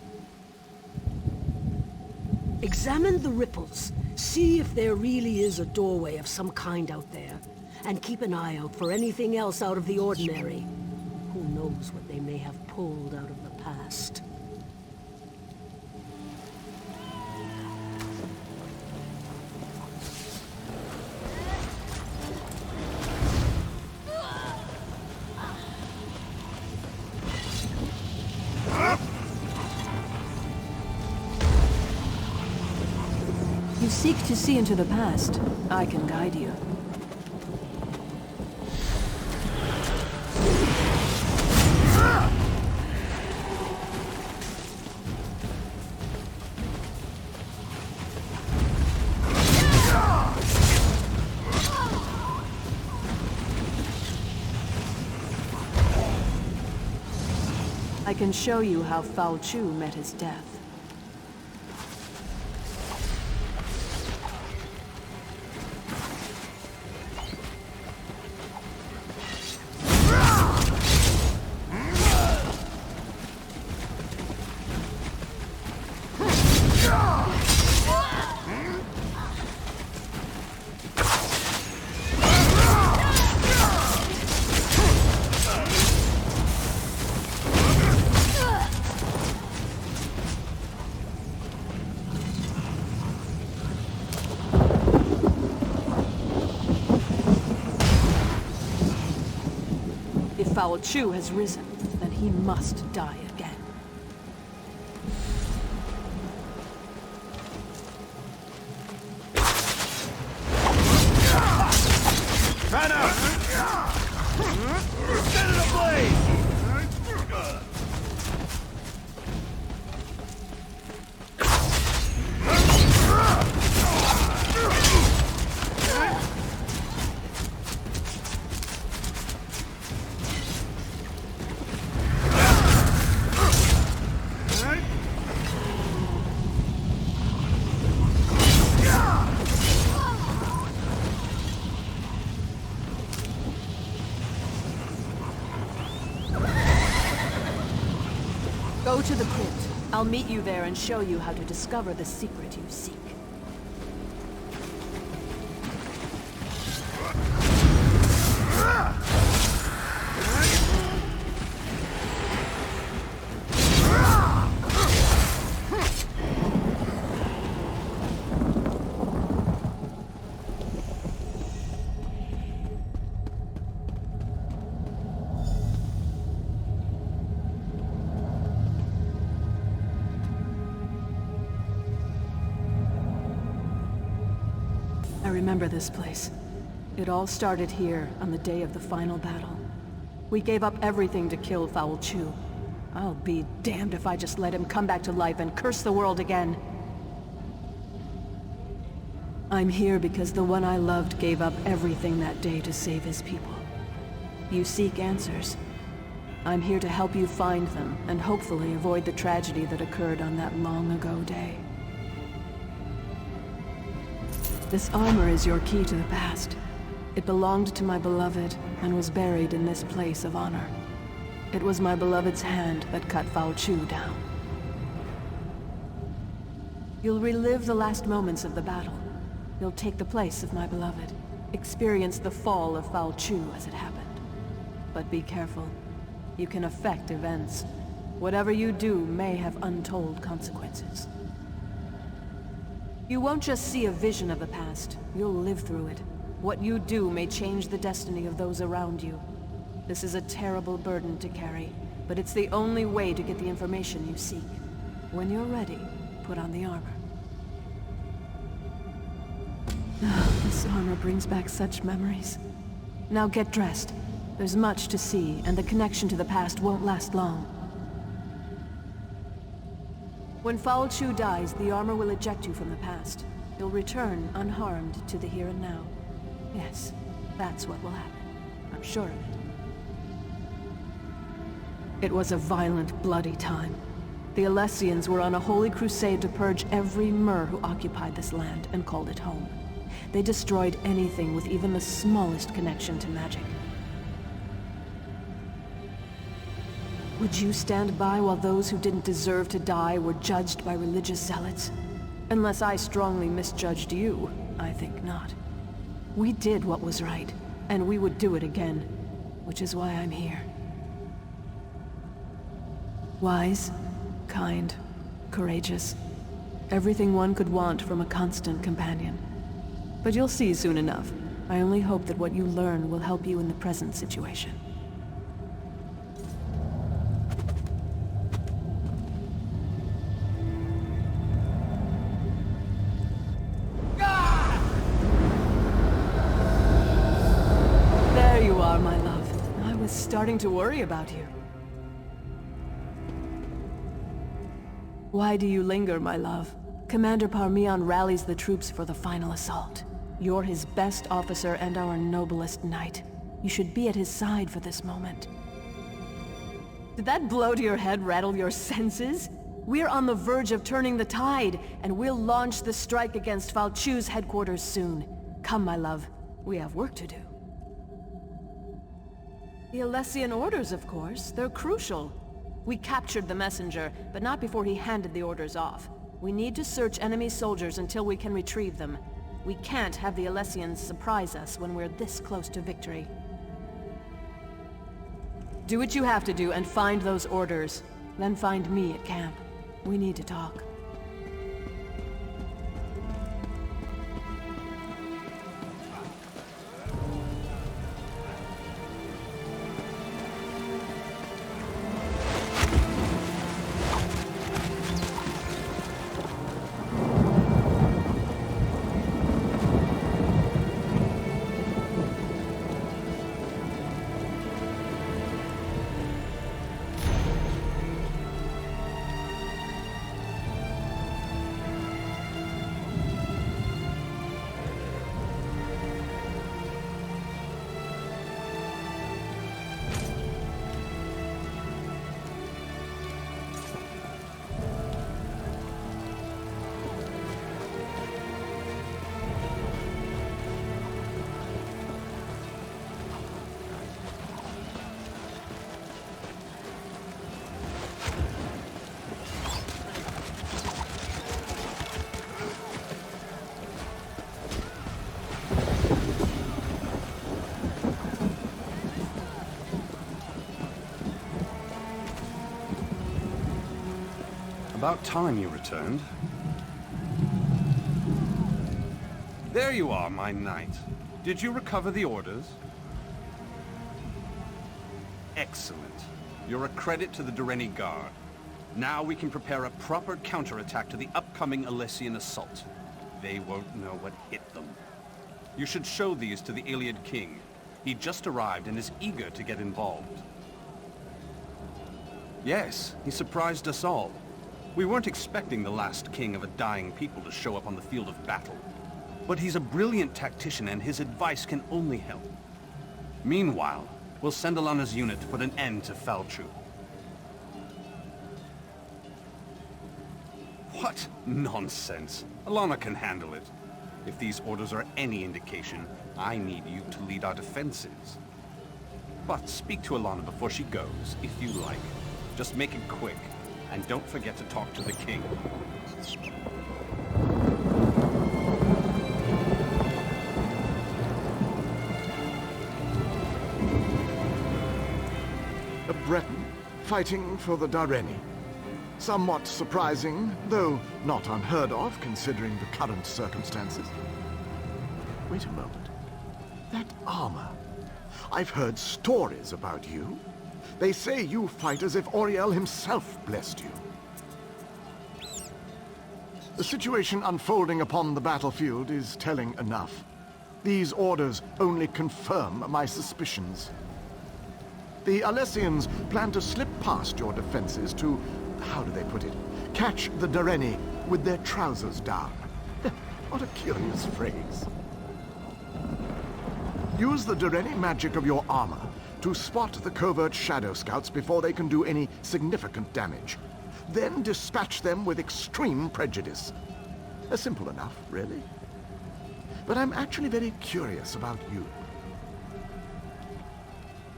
Examine the ripples. See if there really is a doorway of some kind out there. And keep an eye out for anything else out of the ordinary. Who knows what they may have pulled out of the past. You seek to see into the past. I can guide you. I can show you how Fal Chu met his death. If Fal Chu has risen, then he must die again. Man out! Set it ablaze! Go to the crypt. I'll meet you there and show you how to discover the secret you seek. I remember this place. It all started here on the day of the final battle. We gave up everything to kill Foul Chew. I'll be damned if I just let him come back to life and curse the world again. I'm here because the one I loved gave up everything that day to save his people. You seek answers. I'm here to help you find them, and hopefully avoid the tragedy that occurred on that long ago day. This armor is your key to the past. It belonged to my beloved, and was buried in this place of honor. It was my beloved's hand that cut Foul Chew down. You'll relive the last moments of the battle. You'll take the place of my beloved, experience the fall of Foul Chew as it happened. But be careful. You can affect events. Whatever you do may have untold consequences. You won't just see a vision of the past, you'll live through it. What you do may change the destiny of those around you. This is a terrible burden to carry, but it's the only way to get the information you seek. When you're ready, put on the armor. This armor brings back such memories. Now get dressed. There's much to see, and the connection to the past won't last long. When Foul Chew dies, the armor will eject you from the past. You'll return unharmed to the here and now. Yes, that's what will happen. I'm sure of it. It was a violent, bloody time. The Alessians were on a holy crusade to purge every Mer who occupied this land and called it home. They destroyed anything with even the smallest connection to magic. Would you stand by while those who didn't deserve to die were judged by religious zealots? Unless I strongly misjudged you, I think not. We did what was right, and we would do it again, which is why I'm here. Wise, kind, courageous. Everything one could want from a constant companion. But you'll see soon enough. I only hope that what you learn will help you in the present situation. There you are, my love. I was starting to worry about you. Why do you linger, my love? Commander Parmeon rallies the troops for the final assault. You're his best officer and our noblest knight. You should be at his side for this moment. Did that blow to your head rattle your senses? We're on the verge of turning the tide, and we'll launch the strike against Foul Chew's headquarters soon. Come, my love. We have work to do. The Alessian orders, of course. They're crucial. We captured the messenger, but not before he handed the orders off. We need to search enemy soldiers until we can retrieve them. We can't have the Alessians surprise us when we're this close to victory. Do what you have to do and find those orders. Then find me at camp. We need to talk. About time you returned. There you are, my knight. Did you recover the orders? Excellent. You're a credit to the Direnni Guard. Now we can prepare a proper counterattack to the upcoming Alessian assault. They won't know what hit them. You should show these to the Iliad King. He just arrived and is eager to get involved. Yes, he surprised us all. We weren't expecting the last king of a dying people to show up on the field of battle. But he's a brilliant tactician and his advice can only help. Meanwhile, we'll send Alana's unit to put an end to Falchu. What nonsense! Alana can handle it. If these orders are any indication, I need you to lead our defenses. But speak to Alana before she goes, if you like. Just make it quick, and don't forget to talk to the king. A Breton fighting for the Direnni. Somewhat surprising, though not unheard of considering the current circumstances. Wait a moment. That armor. I've heard stories about you. They say you fight as if Auriel himself blessed you. The situation unfolding upon the battlefield is telling enough. These orders only confirm my suspicions. The Alessians plan to slip past your defenses to, how do they put it, catch the Direnni with their trousers down. What a curious phrase. Use the Direnni magic of your armor to spot the covert shadow scouts before they can do any significant damage. Then dispatch them with extreme prejudice. Simple enough, really. But I'm actually very curious about you.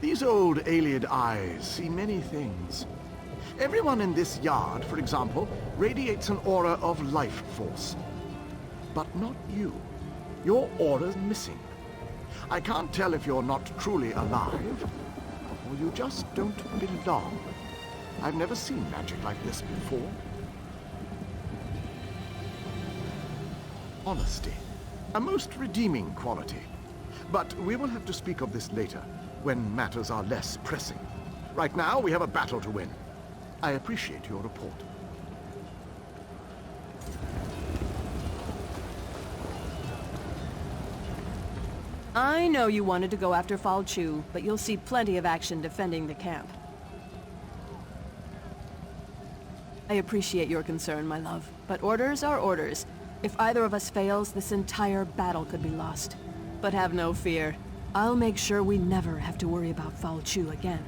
These old Iliad eyes see many things. Everyone in this yard, for example, radiates an aura of life force. But not you. Your aura's missing. I can't tell if you're not truly alive, or you just don't belong. I've never seen magic like this before. Honesty. A most redeeming quality. But we will have to speak of this later, when matters are less pressing. Right now, we have a battle to win. I appreciate your report. I know you wanted to go after Falchu, but you'll see plenty of action defending the camp. I appreciate your concern, my love, but orders are orders. If either of us fails, this entire battle could be lost. But have no fear. I'll make sure we never have to worry about Falchu again.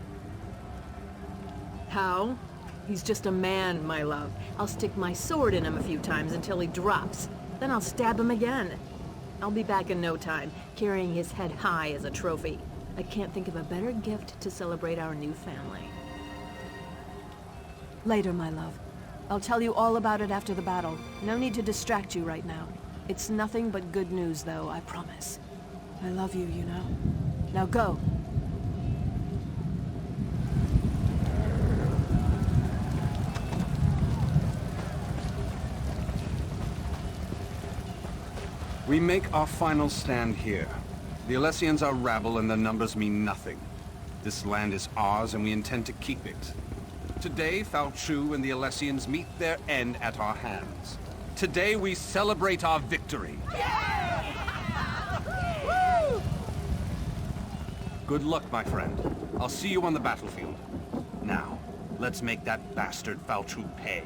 How? He's just a man, my love. I'll stick my sword in him a few times until he drops. Then I'll stab him again. I'll be back in no time, carrying his head high as a trophy. I can't think of a better gift to celebrate our new family. Later, my love. I'll tell you all about it after the battle. No need to distract you right now. It's nothing but good news, though, I promise. I love you, you know. Now go. We make our final stand here. The Alessians are rabble and their numbers mean nothing. This land is ours and we intend to keep it. Today, Falchu and the Alessians meet their end at our hands. Today we celebrate our victory. Good luck, my friend. I'll see you on the battlefield. Now, let's make that bastard Falchu pay.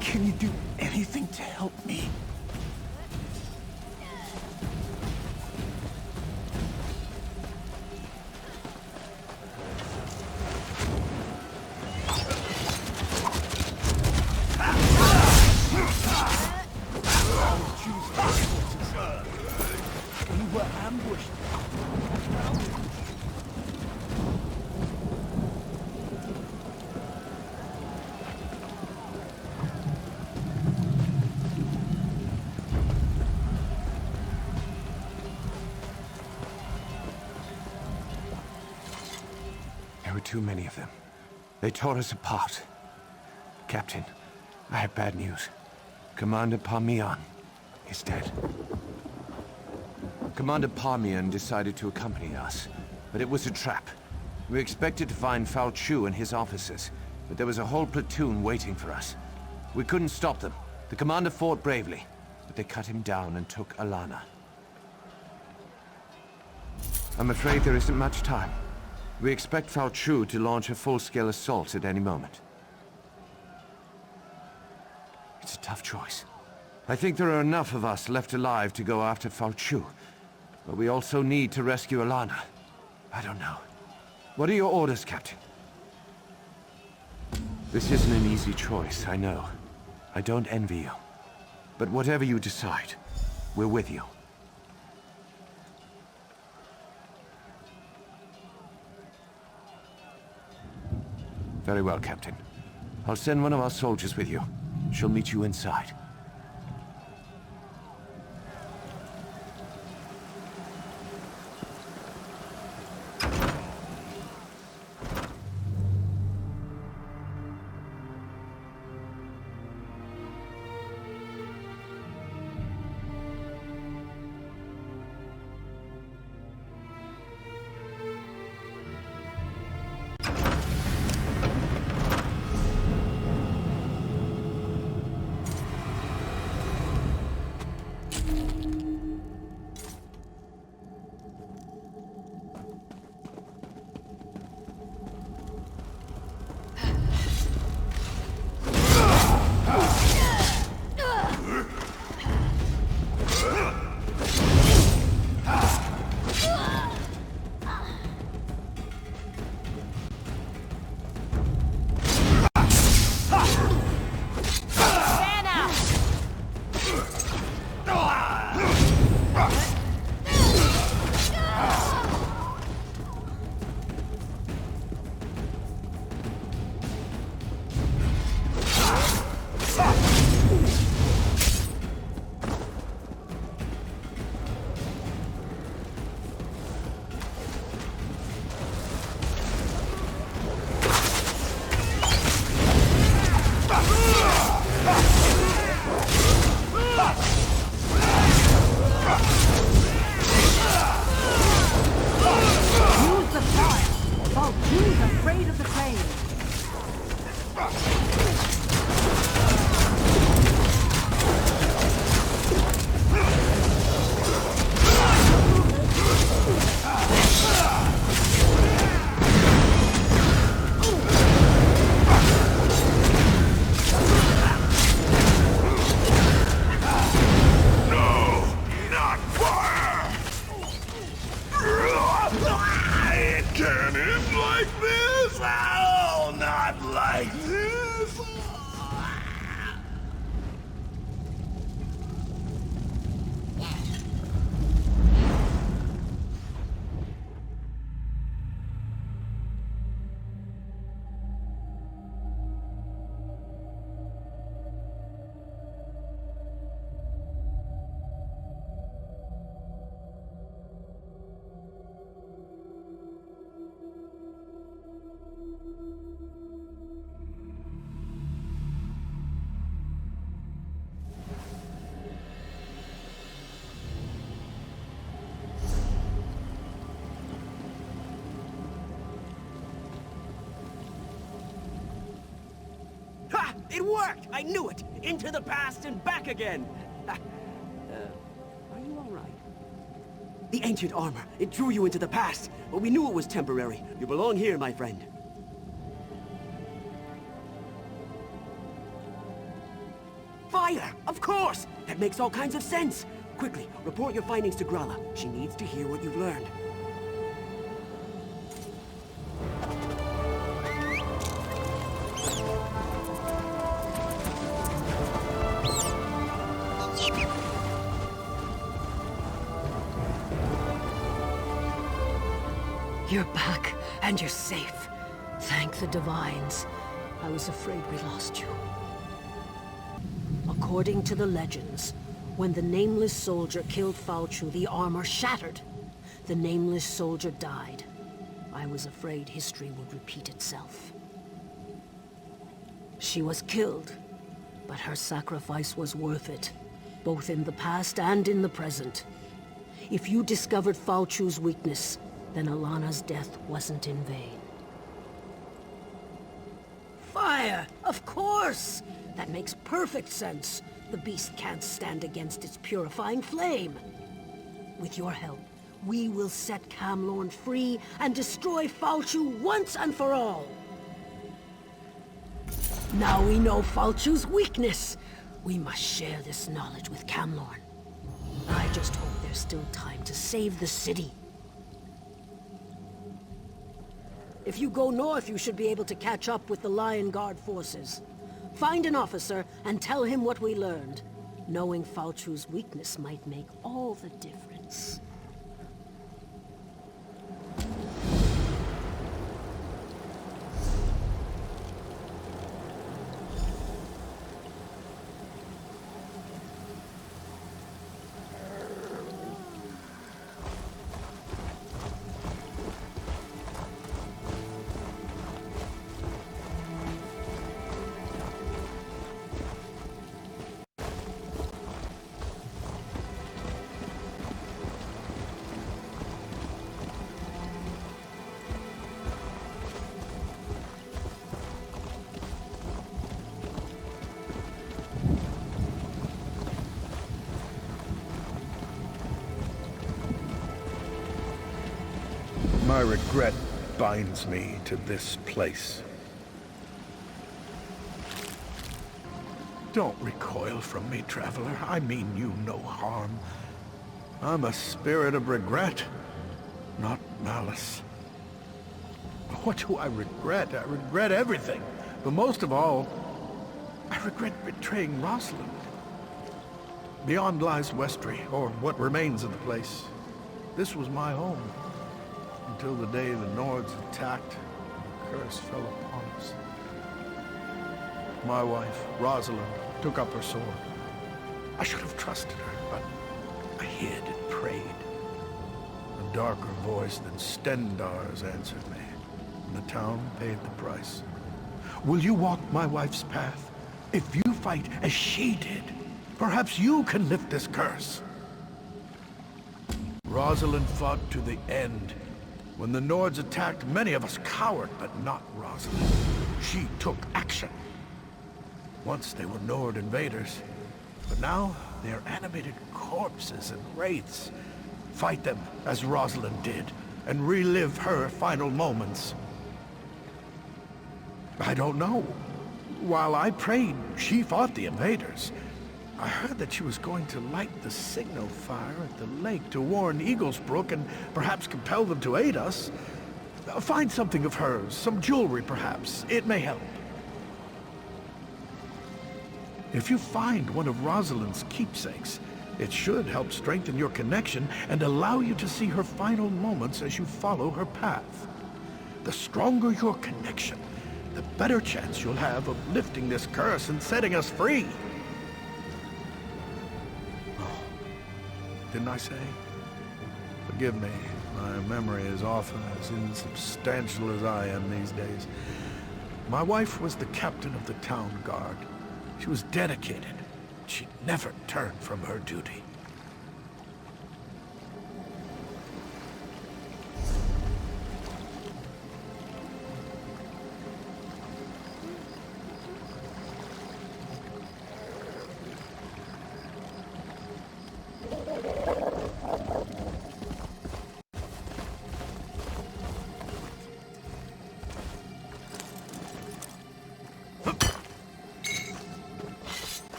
Can you do anything to help me? We were ambushed. There were too many of them. They tore us apart. Captain, I have bad news. Commander Parmian is dead. Commander Parmian decided to accompany us, but it was a trap. We expected to find Falchu and his officers, but there was a whole platoon waiting for us. We couldn't stop them. The commander fought bravely, but they cut him down and took Alana. I'm afraid there isn't much time. We expect Falchu to launch a full-scale assault at any moment. It's a tough choice. I think there are enough of us left alive to go after Falchu, but we also need to rescue Alana. I don't know. What are your orders, Captain? This isn't an easy choice, I know. I don't envy you. But whatever you decide, we're with you. Very well, Captain. I'll send one of our soldiers with you. She'll meet you inside. like this! Ha! It worked! I knew it! Into the past and back again! Are you all right? The ancient armor. It drew you into the past, but we knew it was temporary. You belong here, my friend. Fire! Of course! That makes all kinds of sense! Quickly, report your findings to Gralla. She needs to hear what you've learned. You're back, and you're safe. Thank the Divines. I was afraid we lost you. According to the legends, when the Nameless Soldier killed Falchu, the armor shattered. The Nameless Soldier died. I was afraid history would repeat itself. She was killed, but her sacrifice was worth it, both in the past and in the present. If you discovered Falchu's weakness, then Alana's death wasn't in vain. Fire! Of course! That makes perfect sense. The beast can't stand against its purifying flame. With your help, we will set Camlorn free and destroy Falchu once and for all. Now we know Falchu's weakness. We must share this knowledge with Camlorn. I just hope there's still time to save the city. If you go north, you should be able to catch up with the Lion Guard forces. Find an officer and tell him what we learned. Knowing Falchu's weakness might make all the difference. My regret binds me to this place. Don't recoil from me, traveler. I mean you no harm. I'm a spirit of regret, not malice. What do I regret? I regret everything. But most of all, I regret betraying Rosalind. Beyond lies Westry, or what remains of the place. This was my home. Until the day the Nords attacked, the curse fell upon us. My wife, Rosalind, took up her sword. I should have trusted her, but I hid and prayed. A darker voice than Stendar's answered me, and the town paid the price. Will you walk my wife's path? If you fight as she did, perhaps you can lift this curse. Rosalind fought to the end. When the Nords attacked, many of us cowered, but not Rosalind. She took action. Once they were Nord invaders, but now they are animated corpses and wraiths. Fight them as Rosalind did, and relive her final moments. I don't know. While I prayed, she fought the invaders. I heard that she was going to light the signal fire at the lake to warn Eaglesbrook and perhaps compel them to aid us. Find something of hers, some jewelry perhaps. It may help. If you find one of Rosalind's keepsakes, it should help strengthen your connection and allow you to see her final moments as you follow her path. The stronger your connection, the better chance you'll have of lifting this curse and setting us free. Oh, didn't I say? Forgive me, my memory is often as insubstantial as I am these days. My wife was the captain of the town guard. She was dedicated. She'd never turn from her duty.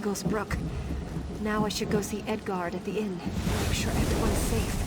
Eagle's Brook. Now I should go see Edgard at the inn. Make sure everyone's safe.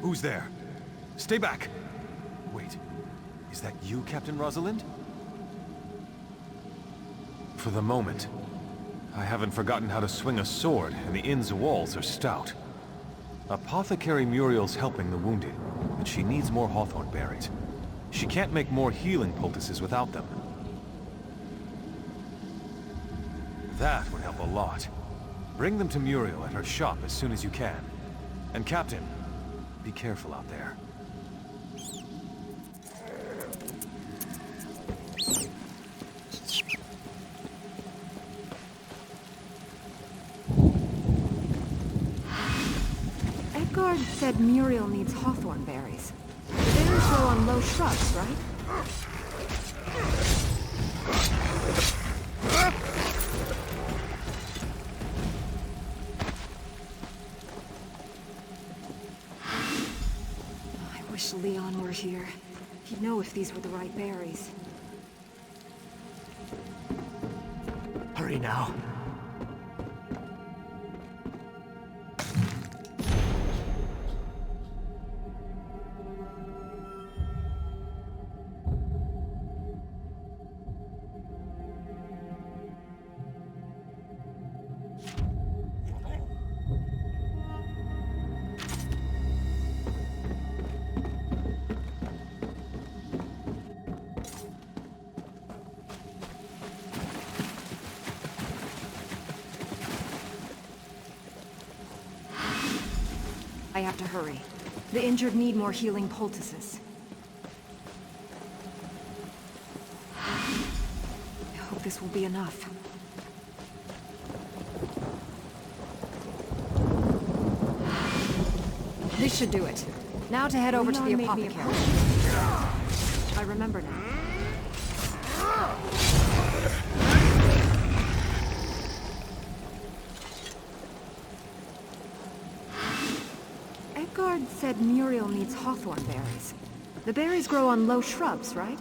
Who's there? Stay back! Wait, is that you, Captain Rosalind? For the moment, I haven't forgotten how to swing a sword, and the inn's walls are stout. Apothecary Muriel's helping the wounded, but she needs more hawthorn berries. She can't make more healing poultices without them. That would help a lot. Bring them to Muriel at her shop as soon as you can. And Captain, be careful out there. Edgard said Muriel needs hawthorn berries. The berries grow on low shrubs, right? I wish Leon were here. He'd know if these were the right berries. Hurry now. I have to hurry. The injured need more healing poultices. I hope this will be enough. This should do it. Now to head over to the apothecary. I remember now. Edgard said Muriel needs hawthorn berries. The berries grow on low shrubs, right?